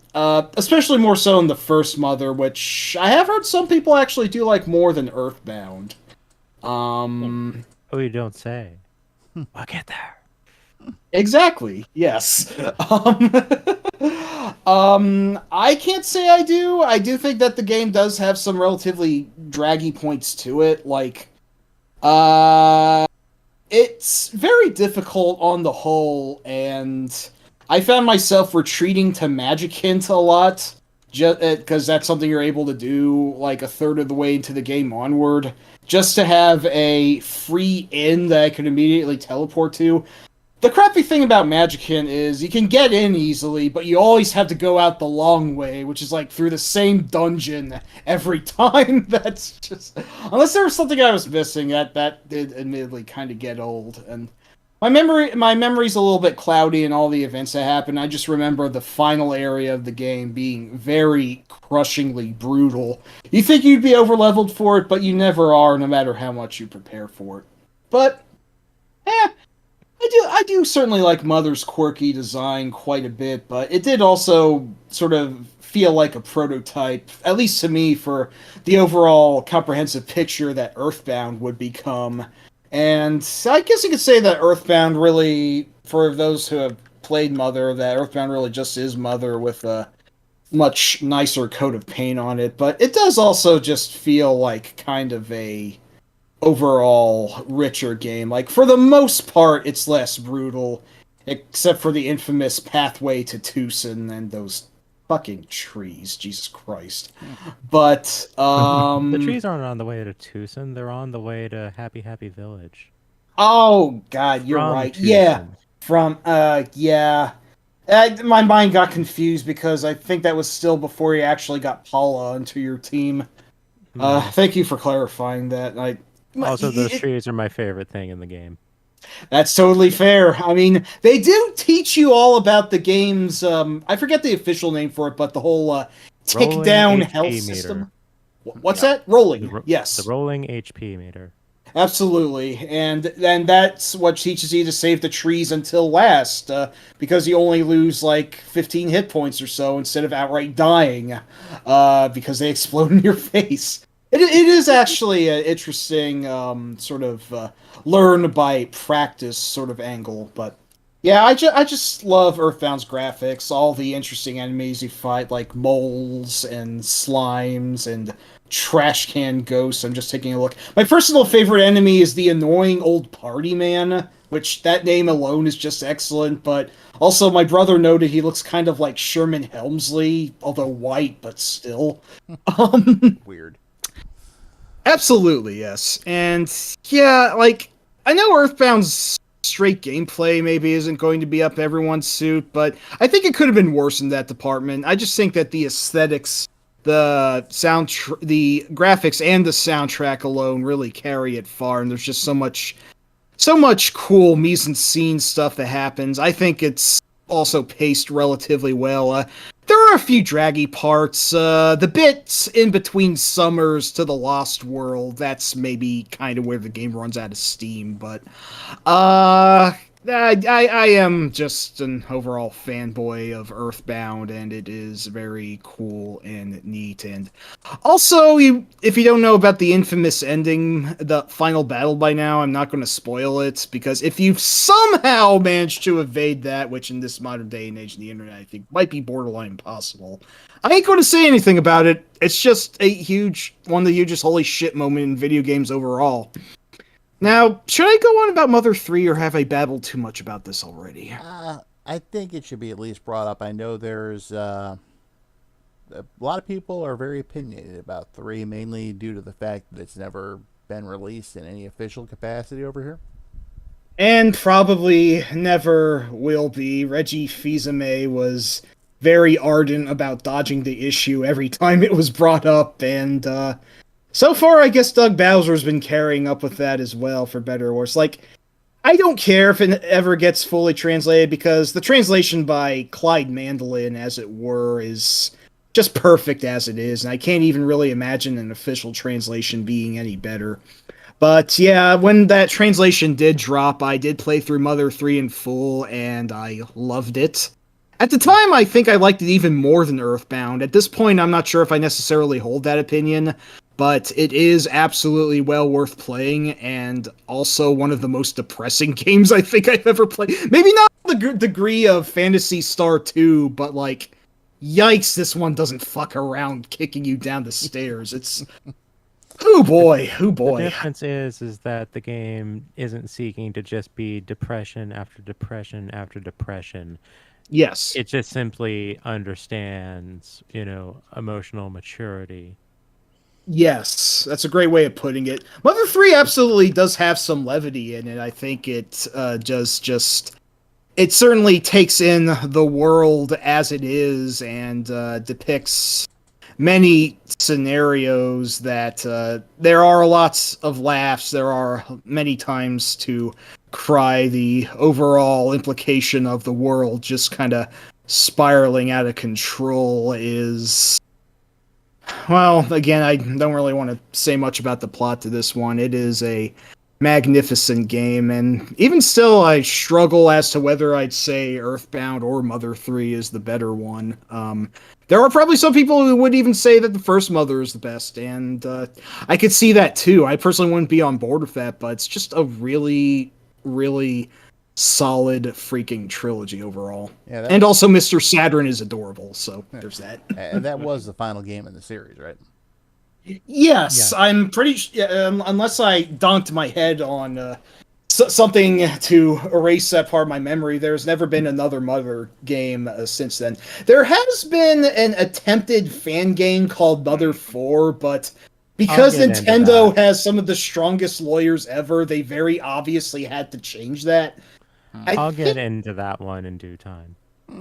Especially more so in the first Mother, which I have heard some people actually do like more than Earthbound. Oh, you don't say. I'll get there. Exactly. Yes. I can't say I do. I do think that the game does have some relatively draggy points to it. Like, it's very difficult on the whole, and I found myself retreating to Magic Hint a lot, just because that's something you're able to do like a third of the way into the game onward, just to have a free in that I could immediately teleport to. The crappy thing about Magic Hint is you can get in easily, but you always have to go out the long way, which is like through the same dungeon every time. That's just, unless there was something I was missing, that did admittedly kind of get old. And my memory's a little bit cloudy in all the events that happened. I just remember the final area of the game being very crushingly brutal. You think you'd be overleveled for it, but you never are, no matter how much you prepare for it. But I do certainly like Mother's quirky design quite a bit, but it did also sort of feel like a prototype, at least to me, for the overall comprehensive picture that Earthbound would become. And I guess you could say that Earthbound really, for those who have played Mother, that Earthbound really just is Mother with a much nicer coat of paint on it, but it does also just feel like kind of a overall richer game. Like, for the most part, it's less brutal, except for the infamous pathway to Tucson and those fucking trees. Jesus Christ. But, The trees aren't on the way to Tucson. They're on the way to Happy Happy Village. oh, God, you're From right. Tucson. Yeah. Yeah. My mind got confused because I think that was still before you actually got Paula onto your team. Thank you for clarifying that. Also, those trees are my favorite thing in the game. That's totally fair. I mean, they do teach you all about the game's, I forget the official name for it, but the whole tick Rolling down HP health meter. system. What's Yeah. that? Rolling. The Yes. rolling HP meter. Absolutely, and then that's what teaches you to save the trees until last, because you only lose like 15 hit points or so instead of outright dying, because they explode in your face. It is actually an interesting sort of learn by practice sort of angle, but yeah, I just love Earthbound's graphics, all the interesting enemies you fight, like moles and slimes and trash can ghosts. I'm just taking a look. My personal favorite enemy is the annoying old party man, which that name alone is just excellent, but also my brother noted he looks kind of like Sherman Helmsley, although white, but still. Weird. Absolutely, yes. And yeah, like, I know Earthbound's straight gameplay maybe isn't going to be up everyone's suit, but I think it could have been worse in that department. I just think that the aesthetics, the the graphics and the soundtrack alone really carry it far, and there's just so much cool mise-en-scene stuff that happens. I think it's also paced relatively well. There are a few draggy parts. The bits in between Summers to the Lost World, that's maybe kind of where the game runs out of steam, but I am just an overall fanboy of Earthbound, and it is very cool and neat. And also, if you don't know about the infamous ending, the final battle by now, I'm not going to spoil it, because if you've somehow managed to evade that, which in this modern day and age of the internet, I think might be borderline impossible, I ain't going to say anything about it. It's just one of the hugest holy shit moment in video games overall. Now, should I go on about Mother 3, or have I babbled too much about this already? I think it should be at least brought up. I know there's a lot of people are very opinionated about 3, mainly due to the fact that it's never been released in any official capacity over here. And probably never will be. Reggie Fils-Aimé was very ardent about dodging the issue every time it was brought up, and so far, I guess Doug Bowser's been carrying up with that as well, for better or worse. Like, I don't care if it ever gets fully translated, because the translation by Clyde Mandolin, as it were, is just perfect as it is, and I can't even really imagine an official translation being any better. But yeah, when that translation did drop, I did play through Mother 3 in full, and I loved it. At the time, I think I liked it even more than Earthbound. At this point, I'm not sure if I necessarily hold that opinion, but it is absolutely well worth playing, and also one of the most depressing games I think I've ever played. Maybe not the degree of Phantasy Star 2, but like, yikes, this one doesn't fuck around kicking you down the stairs. It's... oh boy, oh boy. The difference is that the game isn't seeking to just be depression after depression after depression. Yes. It just simply understands, emotional maturity. Yes, that's a great way of putting it. Mother 3 absolutely does have some levity in it. I think it does just... it certainly takes in the world as it is, and depicts many scenarios that there are lots of laughs. There are many times to cry. The overall implication of the world just kind of spiraling out of control is... well, again, I don't really want to say much about the plot to this one. It is a magnificent game, and even still, I struggle as to whether I'd say Earthbound or Mother 3 is the better one. There are probably some people who would even say that the first Mother is the best, and I could see that too. I personally wouldn't be on board with that, but it's just a really, really solid freaking trilogy overall. Yeah, and also Mr. Saturn is adorable, so there's that. And that was the final game in the series, right? Yes, Yeah. I'm pretty unless I donked my head on something to erase that part of my memory, there's never been another Mother game since then. There has been an attempted fan game called Mother 4, but because I'll get into Nintendo that. has some of the strongest lawyers ever, they very obviously had to change that. I'll get into that one in due time.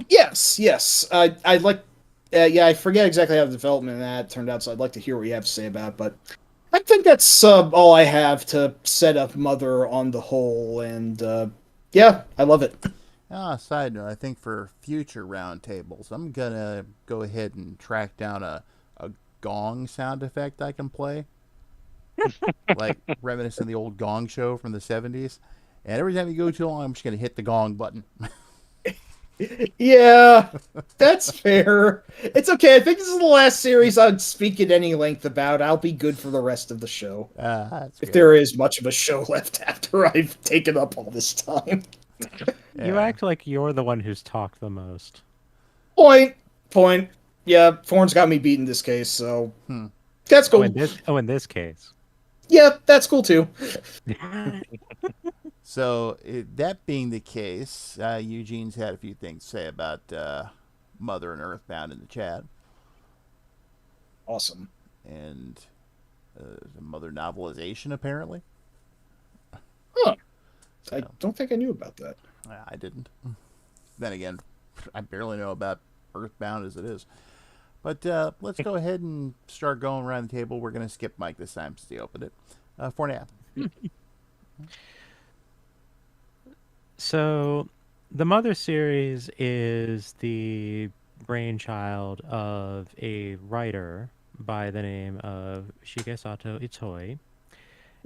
Yes. I'd like... yeah, I forget exactly how the development of that turned out, so I'd like to hear what you have to say about it, but I think that's all I have to set up Mother on the whole, and yeah, I love it. Side note, I think for future roundtables, I'm gonna go ahead and track down a gong sound effect I can play, like reminiscent of the old Gong Show from the '70s. And every time you go too long, I'm just gonna hit the gong button. Yeah, that's fair. It's okay. I think this is the last series I'd speak at any length about. I'll be good for the rest of the show. That's If good. there is much of a show left after I've taken up all this time. You Yeah. act like you're the one who's talked the most. Point. Yeah, Thorne's got me beat in this case, so Hmm. that's cool. In this case. Yeah, that's cool too. So that being the case, Eugene's had a few things to say about Mother and Earthbound in the chat, Awesome. and the Mother novelization apparently. Huh. I So, don't think I knew about that. I didn't. Then again, I barely know about Earthbound as it is. But let's go ahead and start going around the table. We're going to skip Mike this time since he opened it. Forneia. So, the Mother series is the brainchild of a writer by the name of Shigesato Itoi.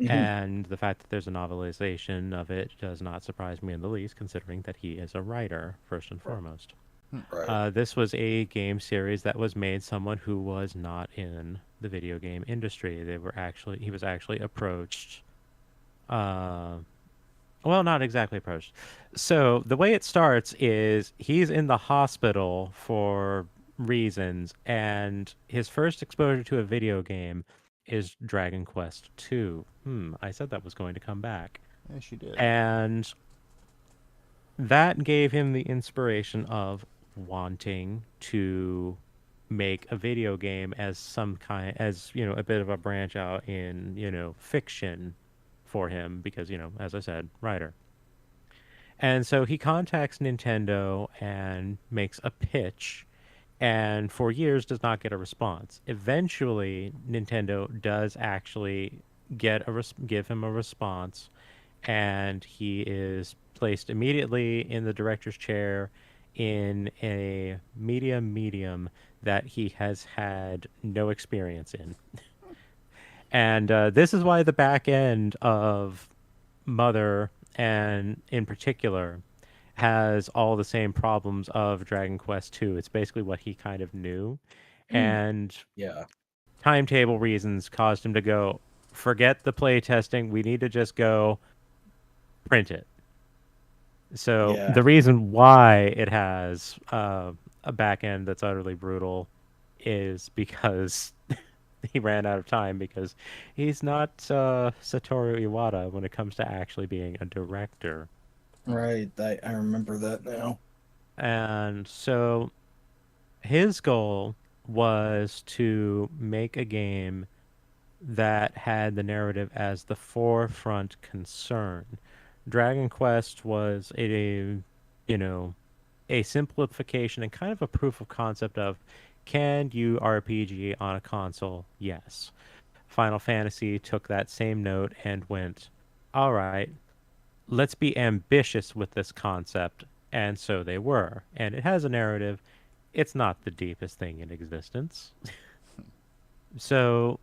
And the fact that there's a novelization of it does not surprise me in the least, considering that he is a writer, first and foremost. Right. This was a game series that was made someone who was not in the video game industry. He was actually approached. Well, not exactly approached. So the way it starts is he's in the hospital for reasons, and his first exposure to a video game is Dragon Quest II. I said that was going to come back. Yes, she did. And that gave him the inspiration of wanting to make a video game as a bit of a branch out in, fiction for him because, as I said, writer. And so he contacts Nintendo and makes a pitch, and for years does not get a response. Eventually, Nintendo does actually give him a response, and he is placed immediately in the director's chair in a medium that he has had no experience in. And this is why the back end of Mother, and in particular, has all the same problems of Dragon Quest II. It's basically what he kind of knew. And Yeah. timetable reasons caused him to go, forget the play testing. We need to just go print it. So Yeah. the reason why it has a back end that's utterly brutal is because he ran out of time, because he's not Satoru Iwata when it comes to actually being a director. Right. I remember that now. And so his goal was to make a game that had the narrative as the forefront concern. Dragon Quest was a simplification and kind of a proof of concept of, can you RPG on a console? Yes. Final Fantasy took that same note and went, all right, let's be ambitious with this concept. And so they were. And it has a narrative. It's not the deepest thing in existence. So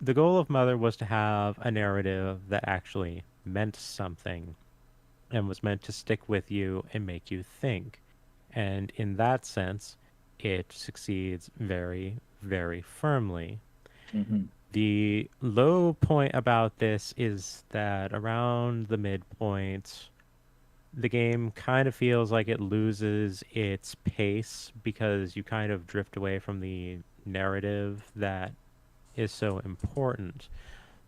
the goal of Mother was to have a narrative that actually meant something and was meant to stick with you and make you think. And in that sense, it succeeds very, very firmly. The low point about this is that around the midpoint, the game kind of feels like it loses its pace because you kind of drift away from the narrative that is so important.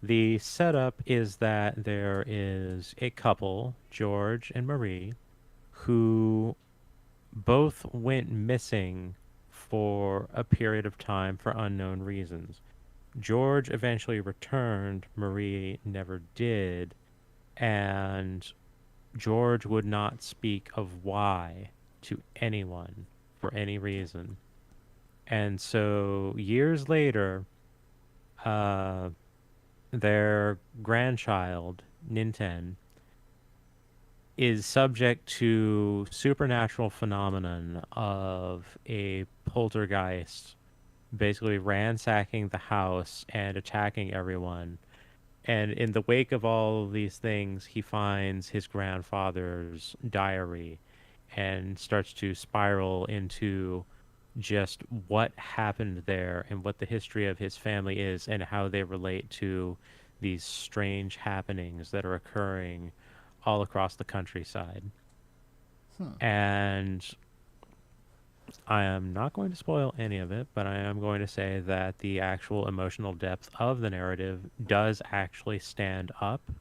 The setup is that there is a couple, George and Marie, who both went missing for a period of time for unknown reasons. George eventually returned, Marie never did, and George would not speak of why to anyone for any reason. And so years later, uh, their grandchild, Ninten, is subject to supernatural phenomenon of a poltergeist basically ransacking the house and attacking everyone. And in the wake of all of these things, he finds his grandfather's diary and starts to spiral into just what happened there and what the history of his family is and how they relate to these strange happenings that are occurring all across the countryside. And I am not going to spoil any of it, but I am going to say that the actual emotional depth of the narrative does actually stand up,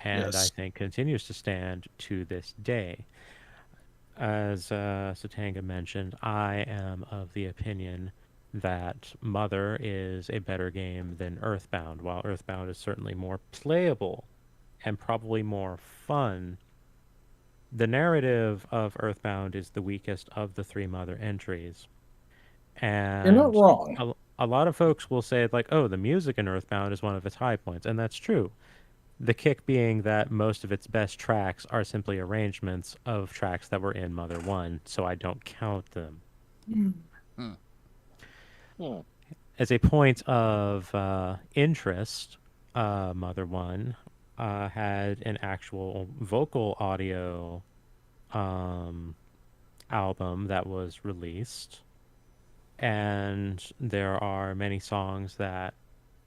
and I Yes. think continues to stand to this day. As Satanga mentioned, I am of the opinion that Mother is a better game than Earthbound. While Earthbound is certainly more playable and probably more fun, the narrative of Earthbound is the weakest of the three Mother entries. You're not And wrong. a lot of folks will say, like, oh, the music in Earthbound is one of its high points, and that's true. The kick being that most of its best tracks are simply arrangements of tracks that were in Mother 1, so I don't count them. Hmm. Hmm. As a point of interest, Mother 1 had an actual vocal audio um, album that was released, and there are many songs that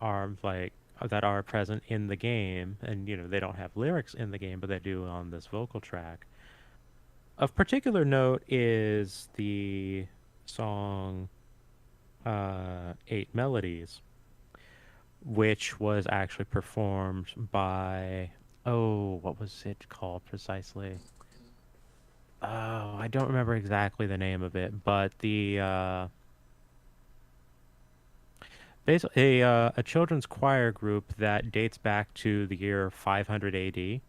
are present in the game, and they don't have lyrics in the game, but they do on this vocal track. Of particular note is the song Eight Melodies, which was actually performed by, oh, what was it called precisely? Oh, I don't remember exactly the name of it, but basically a children's choir group that dates back to the year 500 AD,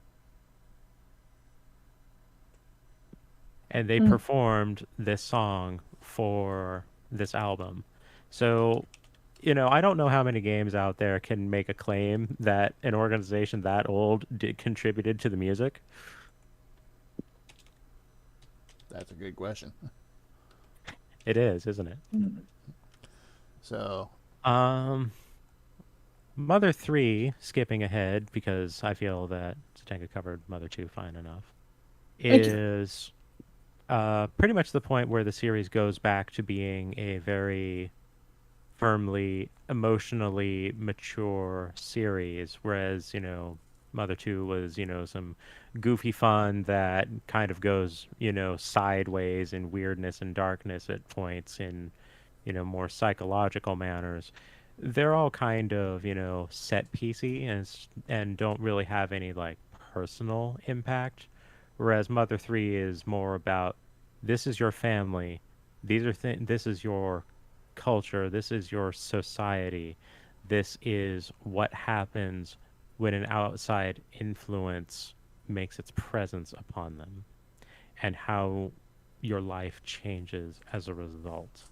and they performed this song for this album. So, I don't know how many games out there can make a claim that an organization that old contributed to the music. That's a good question. It is, isn't it? So, Um, Mother 3, skipping ahead because I feel that Satenka covered Mother 2 fine enough, Thank you. is pretty much the point where the series goes back to being a very firmly emotionally mature series, whereas Mother 2 was some goofy fun that kind of goes sideways in weirdness and darkness at points in more psychological manners. They're all kind of set piecey and don't really have any like personal impact, whereas Mother 3 is more about this is your family, this is your culture, this is your society, this is what happens when an outside influence makes its presence upon them, and how your life changes as a result.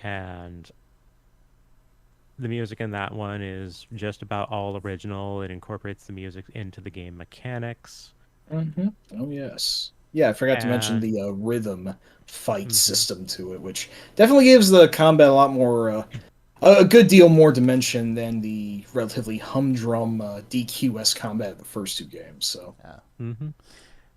And the music in that one is just about all original. It incorporates the music into the game mechanics. Oh yes. Yeah, I forgot to mention And the rhythm fight mhm. system to it, which definitely gives the combat a lot more, a good deal more dimension than the relatively humdrum DQS combat of the first two games. So, yeah. Mm-hmm.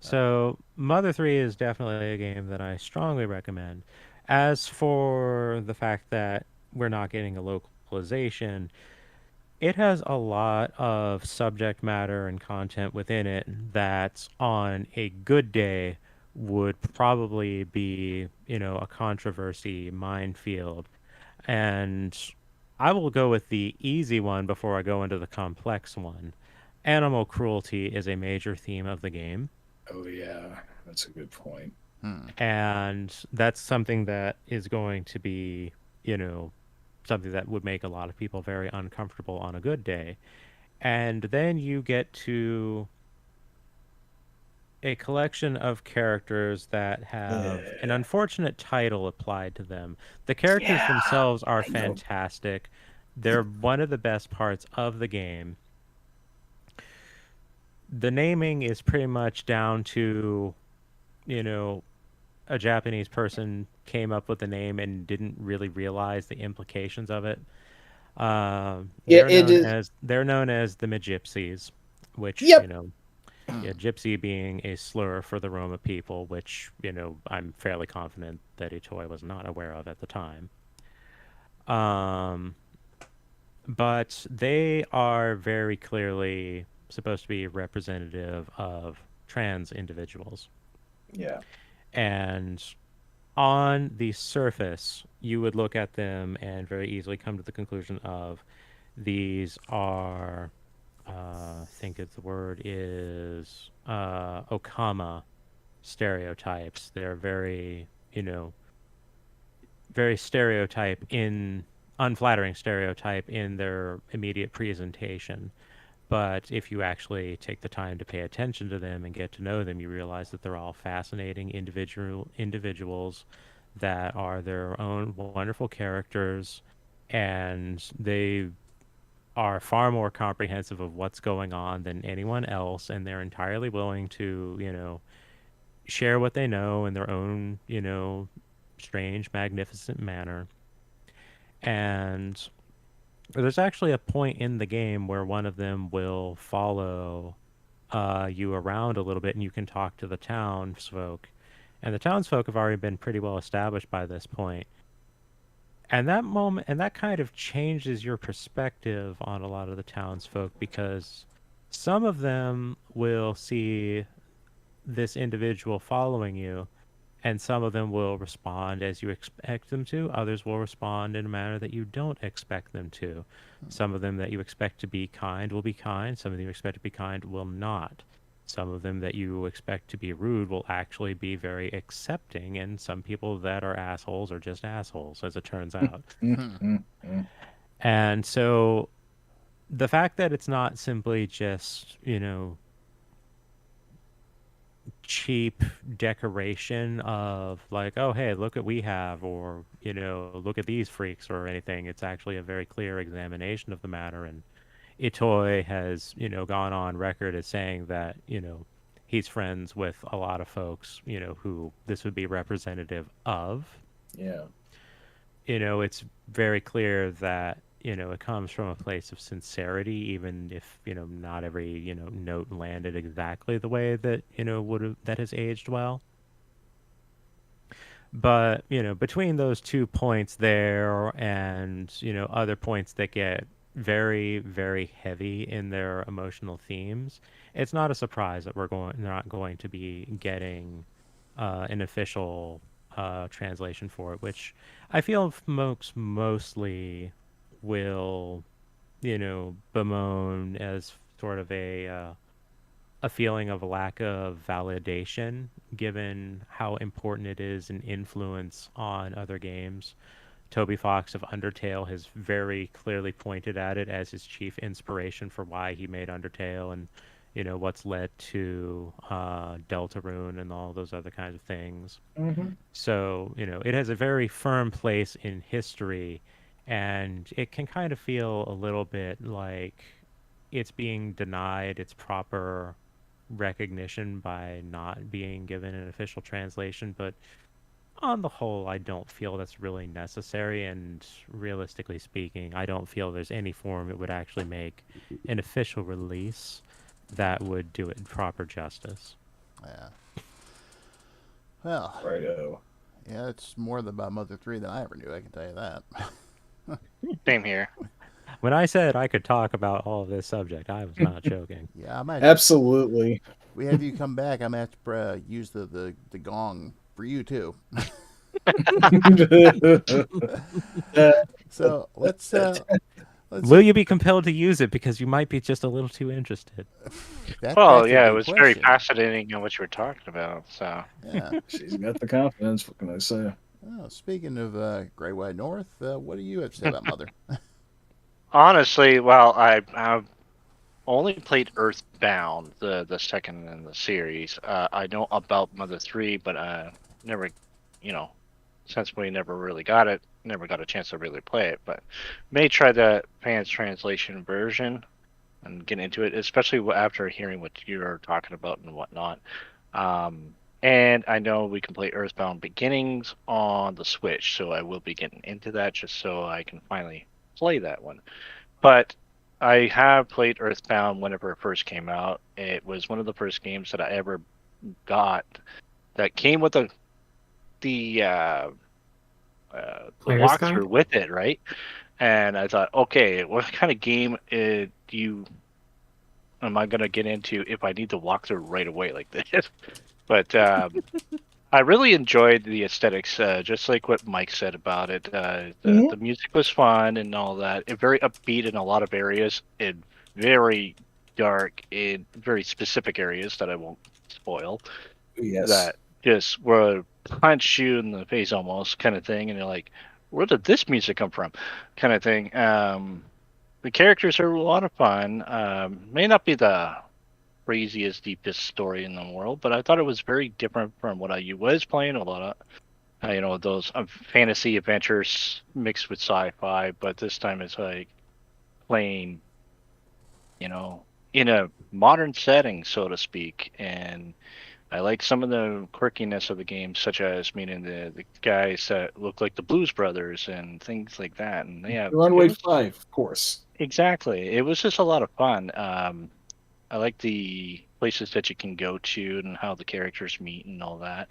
So Mother 3 is definitely a game that I strongly recommend. As for the fact that we're not getting a localization, it has a lot of subject matter and content within it that on a good day would probably be, a controversy minefield. And I will go with the easy one before I go into the complex one. Animal cruelty is a major theme of the game, oh yeah, that's a good point. Hmm. and that's something that is going to be, you know, something that would make a lot of people very uncomfortable on a good day. And then you get to a collection of characters that have an unfortunate title applied to them. The characters Yeah, themselves are I know. fantastic. They're one of the best parts of the game. The naming is pretty much down to, you know, a Japanese person came up with the name and didn't really realize the implications of it. Yeah, it is. They're known as the Magypsies, which Yep. yeah, gypsy being a slur for the Roma people, which I'm fairly confident that Itoi was not aware of at the time. Um, but they are very clearly supposed to be representative of trans individuals, Yeah. and on the surface, you would look at them and very easily come to the conclusion of these are, I think the word is Okama stereotypes. They're very, very unflattering stereotype in their immediate presentation. But if you actually take the time to pay attention to them and get to know them, you realize that they're all fascinating individuals that are their own wonderful characters, and they are far more comprehensive of what's going on than anyone else, and they're entirely willing to, share what they know in their own, strange, magnificent manner. And there's actually a point in the game where one of them will follow you around a little bit, and you can talk to the townsfolk. And the townsfolk have already been pretty well established by this point. And that kind of changes your perspective on a lot of the townsfolk, because some of them will see this individual following you, and some of them will respond as you expect them to. Others will respond in a manner that you don't expect them to. Some of them that you expect to be kind will be kind. Some of them you expect to be kind will not. Some of them that you expect to be rude will actually be very accepting, and some people that are assholes are just assholes, as it turns out. And so the fact that it's not simply just, cheap decoration of like, oh, hey, look what we have, or, look at these freaks or anything. It's actually a very clear examination of the matter. And Itoi has, gone on record as saying that, he's friends with a lot of folks, who this would be representative of. Yeah. It's very clear that, it comes from a place of sincerity, even if, not every, note landed exactly the way that, that has aged well. But, between those 2 points there and, other points that get very, very heavy in their emotional themes, it's not a surprise that they're not going to be getting an official translation for it, which I feel folks mostly will, bemoan as sort of a feeling of a lack of validation, given how important it is in influence on other games. Toby Fox of Undertale has very clearly pointed at it as his chief inspiration for why he made Undertale, and what's led to Deltarune and all those other kinds of things. So it has a very firm place in history, and it can kind of feel a little bit like it's being denied its proper recognition by not being given an official translation. But on the whole, I don't feel that's really necessary, and realistically speaking, I don't feel there's any form it would actually make an official release that would do it proper justice. Yeah. Well, Righto. yeah, it's more about Mother 3 than I ever knew, I can tell you that. Same here. When I said I could talk about all of this subject, I was not joking. Yeah, I might. Absolutely. We have you come back. I might have to use the gong for you too. So let's. Will you be compelled to use it because you might be just a little too interested? Well, yeah, it was very fascinating on what you were talking about. So yeah, she's got the confidence. What can I say? Oh, speaking of Great White North, what do you have to say about Mother? honestly, well, only played Earthbound, the second in the series. I know about Mother 3, but never, you know, since we never really got it, never got a chance to really play it. But may try the fans translation version and get into it, especially after hearing what you're talking about and whatnot. And I know we can play Earthbound Beginnings on the Switch, so I will be getting into that just so I can finally play that one. But I have played Earthbound whenever it first came out. It was one of the first games that I ever got that came with the Player's guide? walkthrough with it, right? And I thought, okay, what kind of game am I gonna get into if I need to walk through right away like this? But I really enjoyed the aesthetics, just like what Mike said about it. The music was fun and all that. It very upbeat in a lot of areas, and very dark in very specific areas that I won't spoil. Yes. That just will punch you in the face almost, kind of thing, and you're like, "Where did this music come from?" Kind of thing. The characters are a lot of fun. May not be the craziest, deepest story in the world, but I thought it was very different from what I was playing. A lot of, those fantasy adventures mixed with sci-fi, but this time it's like playing, you know, in a modern setting, so to speak. And I like some of the quirkiness of the game, such as meeting the guys that look like the Blues Brothers and things like that. And yeah, it Runway was 5, of course. exactly. It was just a lot of fun. I like the places that you can go to and how the characters meet and all that.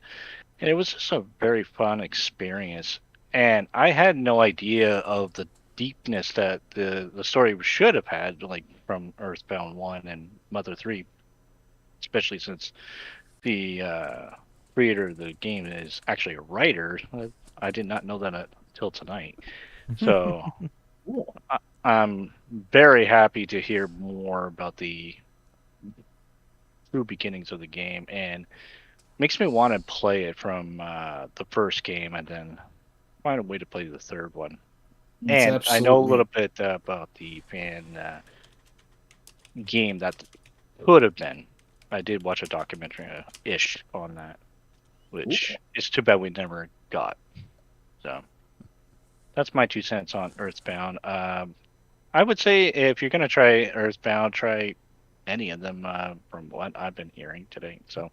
And it was just a very fun experience. And I had no idea of the deepness that the story should have had, like from Earthbound 1 and Mother 3, especially since the creator of the game is actually a writer. I did not know that until tonight. So Cool. I'm very happy to hear more about the true beginnings of the game, and makes me want to play it from the first game and then find a way to play the third one. It's And I know a absolutely. little bit about the fan game that could have been. I did watch a documentary ish on that, which is too bad we never got. So that's my 2 cents on Earthbound. I would say if you're gonna try Earthbound, try any of them from what I've been hearing today. So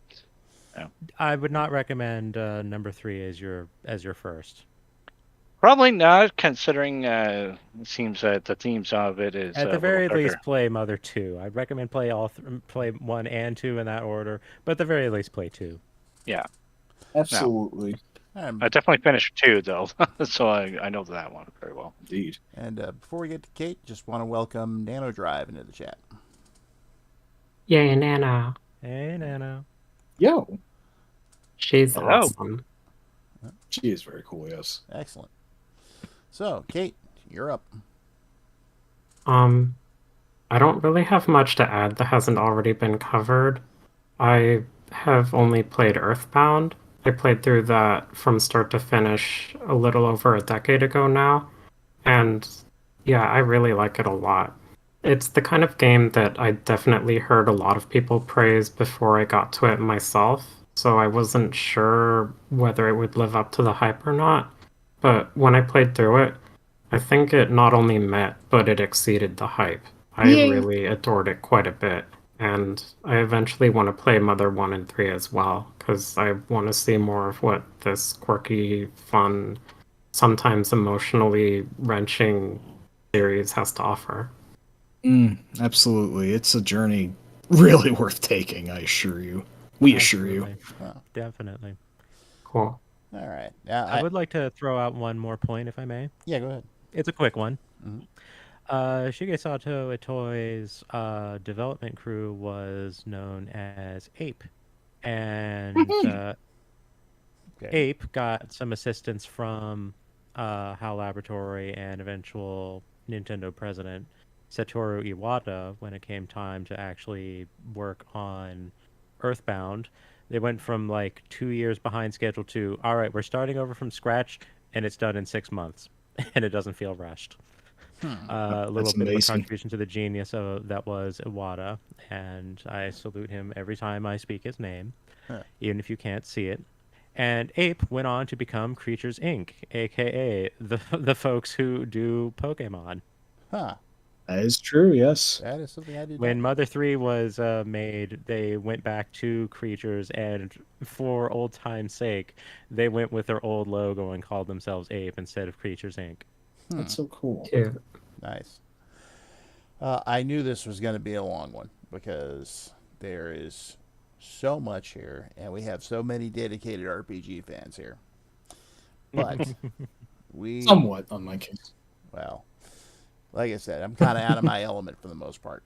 I would not recommend number 3 as your first. probably not, considering it seems that the themes of it is At the a little very darker. least, play Mother 2. I'd recommend play 1 and 2 in that order, but at the very least, play 2. Yeah. Absolutely. I definitely finished 2 though, so I know that one very well. Indeed. And before we get to Kate, just want to welcome Nano Drive into the chat. Yay, Nana. Hey, Nano. Yo. She's Hello. awesome. She is very cool, yes. Excellent. So, Kate, you're up. I don't really have much to add that hasn't already been covered. I have only played Earthbound. I played through that from start to finish a little over a decade ago now, and yeah, I really like it a lot. It's the kind of game that I definitely heard a lot of people praise before I got to it myself, so I wasn't sure whether it would live up to the hype or not. But when I played through it, I think it not only met, but it exceeded the hype. I Yay. really adored it quite a bit, and I eventually want to play Mother 1 and 3 as well, because I want to see more of what this quirky, fun, sometimes emotionally wrenching series has to offer. Absolutely. It's a journey really worth taking, I assure you. We assure you. Absolutely. Wow. Definitely. Cool. All right. I would like to throw out one more point, if I may. Yeah, go ahead. It's a quick one. Mhm. Shigesato Itoi's development crew was known as Ape. And Okay. Ape got some assistance from HAL Laboratory and eventual Nintendo president Satoru Iwata when it came time to actually work on Earthbound. They went from like 2 years behind schedule to, all right, we're starting over from scratch, and it's done in 6 months, and it doesn't feel rushed. A little That's bit of a amazing. contribution to the genius that was Iwata, and I salute him every time I speak his name, Huh. even if you can't see it. And Ape went on to become Creatures Inc., aka the folks who do Pokemon. Huh. That is true. Yes. That is something I did When not. Mother 3 was made, they went back to Creatures, and for old time's sake, they went with their old logo and called themselves Ape instead of Creatures Inc. That's so cool. Cute. Nice. I knew this was going to be a long one because there is so much here, and we have so many dedicated RPG fans here. But we, Somewhat on my case. well, like I said, I'm kind of out of my element for the most part.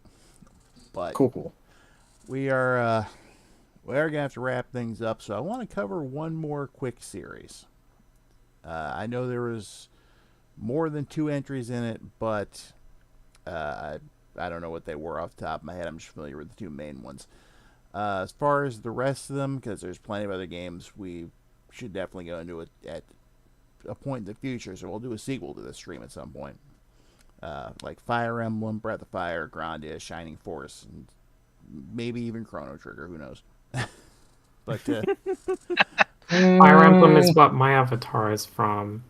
But Cool. we are going to have to wrap things up. So I want to cover one more quick series. I know there was more than 2 entries in it, but I don't know what they were off the top of my head. I'm just familiar with the 2 main ones. As far as the rest of them, because there's plenty of other games, we should definitely go into it at a point in the future. So we'll do a sequel to this stream at some point. Like Fire Emblem, Breath of Fire, Grandia, Shining Force, and maybe even Chrono Trigger. Who knows? But Fire Emblem is what my avatar is from.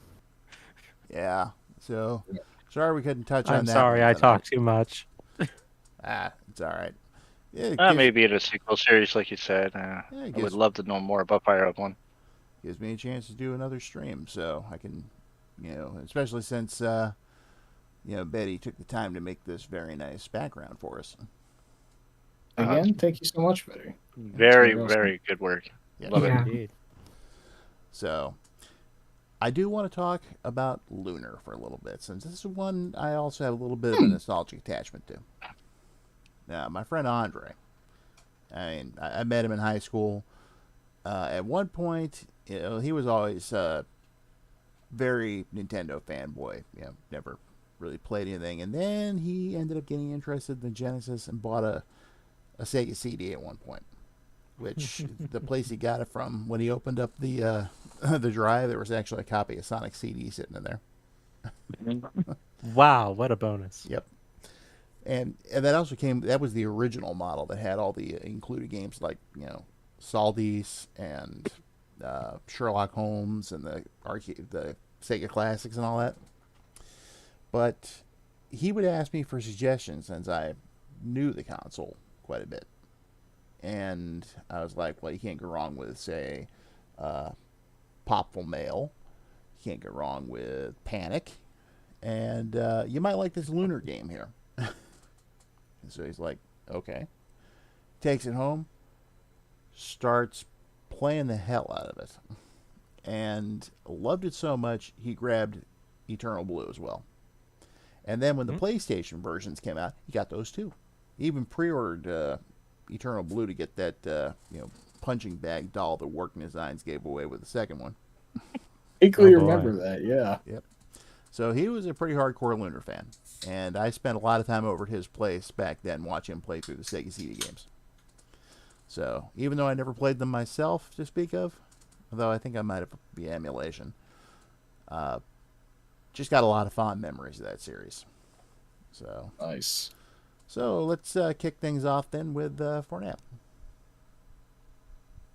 yeah. So sorry we couldn't touch on I'm that. sorry, one I tonight. talk too much. It's all right. Yeah, it Maybe in a sequel series, like you said. it I would gives, love to know more about Fire Emblem. gives me a chance to do another stream, so I can, especially since Betty took the time to make this very nice background for us. Again, thank you so much, Betty. Very, awesome. very good work. Yeah. Love it. Yeah. Indeed. So, I do want to talk about Lunar for a little bit, since this is one I also have a little bit of a nostalgic attachment to. Now, my friend Andre, I met him in high school. At one point, he was always very Nintendo fanboy. Never really played anything, and then he ended up getting interested in the Genesis and bought a Sega CD at one point. Which the place he got it from, when he opened up the the drive, there was actually a copy of Sonic CD sitting in there. Wow, what a bonus. Yep. And that also that was the original model that had all the included games like, Saldies and Sherlock Holmes and the Sega Classics and all that. But he would ask me for suggestions since I knew the console quite a bit. And I was like, well, you can't go wrong with, say, Popful Mail. You can't go wrong with Panic. And you might like this Lunar game here. And so he's like, okay. Takes it home. Starts playing the hell out of it. And loved it so much, he grabbed Eternal Blue as well. And then when the PlayStation versions came out, he got those too. He even pre-ordered Eternal Blue to get that punching bag doll that Work Designs gave away with the second one. Vaguely Oh, boy. remember that, yeah. Yep. So he was a pretty hardcore Lunar fan, and I spent a lot of time over at his place back then watching him play through the Sega CD games. So even though I never played them myself to speak of, although I think I might have via emulation, just got a lot of fond memories of that series. So Nice. let's kick things off then with Forneia.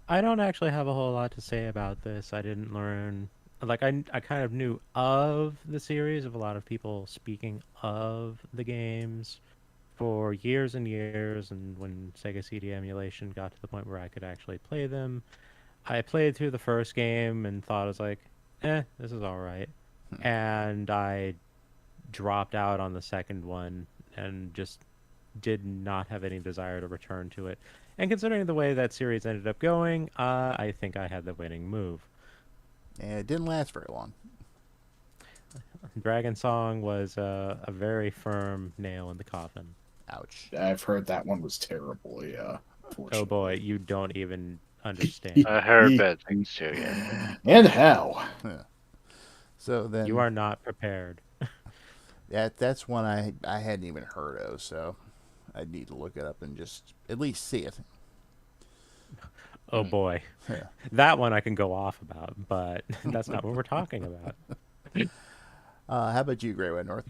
I don't actually have a whole lot to say about this. I didn't learn. Like, I kind of knew of the series, of a lot of people speaking of the games for years and years, and when Sega CD emulation got to the point where I could actually play them, I played through the first game and thought, I was like, this is alright. And I dropped out on the second one and just did not have any desire to return to it. And considering the way that series ended up going, I think I had the winning move. And it didn't last very long. Dragon Song was a very firm nail in the coffin. Ouch. I've heard that one was terrible, yeah. Oh boy, you don't even understand. I heard bad things too, yeah. And how? So then You are not prepared. that's one I hadn't even heard of, so I'd need to look it up and just at least see it. Oh boy. Yeah. That one I can go off about, but that's not what we're talking about. How about you, Grey White North?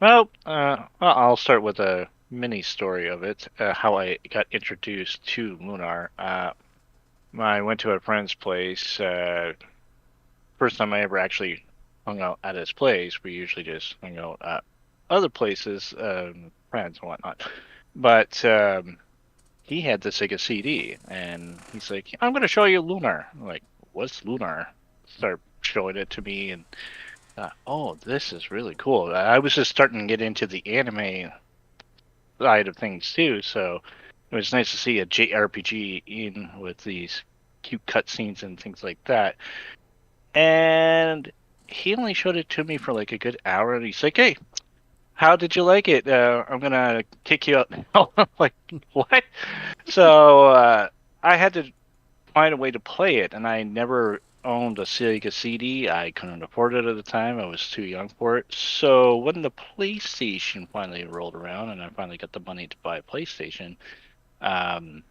I'll start with a mini story of it. How I got introduced to Lunar. I went to a friend's place. First time I ever actually hung out at his place. We usually just hung out at other places, friends and whatnot. But he had the Sega CD, and he's like, "I'm gonna show you Lunar." I'm like, "What's Lunar?" Start showing it to me, and oh, this is really cool. I was just starting to get into the anime side of things too, so it was nice to see a JRPG in with these cute cutscenes and things like that. And he only showed it to me for like a good hour, and he's like, "Hey, how did you like it? I'm gonna kick you out now." I'm like, "What?" So I had to find a way to play it, and I never owned a Sega CD. I couldn't afford it at the time. I was too young for it. So when the PlayStation finally rolled around, and I finally got the money to buy a PlayStation, um,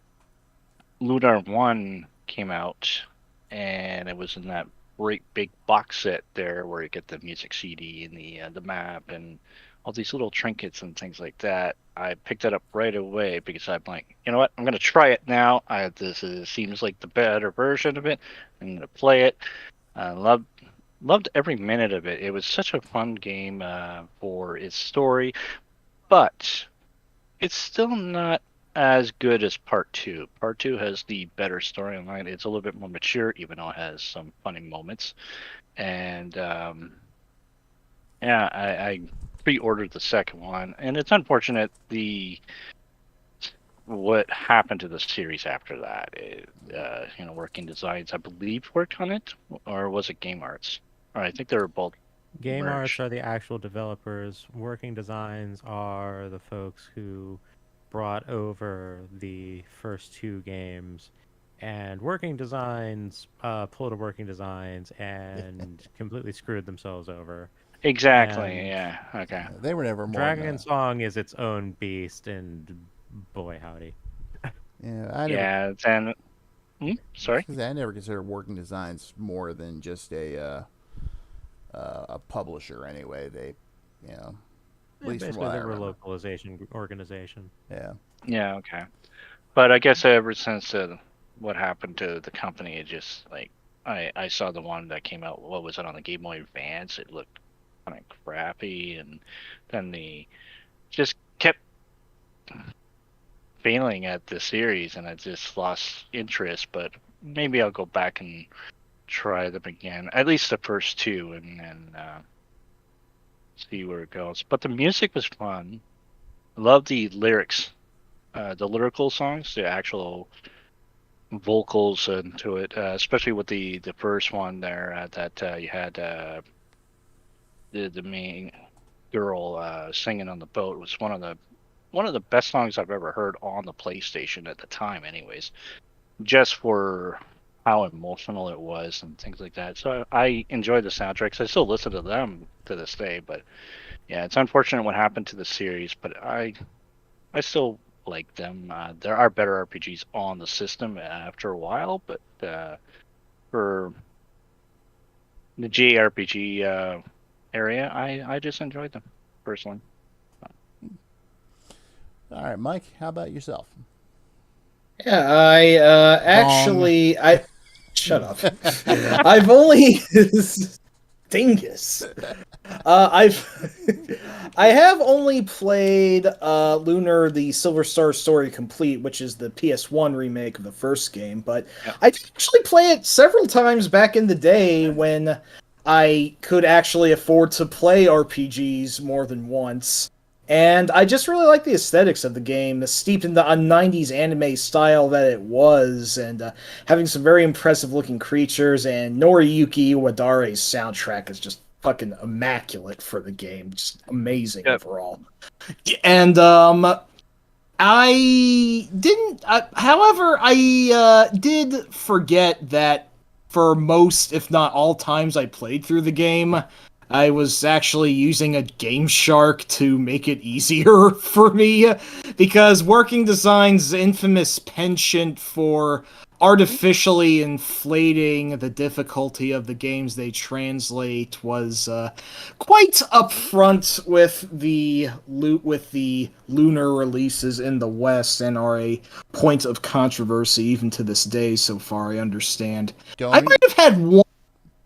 Lunar One came out, and it was in that great big box set there where you get the music CD and the map and all these little trinkets and things like that. I picked it up right away because I'm like, you know what? I'm gonna try it now. Seems like the better version of it. I'm gonna play it. I loved every minute of it. It was such a fun game for its story, but it's still not as good as Part Two. Part Two has the better storyline. It's a little bit more mature, even though it has some funny moments. And yeah, I pre-ordered the second one, and it's unfortunate what happened to the series after that. Working Designs, I believe, worked on it, or was it Game Arts? Or I think they were both Game Arts merged. are the actual developers. Working Designs are the folks who brought over the first two games. And Working Designs pulled a Working Designs and completely screwed themselves over. Exactly. And Yeah. Okay. They were never more Dragon than Song is its own beast, and boy howdy. yeah. I never. Yeah. Then. Sorry. I never considered Working Designs more than just a publisher. Anyway, they, you know, at Yeah, least from basically, what I they're a remember. localization organization. Yeah. Yeah. Okay. But I guess ever since what happened to the company, it just like I saw the one that came out. What was it on the Game Boy Advance? It looked kind of crappy, and then the just kept failing at the series, and I just lost interest. But maybe I'll go back and try them again, at least the first two, and then see where it goes. But the music was fun. I love the lyrics, the lyrical songs, the actual vocals into it, especially with the first one there that you had the main girl singing on the boat. It was one of the best songs I've ever heard on the PlayStation at the time, anyways. Just for how emotional it was and things like that. So I enjoyed the soundtracks. I still listen to them to this day, but yeah, it's unfortunate what happened to the series, but I still like them. There are better RPGs on the system after a while, but for the JRPG area, I just enjoyed them personally. All right, Mike. How about yourself? Yeah, I Wrong. actually I shut up. I've only dingus. I have only played Lunar the Silver Star Story Complete, which is the PS1 remake of the first game, but Yep. I did actually play it several times back in the day when I could actually afford to play RPGs more than once. And I just really like the aesthetics of the game, steeped in the 90s anime style that it was, and having some very impressive looking creatures, and Noriyuki Iwadare's soundtrack is just fucking immaculate for the game. Just amazing Yep. overall. And I didn't. However, I did forget that for most, if not all times I played through the game, I was actually using a Game Shark to make it easier for me, because Working Design's infamous penchant for artificially inflating the difficulty of the games they translate was quite upfront with the lunar releases in the West, and are a point of controversy even to this day. So far, I understand. I Don't might have had one.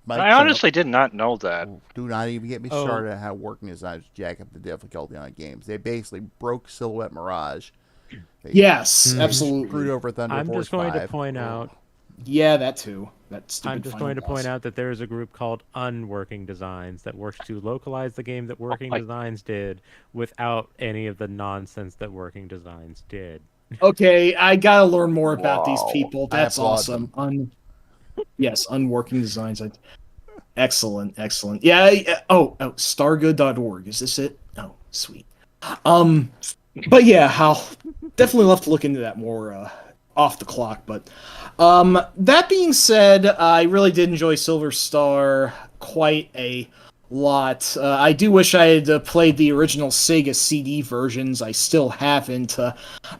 Mike, I honestly did not know that. do not even get me Oh. started on how working designs jack up the difficulty on games. They basically broke Silhouette Mirage. They Yes, Hmm. absolutely. screwed over Thunder I'm Force just going 5. to point out. Yeah, that too. That stupid I'm just final going to boss. point out that there is a group called Unworking Designs that works to localize the game that Working my- Designs did without any of the nonsense that Working Designs did. Okay, I gotta learn more about these Wow. people. I That's applaud awesome. Yes, unworking designs. Excellent, excellent. Yeah. Oh, stargood.org. Is this it? Oh, sweet. But yeah, I'll definitely love to look into that more off the clock. But that being said, I really did enjoy Silver Star quite a lot. I do wish I had played the original Sega CD versions. I still haven't.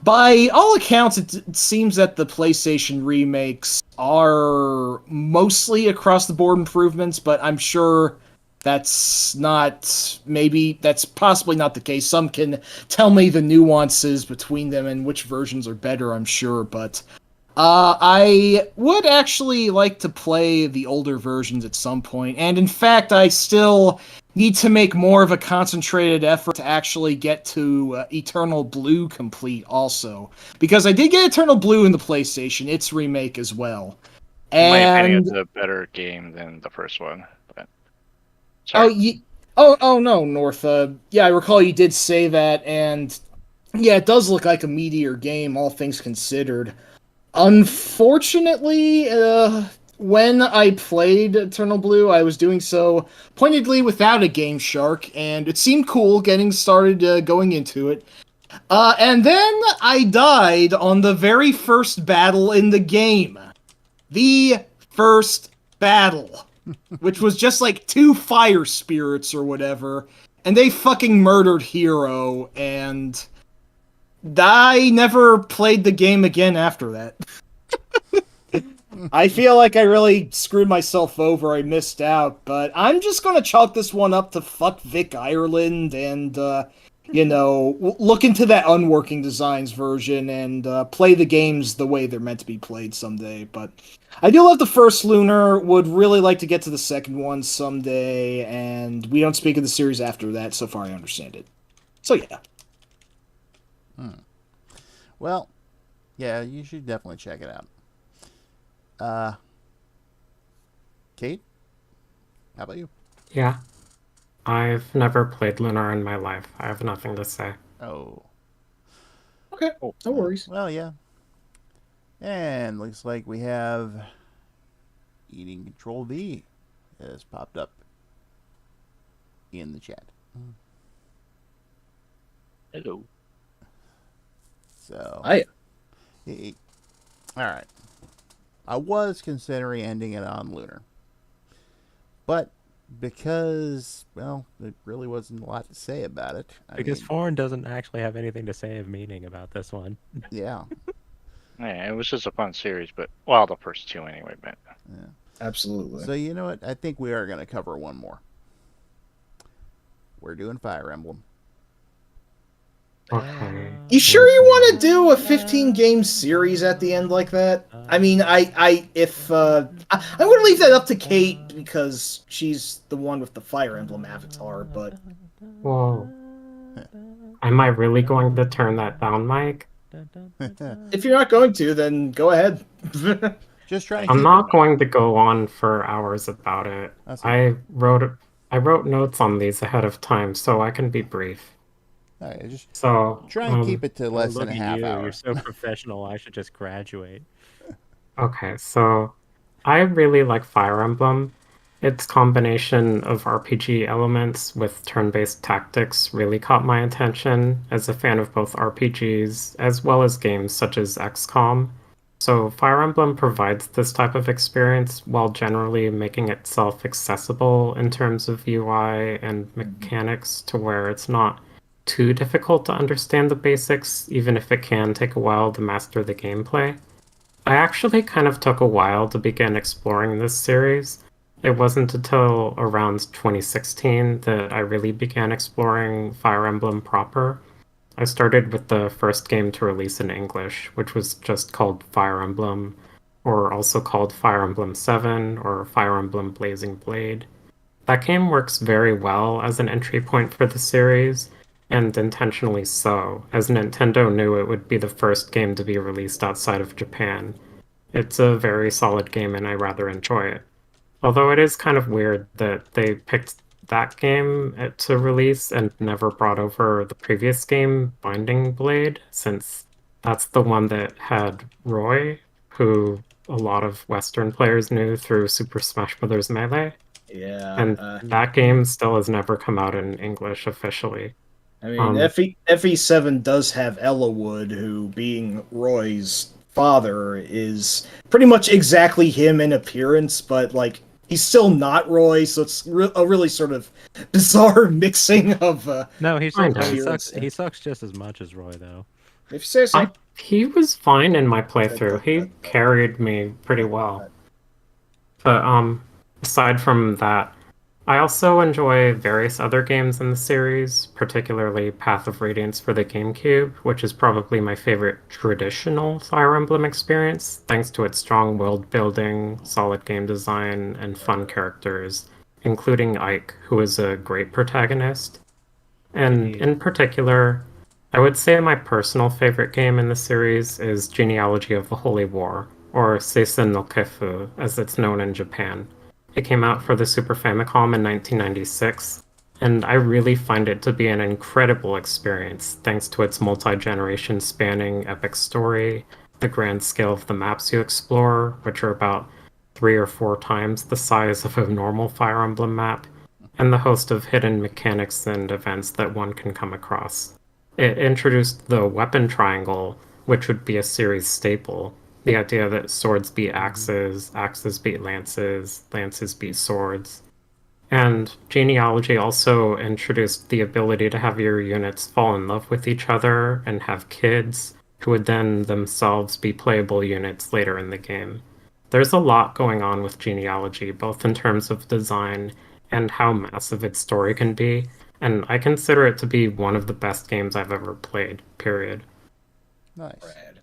By all accounts, it seems that the PlayStation remakes are mostly across the board improvements, but I'm sure that's possibly not the case. Some can tell me the nuances between them and which versions are better, I'm sure, but I would actually like to play the older versions at some point, and in fact, I still need to make more of a concentrated effort to actually get to Eternal Blue complete also, because I did get Eternal Blue in the PlayStation, its remake as well. In my opinion, And it's a better game than the first one. But oh, sorry. oh no, North. Yeah, I recall you did say that, and yeah, it does look like a meteor game, all things considered. Unfortunately, when I played Eternal Blue, I was doing so pointedly without a Game Shark, and it seemed cool getting started going into it. And then I died on the very first battle in the game. The first battle. Which was just like 2 fire spirits or whatever, and they fucking murdered Hero, and I never played the game again after that. I feel like I really screwed myself over. I missed out, but I'm just gonna chalk this one up to fuck Vic Ireland and, look into that Unworking Designs version and play the games the way they're meant to be played someday. But I do love the first Lunar, would really like to get to the second one someday, and we don't speak of the series after that, so far I understand it. So yeah. Well, yeah, you should definitely check it out. Kate, how about you? Yeah. I've never played Lunar in my life. I have nothing to say. Oh, Okay, no worries. well, yeah. And looks like we have Eating Control V has popped up in the chat. Hello. So, Hi. All right. I was considering ending it on Lunar, but because, well, there really wasn't a lot to say about it. Because Foreign doesn't actually have anything to say of meaning about this one. Yeah. Yeah, it was just a fun series, but well, the first 2 anyway. But Absolutely. So, you know what? I think we are going to cover one more. We're doing Fire Emblem. Okay. You sure you want to do a 15-game series at the end like that? I mean, I'm going to leave that up to Kate because she's the one with the Fire Emblem avatar. But Whoa. Am I really going to turn that down, Mike? if you're not going to, then go ahead. Just trying to I'm keep not going to go on for hours about it. That's I wrote notes on these ahead of time, so I can be brief. All right, just So try and keep it to less Look than a at half you. hour. You're so professional. I should just graduate. Okay, so I really like Fire Emblem. Its combination of RPG elements with turn-based tactics really caught my attention as a fan of both RPGs as well as games such as XCOM. So Fire Emblem provides this type of experience while generally making itself accessible in terms of UI and mechanics to where it's not too difficult to understand the basics, even if it can take a while to master the gameplay. I actually kind of took a while to begin exploring this series. It wasn't until around 2016 that I really began exploring Fire Emblem proper. I started with the first game to release in English, which was just called Fire Emblem, or also called Fire Emblem 7 or Fire Emblem Blazing Blade. That game works very well as an entry point for the series, and intentionally so, as Nintendo knew it would be the first game to be released outside of Japan. It's a very solid game and I rather enjoy it. Although it is kind of weird that they picked that game to release and never brought over the previous game, Binding Blade, since that's the one that had Roy, who a lot of Western players knew through Super Smash Bros. Melee. Yeah. And that game still has never come out in English officially. I mean, FE7 does have Ellawood, who, being Roy's father, is pretty much exactly him in appearance, but, like, he's still not Roy, so it's a really sort of bizarre mixing of No, appearance. he sucks just as much as Roy, though. If you say so. He was fine in my playthrough. He carried me pretty well. But aside from that, I also enjoy various other games in the series, particularly Path of Radiance for the GameCube, which is probably my favorite traditional Fire Emblem experience, thanks to its strong world building, solid game design, and fun characters, including Ike, who is a great protagonist. And in particular, I would say my personal favorite game in the series is Genealogy of the Holy War, or Seisen no Kefu, as it's known in Japan. It came out for the Super Famicom in 1996, and I really find it to be an incredible experience thanks to its multi-generation spanning epic story, the grand scale of the maps you explore, which are about 3 or 4 times the size of a normal Fire Emblem map, and the host of hidden mechanics and events that one can come across. It introduced the weapon triangle, which would be a series staple. The idea that swords beat axes, axes beat lances, lances beat swords. And Genealogy also introduced the ability to have your units fall in love with each other and have kids, who would then themselves be playable units later in the game. There's a lot going on with Genealogy, both in terms of design and how massive its story can be, and I consider it to be one of the best games I've ever played, period. Nice. Rad.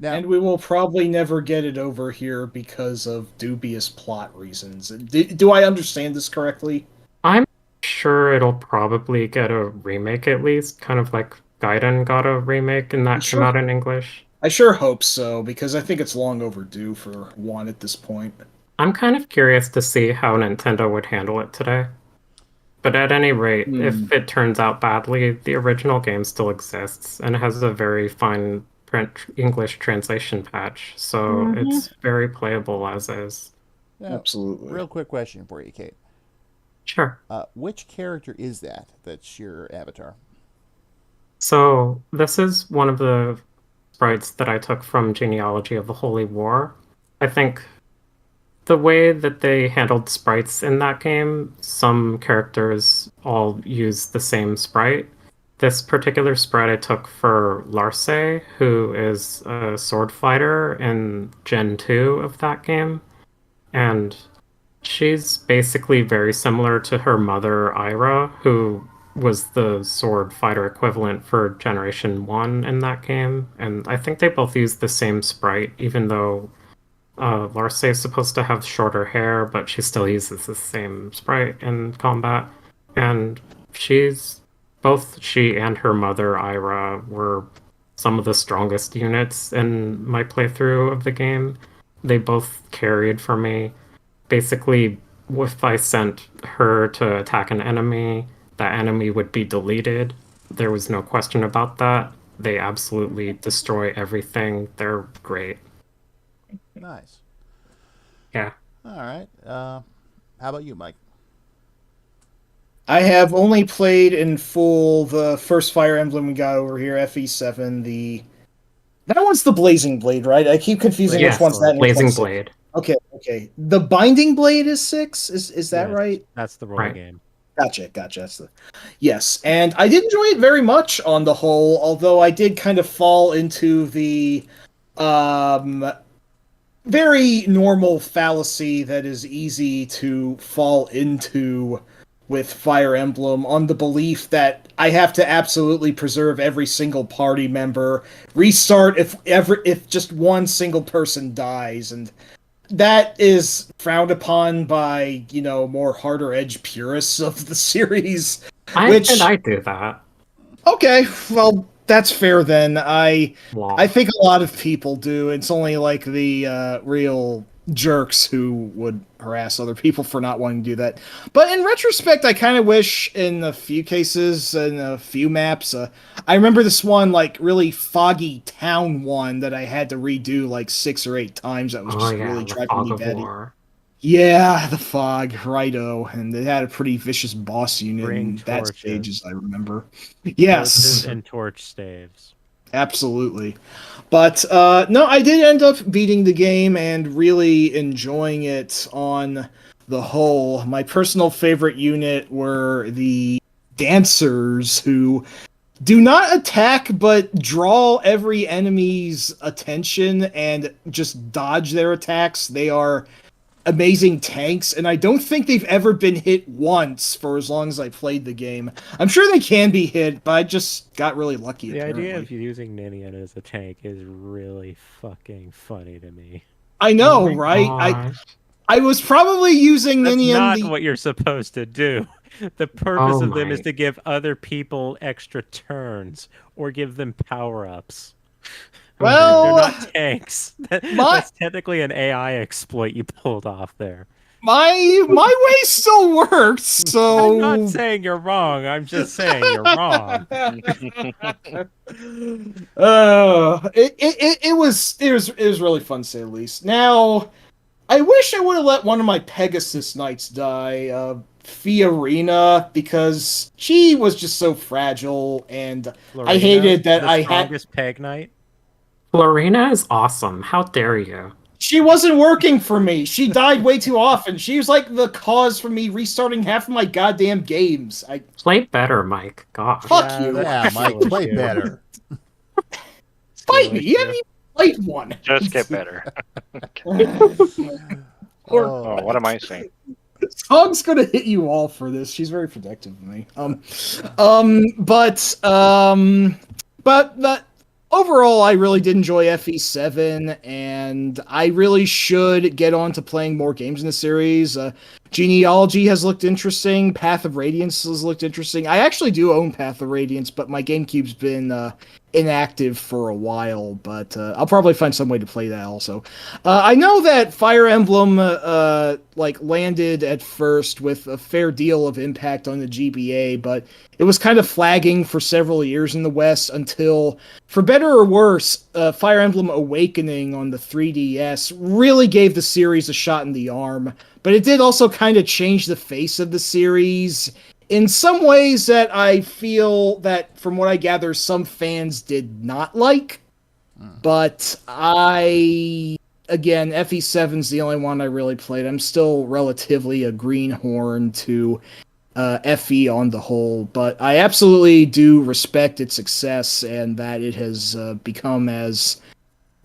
Now, And we will probably never get it over here because of dubious plot reasons. Do I understand this correctly? I'm sure it'll probably get a remake at least, kind of like Gaiden got a remake and that came out in English. I sure hope so, because I think it's long overdue for one at this point. I'm kind of curious to see how Nintendo would handle it today. But at any rate, if it turns out badly, the original game still exists and has a very fine print English translation patch, so it's very playable as is. now, Absolutely. real quick question for you, Kate. Sure. Which character is that's your avatar? So this is one of the sprites that I took from Genealogy of the Holy War. I think the way that they handled sprites in that game, some characters all use the same sprite. This particular sprite I took for Larce, who is a sword fighter in Gen 2 of that game. And she's basically very similar to her mother, Ira, who was the sword fighter equivalent for Generation 1 in that game. And I think they both use the same sprite, even though Larce is supposed to have shorter hair, but she still uses the same sprite in combat. And both she and her mother, Ira, were some of the strongest units in my playthrough of the game. They both carried for me. Basically, if I sent her to attack an enemy, that enemy would be deleted. There was no question about that. They absolutely destroy everything. They're great. Nice. Yeah. All right. How about you, Mike? I have only played in full the first Fire Emblem we got over here, FE7. That one's the Blazing Blade, right? I keep confusing Yes, which one's that. Blazing Blade. Okay. The Binding Blade is 6. Is that Yes, right? That's the Roy Right. game. Gotcha. That's yes, and I did enjoy it very much on the whole. Although I did kind of fall into the very normal fallacy that is easy to fall into with Fire Emblem, on the belief that I have to absolutely preserve every single party member, restart if just one single person dies, and that is frowned upon by, more harder edge purists of the series. I do that. Okay, well, that's fair then. I Wow. think a lot of people do. It's only like the real jerks who would harass other people for not wanting to do that. But in retrospect, I kind of wish in a few cases, in a few maps, I remember this one like really foggy town one that I had to redo like 6 or 8 times. That was Oh just yeah, really the driving fog me of batty. war. Yeah, the fog, righto, and it had a pretty vicious boss unit Bring in that stage, torches. as I remember. Torches Yes, and torch staves. absolutely. But no, I did end up beating the game and really enjoying it on the whole. My personal favorite unit were the dancers, who do not attack but draw every enemy's attention and just dodge their attacks. They are amazing tanks, and I don't think they've ever been hit once for as long as I played the game. I'm sure they can be hit, but I just got really lucky. The apparently. idea of using Ninian as a tank is really fucking funny to me. I know, Oh my right? gosh. I was probably using That's Ninian not the what you're supposed to do. The purpose Oh of them is my. to give other people extra turns or give them power-ups. Well, They're not tanks. my- That's technically an AI exploit you pulled off there. my way still works. So I'm not saying you're wrong. I'm just saying you're wrong. It was really fun to say the least. Now, I wish I would have let one of my Pegasus Knights die, Fiorina, because she was just so fragile, and I hated that the I had. strongest peg knight. Florina is awesome. How dare you? She wasn't working for me. She died way too often. She was like the cause for me restarting half of my goddamn games. Play better, Mike. Gosh. Fuck you. that's Yeah, still Mike, play issue. better. Fight me. You issue. haven't even played one. Just get better. Oh, Oh, what am I saying? Song's gonna hit you all for this. She's very protective of me. But overall, I really did enjoy FE7, and I really should get on to playing more games in the series. Genealogy has looked interesting. Path of Radiance has looked interesting. I actually do own Path of Radiance, but my GameCube's been inactive for a while, but I'll probably find some way to play that also. I know that Fire Emblem landed at first with a fair deal of impact on the GBA, but it was kind of flagging for several years in the West until, for better or worse, Fire Emblem Awakening on the 3DS really gave the series a shot in the arm, but it did also kind of change the face of the series in some ways that I feel that, from what I gather, some fans did not like. But again, FE7's the only one I really played. I'm still relatively a greenhorn to FE on the whole, but I absolutely do respect its success and that it has become as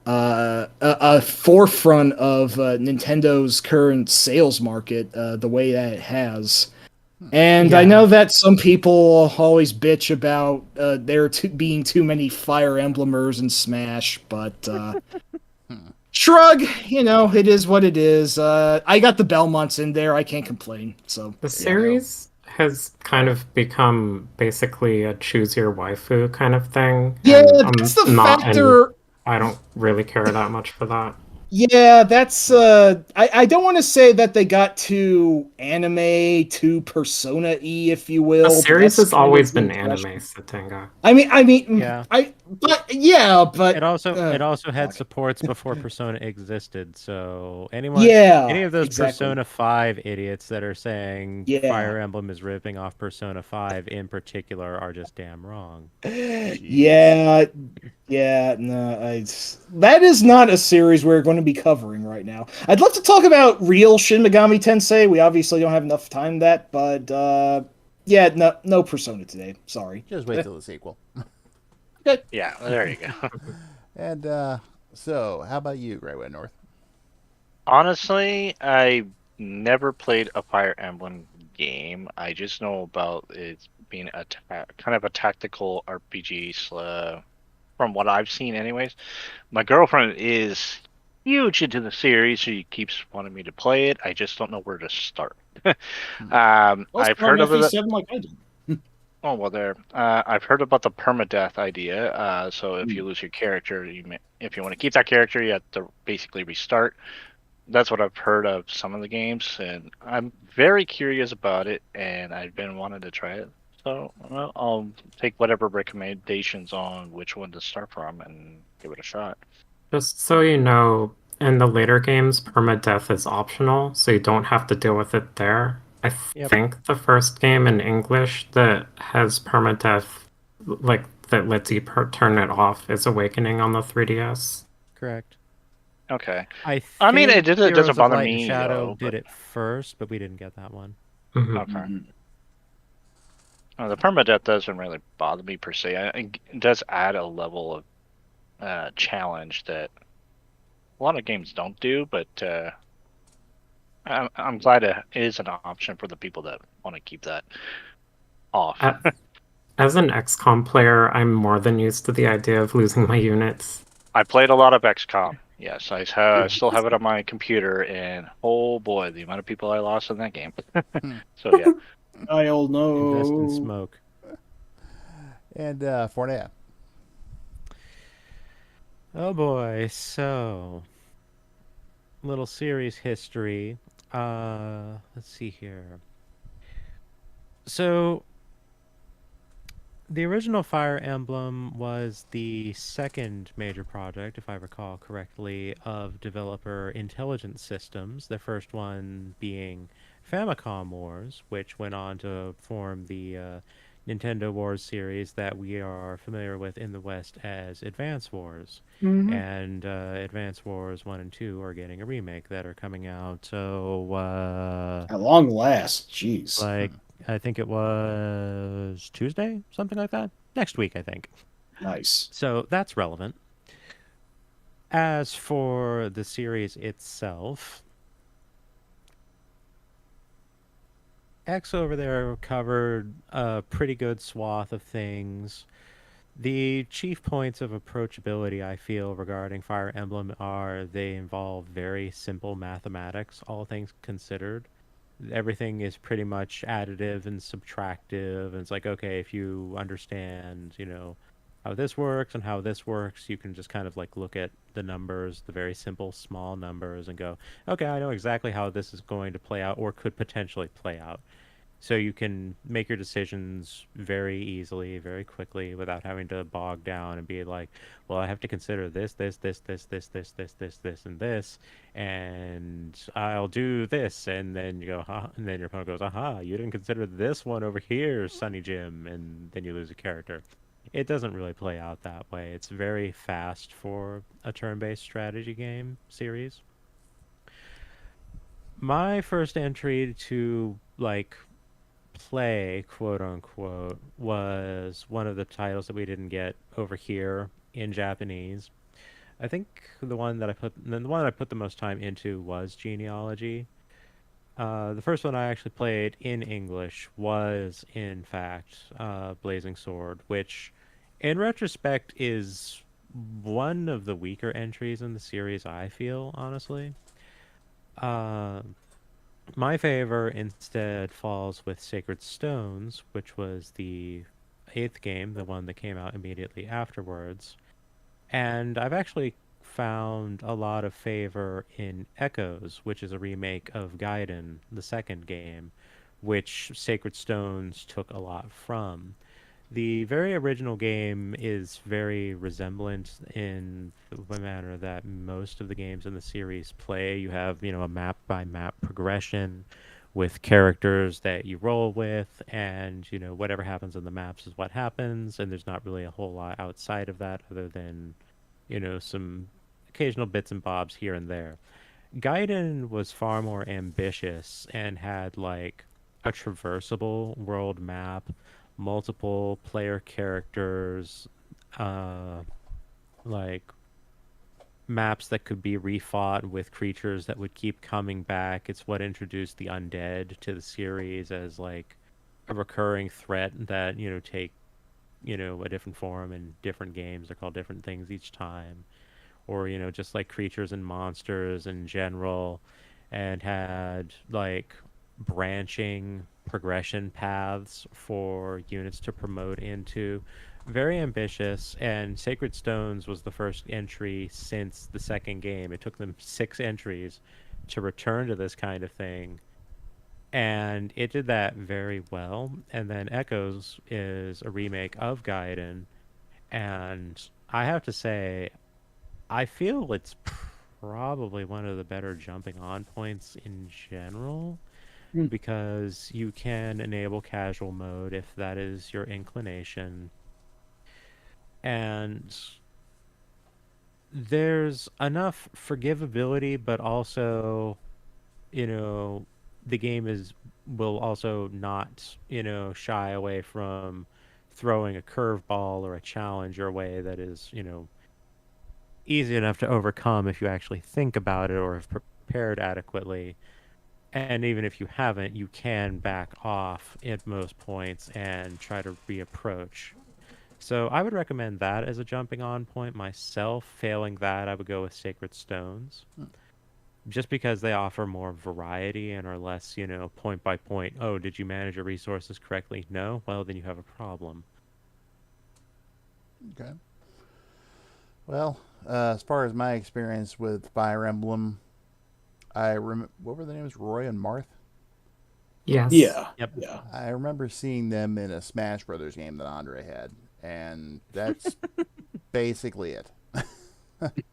a forefront of Nintendo's current sales market the way that it has. And I know that some people always bitch about there being too many Fire Emblemers in Smash, but shrug, it is what it is. I got the Belmonts in there, I can't complain. So The series has kind of become basically a choose your waifu kind of thing. yeah, and that's the not factor. I don't really care that much for that. Yeah, that's I don't want to say that they got too anime, too Persona-y, if you will. The series that's has always kind been of the anime, impression. Satenga. I mean, Yeah. but It also had fuck. supports before Persona existed. So any of those exactly. Persona 5 idiots that are saying Yeah. Fire Emblem is ripping off Persona 5 in particular are just damn wrong. That is not a series we're going to be covering right now. I'd love to talk about real Shin Megami Tensei. We obviously don't have enough time for that, but no Persona today. Sorry. just wait till the sequel. Yeah, there you go. And so, how about you, Great White North? Honestly, I never played a Fire Emblem game. I just know about it being kind of a tactical RPG. From what I've seen, anyways. My girlfriend is huge into the series. She keeps wanting me to play it. I just don't know where to start. Also I've on heard of it. FE7 like I did. Oh well, there. I've heard about the permadeath idea. So if you Hmm. lose your character, if you want to keep that character, you have to basically restart. That's what I've heard of some of the games, and I'm very curious about it, and I've been wanting to try it. So well, I'll take whatever recommendations on which one to start from and give it a shot. Just so you know, in the later games, permadeath is optional, so you don't have to deal with it there. I Yep, think the first game in English that has permadeath, like that lets you turn it off, is Awakening on the 3DS. correct. Okay. I I mean, think it doesn't Heroes of bother Light and me Shadow though, did but it first, but we didn't get that one. Hmm. okay. Mhm. The permadeath doesn't really bother me per se. It does add a level of challenge that a lot of games don't do, but I'm glad it is an option for the people that want to keep that off. As an XCOM player, I'm more than used to the idea of losing my units. I played a lot of XCOM. Yes, I still have it on my computer, and oh boy, the amount of people I lost in that game. So yeah, I'll Invest in know. smoke. And Forneia. Oh boy, so little series history. Let's see here. So the original Fire Emblem was the second major project, if I recall correctly, of developer Intelligent Systems. The first one being Famicom Wars, which went on to form the Nintendo Wars series that we are familiar with in the West as Advance Wars. Mhm. And Advance Wars 1 and 2 are getting a remake that are coming out. So, At long last, jeez. like, I think it was Tuesday, something like that. Next week, I think. Nice. So that's relevant. As for the series itself, X over there covered a pretty good swath of things. The chief points of approachability I feel regarding Fire Emblem are they involve very simple mathematics, all things considered. Everything is pretty much additive and subtractive, and it's like, okay, if you understand, how this works and how this works, you can just kind of like look at the numbers, the very simple small numbers, and go, okay, I know exactly how this is going to play out or could potentially play out. So you can make your decisions very easily, very quickly, without having to bog down and be like, well, I have to consider this, and this, and I'll do this, and then you go, huh, and then your opponent goes, aha, you didn't consider this one over here, Sonny Jim, and then you lose a character. It doesn't really play out that way. It's very fast for a turn-based strategy game series. My first entry to like play, quote unquote, was one of the titles that we didn't get over here in Japanese. I think the one that I put the most time into was Genealogy. The first one I actually played in English was, in fact, Blazing Sword, which, in retrospect, is one of the weaker entries in the series, I feel, honestly. Uh, my favor instead falls with Sacred Stones, which was the eighth game, the one that came out immediately afterwards. And I've actually found a lot of favor in Echoes, which is a remake of Gaiden, the second game, which Sacred Stones took a lot from. The very original game is very resemblant in the manner that most of the games in the series play. You have, a map by map progression with characters that you roll with, and, whatever happens in the maps is what happens, and there's not really a whole lot outside of that other than, some occasional bits and bobs here and there. Gaiden was far more ambitious and had like a traversable world map, multiple player characters, uh, like maps that could be refought with creatures that would keep coming back. It's what introduced the undead to the series as like a recurring threat that, take, a different form in different games. They're called different things each time. Or, just like creatures and monsters in general, and had like branching progression paths for units to promote into. Very ambitious, and Sacred Stones was the first entry since the second game. It took them 6 entries to return to this kind of thing, and it did that very well. And then Echoes is a remake of Gaiden, and I have to say, I feel it's probably one of the better jumping on points in general, Hmm. because you can enable casual mode if that is your inclination. And there's enough forgivability, but also, you know, the game will also not, shy away from throwing a curveball or a challenge your way that is, easy enough to overcome if you actually think about it or have prepared adequately. And even if you haven't, you can back off at most points and try to reapproach. So I would recommend that as a jumping on point myself. Failing that, I would go with Sacred Stones. Just because they offer more variety and are less, point by point. Oh, did you manage your resources correctly? No? Well, then you have a problem. Okay. Well, as far as my experience with Fire Emblem, what were the names? Roy and Marth. Yes. Yeah. Yep. Yeah. I remember seeing them in a Smash Brothers game that Andre had, and that's basically it.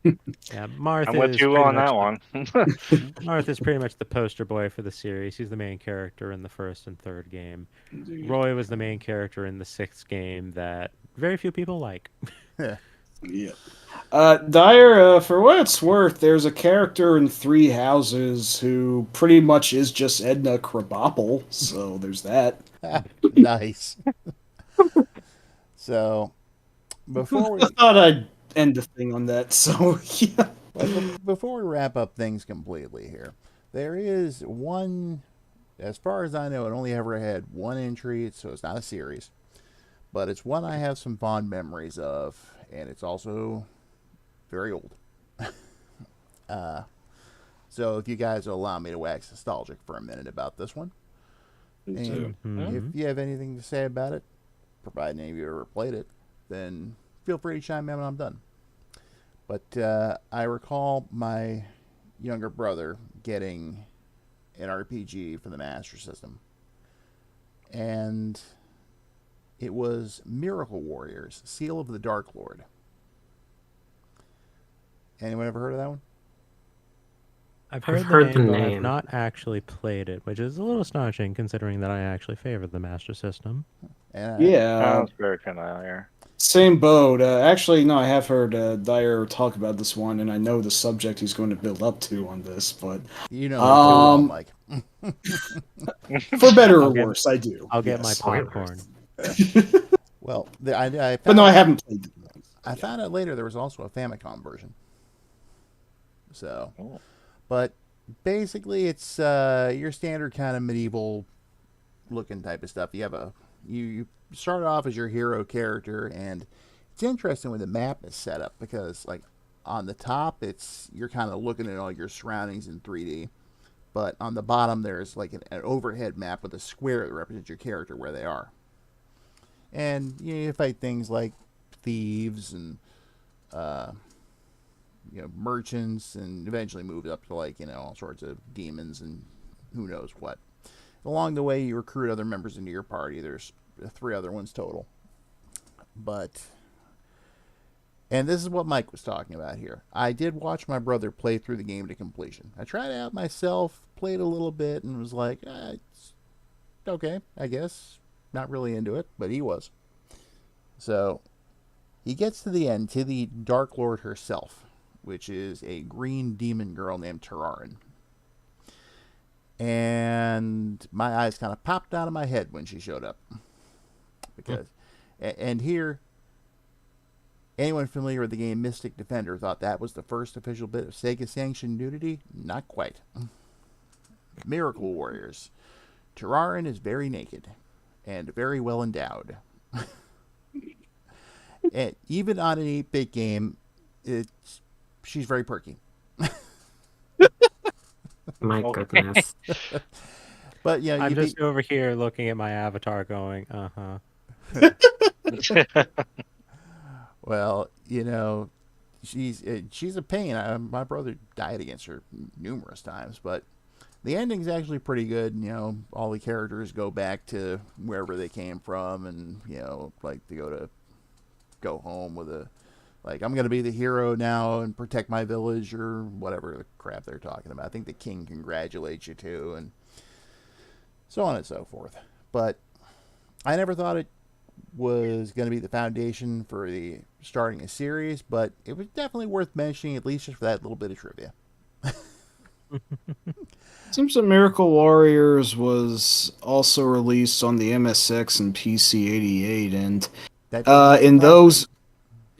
Yeah, Marth I'm with is you pretty on much that one. Marth is pretty much the poster boy for the series. He's the main character in the first and third game. Roy was the main character in the 6th game that very few people like. Yeah. Dyer, for what it's worth, there's a character in Three Houses who pretty much is just Edna Krabappel, so there's that. Nice. So, before I we thought I'd end the thing on that, so yeah. before we wrap up things completely here, there is one. As far as I know, it only ever had one entry, so it's not a series. But it's one I have some fond memories of, and it's also very old. So if you guys will allow me to wax nostalgic for a minute about this one, and Mhm. if you have anything to say about it, providing any of you ever played it, then feel free to chime in when I'm done. But I recall my younger brother getting an RPG for the Master System, and it was Miracle Warriors: Seal of the Dark Lord. Anyone ever heard of that one? I've I've heard the heard the name, but I've name. not actually played it, which is a little astonishing considering that I actually favor the Master System. And Yeah, Sounds very familiar. same boat. Actually, no, I have heard Dyer talk about this one, and I know the subject he's going to build up to on this, but you know me too well, Mike. for better or I'll get- worse, I do. I'll get my yes. popcorn. Well, I But no, I found, haven't played it. I found out later there was also a Famicom version. So, Oh. but basically, it's your standard kind of medieval looking type of stuff. You have you start off as your hero character, and it's interesting when the map is set up because like on the top, you're kind of looking at all your surroundings in 3D. But on the bottom, there's like an overhead map with a square that represents your character where they are. And you fight things like thieves and uh, merchants, and eventually move up to like all sorts of demons and who knows what. Along the way, you recruit other members into your party. There's 3 other ones total. And this is what Mike was talking about here. I did watch my brother play through the game to completion. I tried it out myself, played a little bit, and was like, it's okay, I guess. Not really into it, but he was. So, he gets to the end, to the Dark Lord herself, which is a green demon girl named Terrarin. And my eyes kind of popped out of my head when she showed up. And here, Anyone familiar with the game Mystic Defender thought that was the first official bit of Sega-sanctioned nudity? Not quite. Miracle Warriors. Terrarin is very naked and very well endowed. And even on an 8-bit game, she's very perky. My Okay. goodness. But yeah, I'm you just beat, over here looking at my avatar going, uh-huh. well, she's a pain. My brother died against her numerous times, but the ending's actually pretty good. All the characters go back to wherever they came from, and like they go home with I'm gonna be the hero now and protect my village or whatever the crap they're talking about. I think the king congratulates you too, and so on and so forth. But I never thought it was going to be the foundation for the starting a series, but it was definitely worth mentioning, at least just for that little bit of trivia. Seems that Miracle Warriors was also released on the MSX and PC-88, and That doesn't in surprise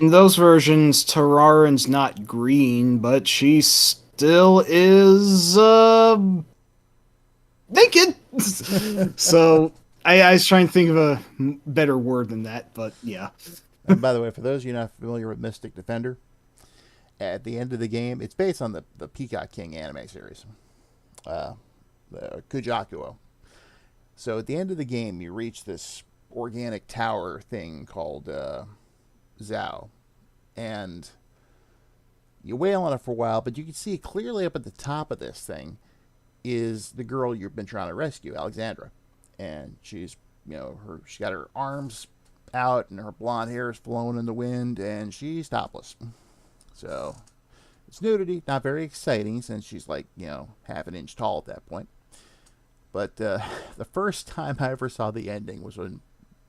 me. those versions, Terrarin's not green, but she still is naked. So I was trying to think of a better word than that, but yeah. And by the way, for those of you not familiar with Mystic Defender, at the end of the game, it's based on the Peacock King anime series, the Kujakuo. So at the end of the game, you reach this organic tower thing called Zhao, and you wail on it for a while, but you can see clearly up at the top of this thing is the girl you've been trying to rescue, Alexandra, and she's she's got her arms out and her blonde hair is flowing in the wind, and she's topless. So it's nudity, not very exciting since she's half an inch tall at that point. But the first time I ever saw the ending was when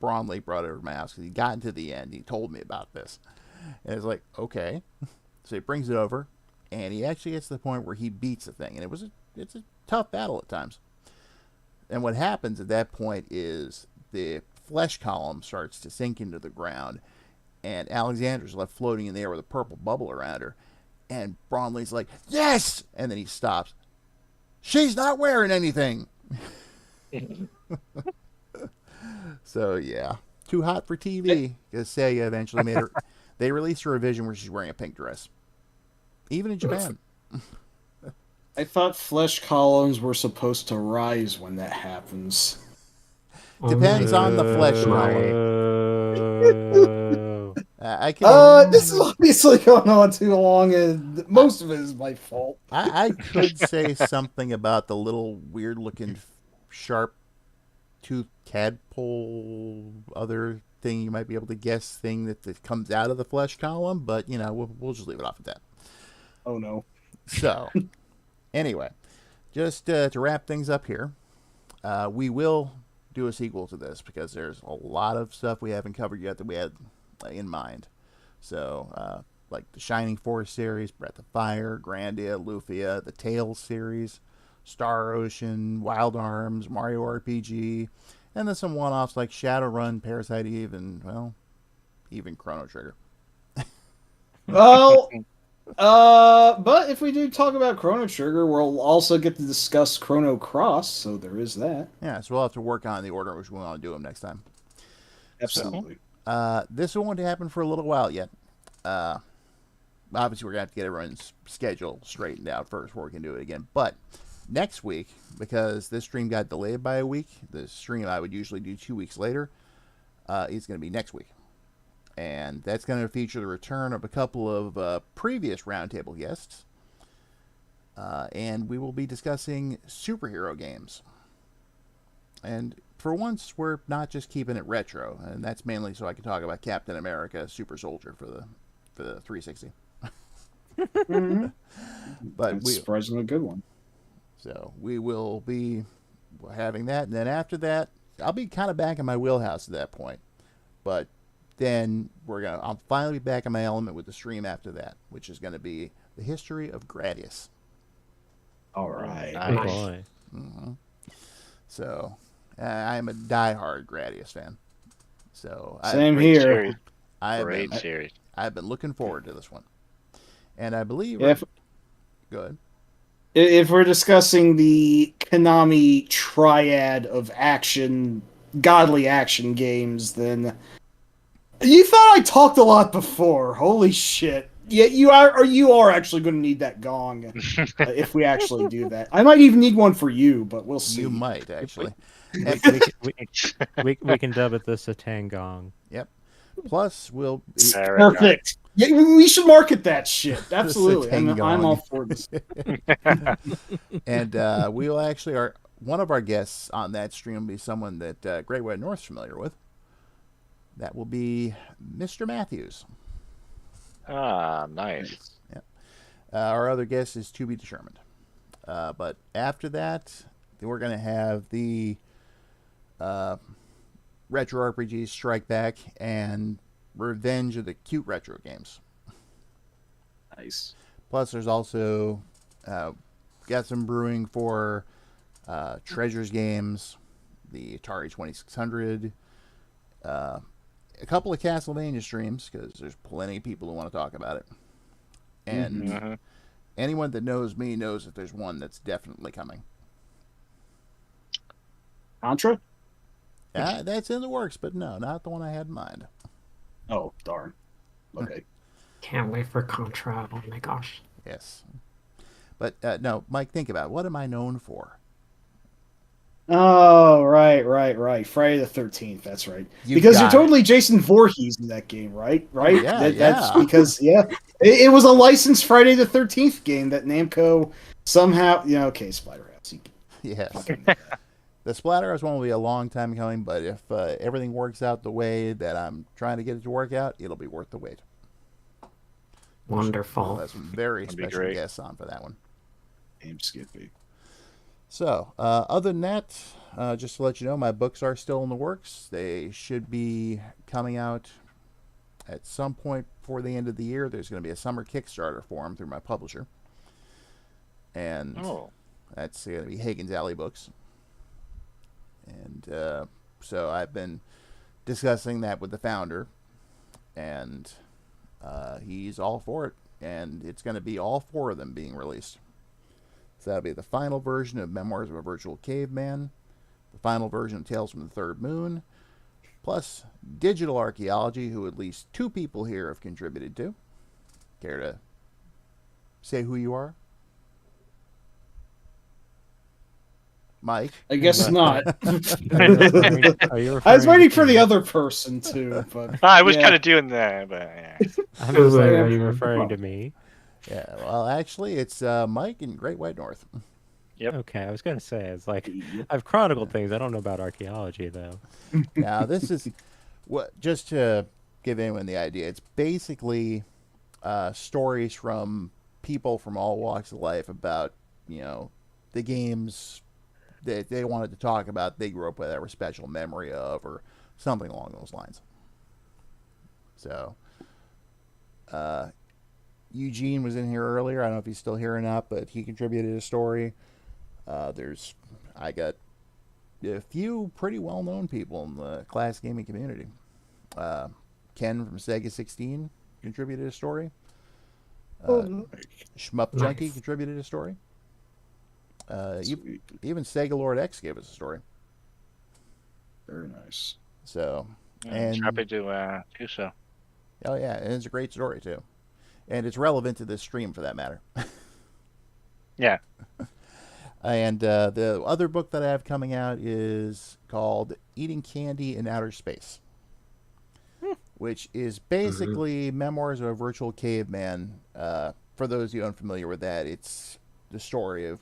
Bromley brought it over to my house because he got into the end. He told me about this, and it's like, okay. So he brings it over, and he actually gets to the point where he beats the thing, and it's a tough battle at times. And what happens at that point is the flesh column starts to sink into the ground, and Alexandra's left floating in the air with a purple bubble around her. And Bromley's like, yes! And then he stops. She's not wearing anything! So, yeah. Too hot for TV, because Sega eventually made her... They released her a revision where she's wearing a pink dress. Even in Japan. I thought flesh columns were supposed to rise when that happens. Depends on the flesh Oh. I can... This is obviously going on too long, and most of it is my fault. I could say something about the little weird-looking, sharp-toothed tadpole, other thing you might be able to guess, thing that comes out of the flesh column, but, we'll just leave it off at that. Oh, no. So, anyway, just to wrap things up here, we will do a sequel to this because there's a lot of stuff we haven't covered yet that we had in mind. So, like the Shining Force series, Breath of Fire, Grandia, Lufia, the Tales series, Star Ocean, Wild Arms, Mario RPG, and then some one-offs like Shadowrun, Parasite Eve, and, well, even Chrono Trigger. Well, but if we do talk about Chrono Trigger, we'll also get to discuss Chrono Cross, so there is that. Yeah, so we'll have to work on the order in which we want to do them next time. Absolutely. This won't happen for a little while yet. Obviously, we're going to have to get everyone's schedule straightened out first before we can do it again. But next week, because this stream got delayed by a week, the stream I would usually do 2 weeks later is going to be next week. And that's going to feature the return of a couple of previous roundtable guests. And we will be discussing superhero games. And for once, we're not just keeping it retro. And that's mainly so I can talk about Captain America Super Soldier for the 360. Mm-hmm. But That's surprisingly a good one. So we will be having that. And then after that, I'll be kind of back in my wheelhouse at that point. But then I'll finally be back in my element with the stream after that, which is going to be the history of Gradius. All right. Oh boy. Mm-hmm. So I'm a diehard Gradius fan. So Same Great here. series. I have Great been, series. I've been looking forward to this one, and I believe. If Good. if we're discussing the Konami triad of action, godly action games, then you thought I talked a lot before. Holy shit! Yeah, you are actually going to need that gong if we actually do that. I might even need one for you, but we'll see. You might actually. We can dub it the Satangong. Yep. Plus, we'll. There we go. Perfect. Yeah, we should market that shit. Absolutely. I'm all for this. And we will actually one of our guests on that stream will be someone that Great White North's familiar with. That will be Mr. Matthews. Ah, nice. Yeah. Our other guest is to be determined. But after that, we're going to have the Retro RPGs Strike Back and Revenge of the Cute Retro Games. Nice. Plus, there's also got some brewing for Treasures games, the Atari 2600, a couple of Castlevania streams, because there's plenty of people who want to talk about it. And anyone that knows me knows that there's one that's definitely coming. Contra? That's in the works, but no, not the one I had in mind. Oh, darn. Okay. Can't wait for Contra. Oh my gosh. Yes. But no, Mike, think about it. What am I known for? Oh, right. Friday the 13th, that's right. You Because you're got it. totally Jason Voorhees in that game, right? Right? Yeah, That's yeah. because, it was a licensed Friday the 13th game that Namco somehow, okay, Splatterhouse. Yes. The Splatterhouse one will be a long time coming, but if everything works out the way that I'm trying to get it to work out, it'll be worth the wait. We'll Wonderful. have some very That'd be special great. guests on for that one. Game Skippy. So, other than that, just to let you know, my books are still in the works. They should be coming out at some point before the end of the year. There's going to be a summer Kickstarter for them through my publisher. And that's going to be Hagen's Alley Books. And so I've been discussing that with the founder, and he's all for it. And it's going to be all four of them being released. So that'll be the final version of Memoirs of a Virtual Caveman, the final version of Tales from the Third Moon, plus Digital Archaeology, who at least two people here have contributed to. Care to say who you are? Mike? I guess not. Are you I was referring waiting to for the me? other person, too. But I was yeah. kind of doing that, but yeah. I'm just like, Wait, are you wait, referring to me? Yeah, well, actually, it's Mike in Great White North. Yep. Okay, I was gonna say it's like I've chronicled things. I don't know about archaeology though. Now, this is what just to give anyone the idea. It's basically stories from people from all walks of life about the games that they wanted to talk about. They grew up with, or special memory of, or something along those lines. So, Eugene was in here earlier. I don't know if he's still here or not, but he contributed a story. I got a few pretty well-known people in the class gaming community. Ken from Sega 16 contributed a story. Shmup Junkie Nice. contributed a story. Sweet. Even Sega Lord X gave us a story. Very nice. So, And happy to do so. oh yeah, and it's a great story too, and it's relevant to this stream for that matter. Yeah. And the other book that I have coming out is called Eating Candy in Outer Space, which is basically Memoirs of a Virtual Caveman. For those of you unfamiliar with that, it's the story of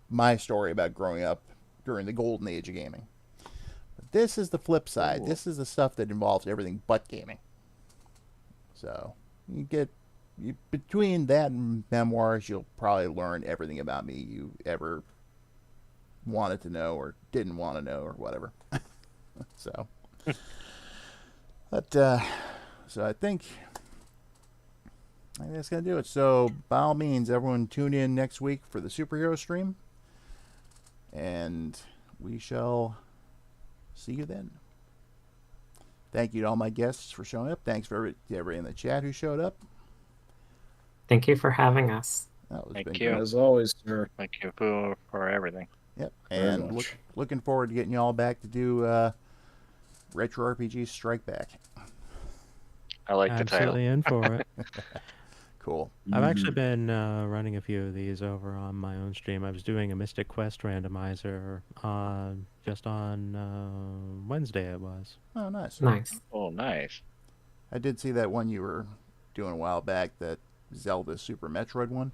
my story about growing up during the golden age of gaming. But this is the flip side. Ooh. This is the stuff that involves everything but gaming. So you get between that and memoirs, you'll probably learn everything about me you ever wanted to know or didn't want to know or whatever. So, but so I think that's gonna do it. So by all means, everyone tune in next week for the superhero stream, and we shall see you then. Thank you to all my guests for showing up. Thanks for everybody in the chat who showed up. Thank you for having us. That was Thank been you. great. As always, sir. Thank you for everything. Yep. Very And much. looking forward to getting you all back to do Retro RPG Strike Back. I like the title. Absolutely in for it. Cool. I've actually been running a few of these over on my own stream. I was doing a Mystic Quest randomizer just on Wednesday it was. Oh, nice. Nice. Oh, nice. I did see that one you were doing a while back, that Zelda Super Metroid one.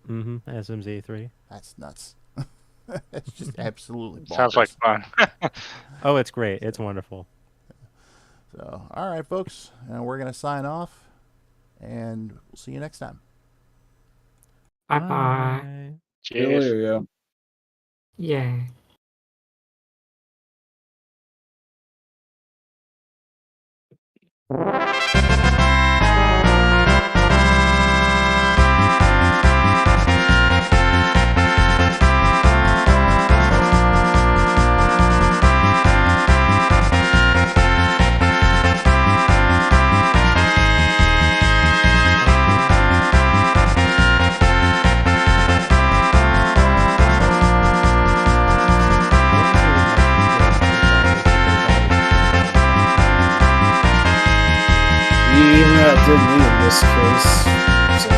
Mm-hmm. SMZ3. That's nuts. It's just absolutely bonkers. Sounds like fun. Oh, it's great. It's wonderful. So, all right, folks. We're going to sign off, and we'll see you next time. Bye bye. Bye. See you Cheers. later, yeah. Yay. Even that did me in this case. So,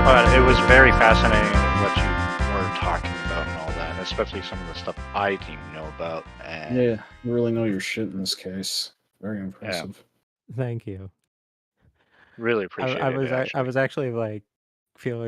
But it was very fascinating what you were talking about and all that, especially some of the stuff I didn't know about. And yeah, you really know your shit in this case. Very impressive. Thank you. really appreciate I it. was Actually. I was actually like feeling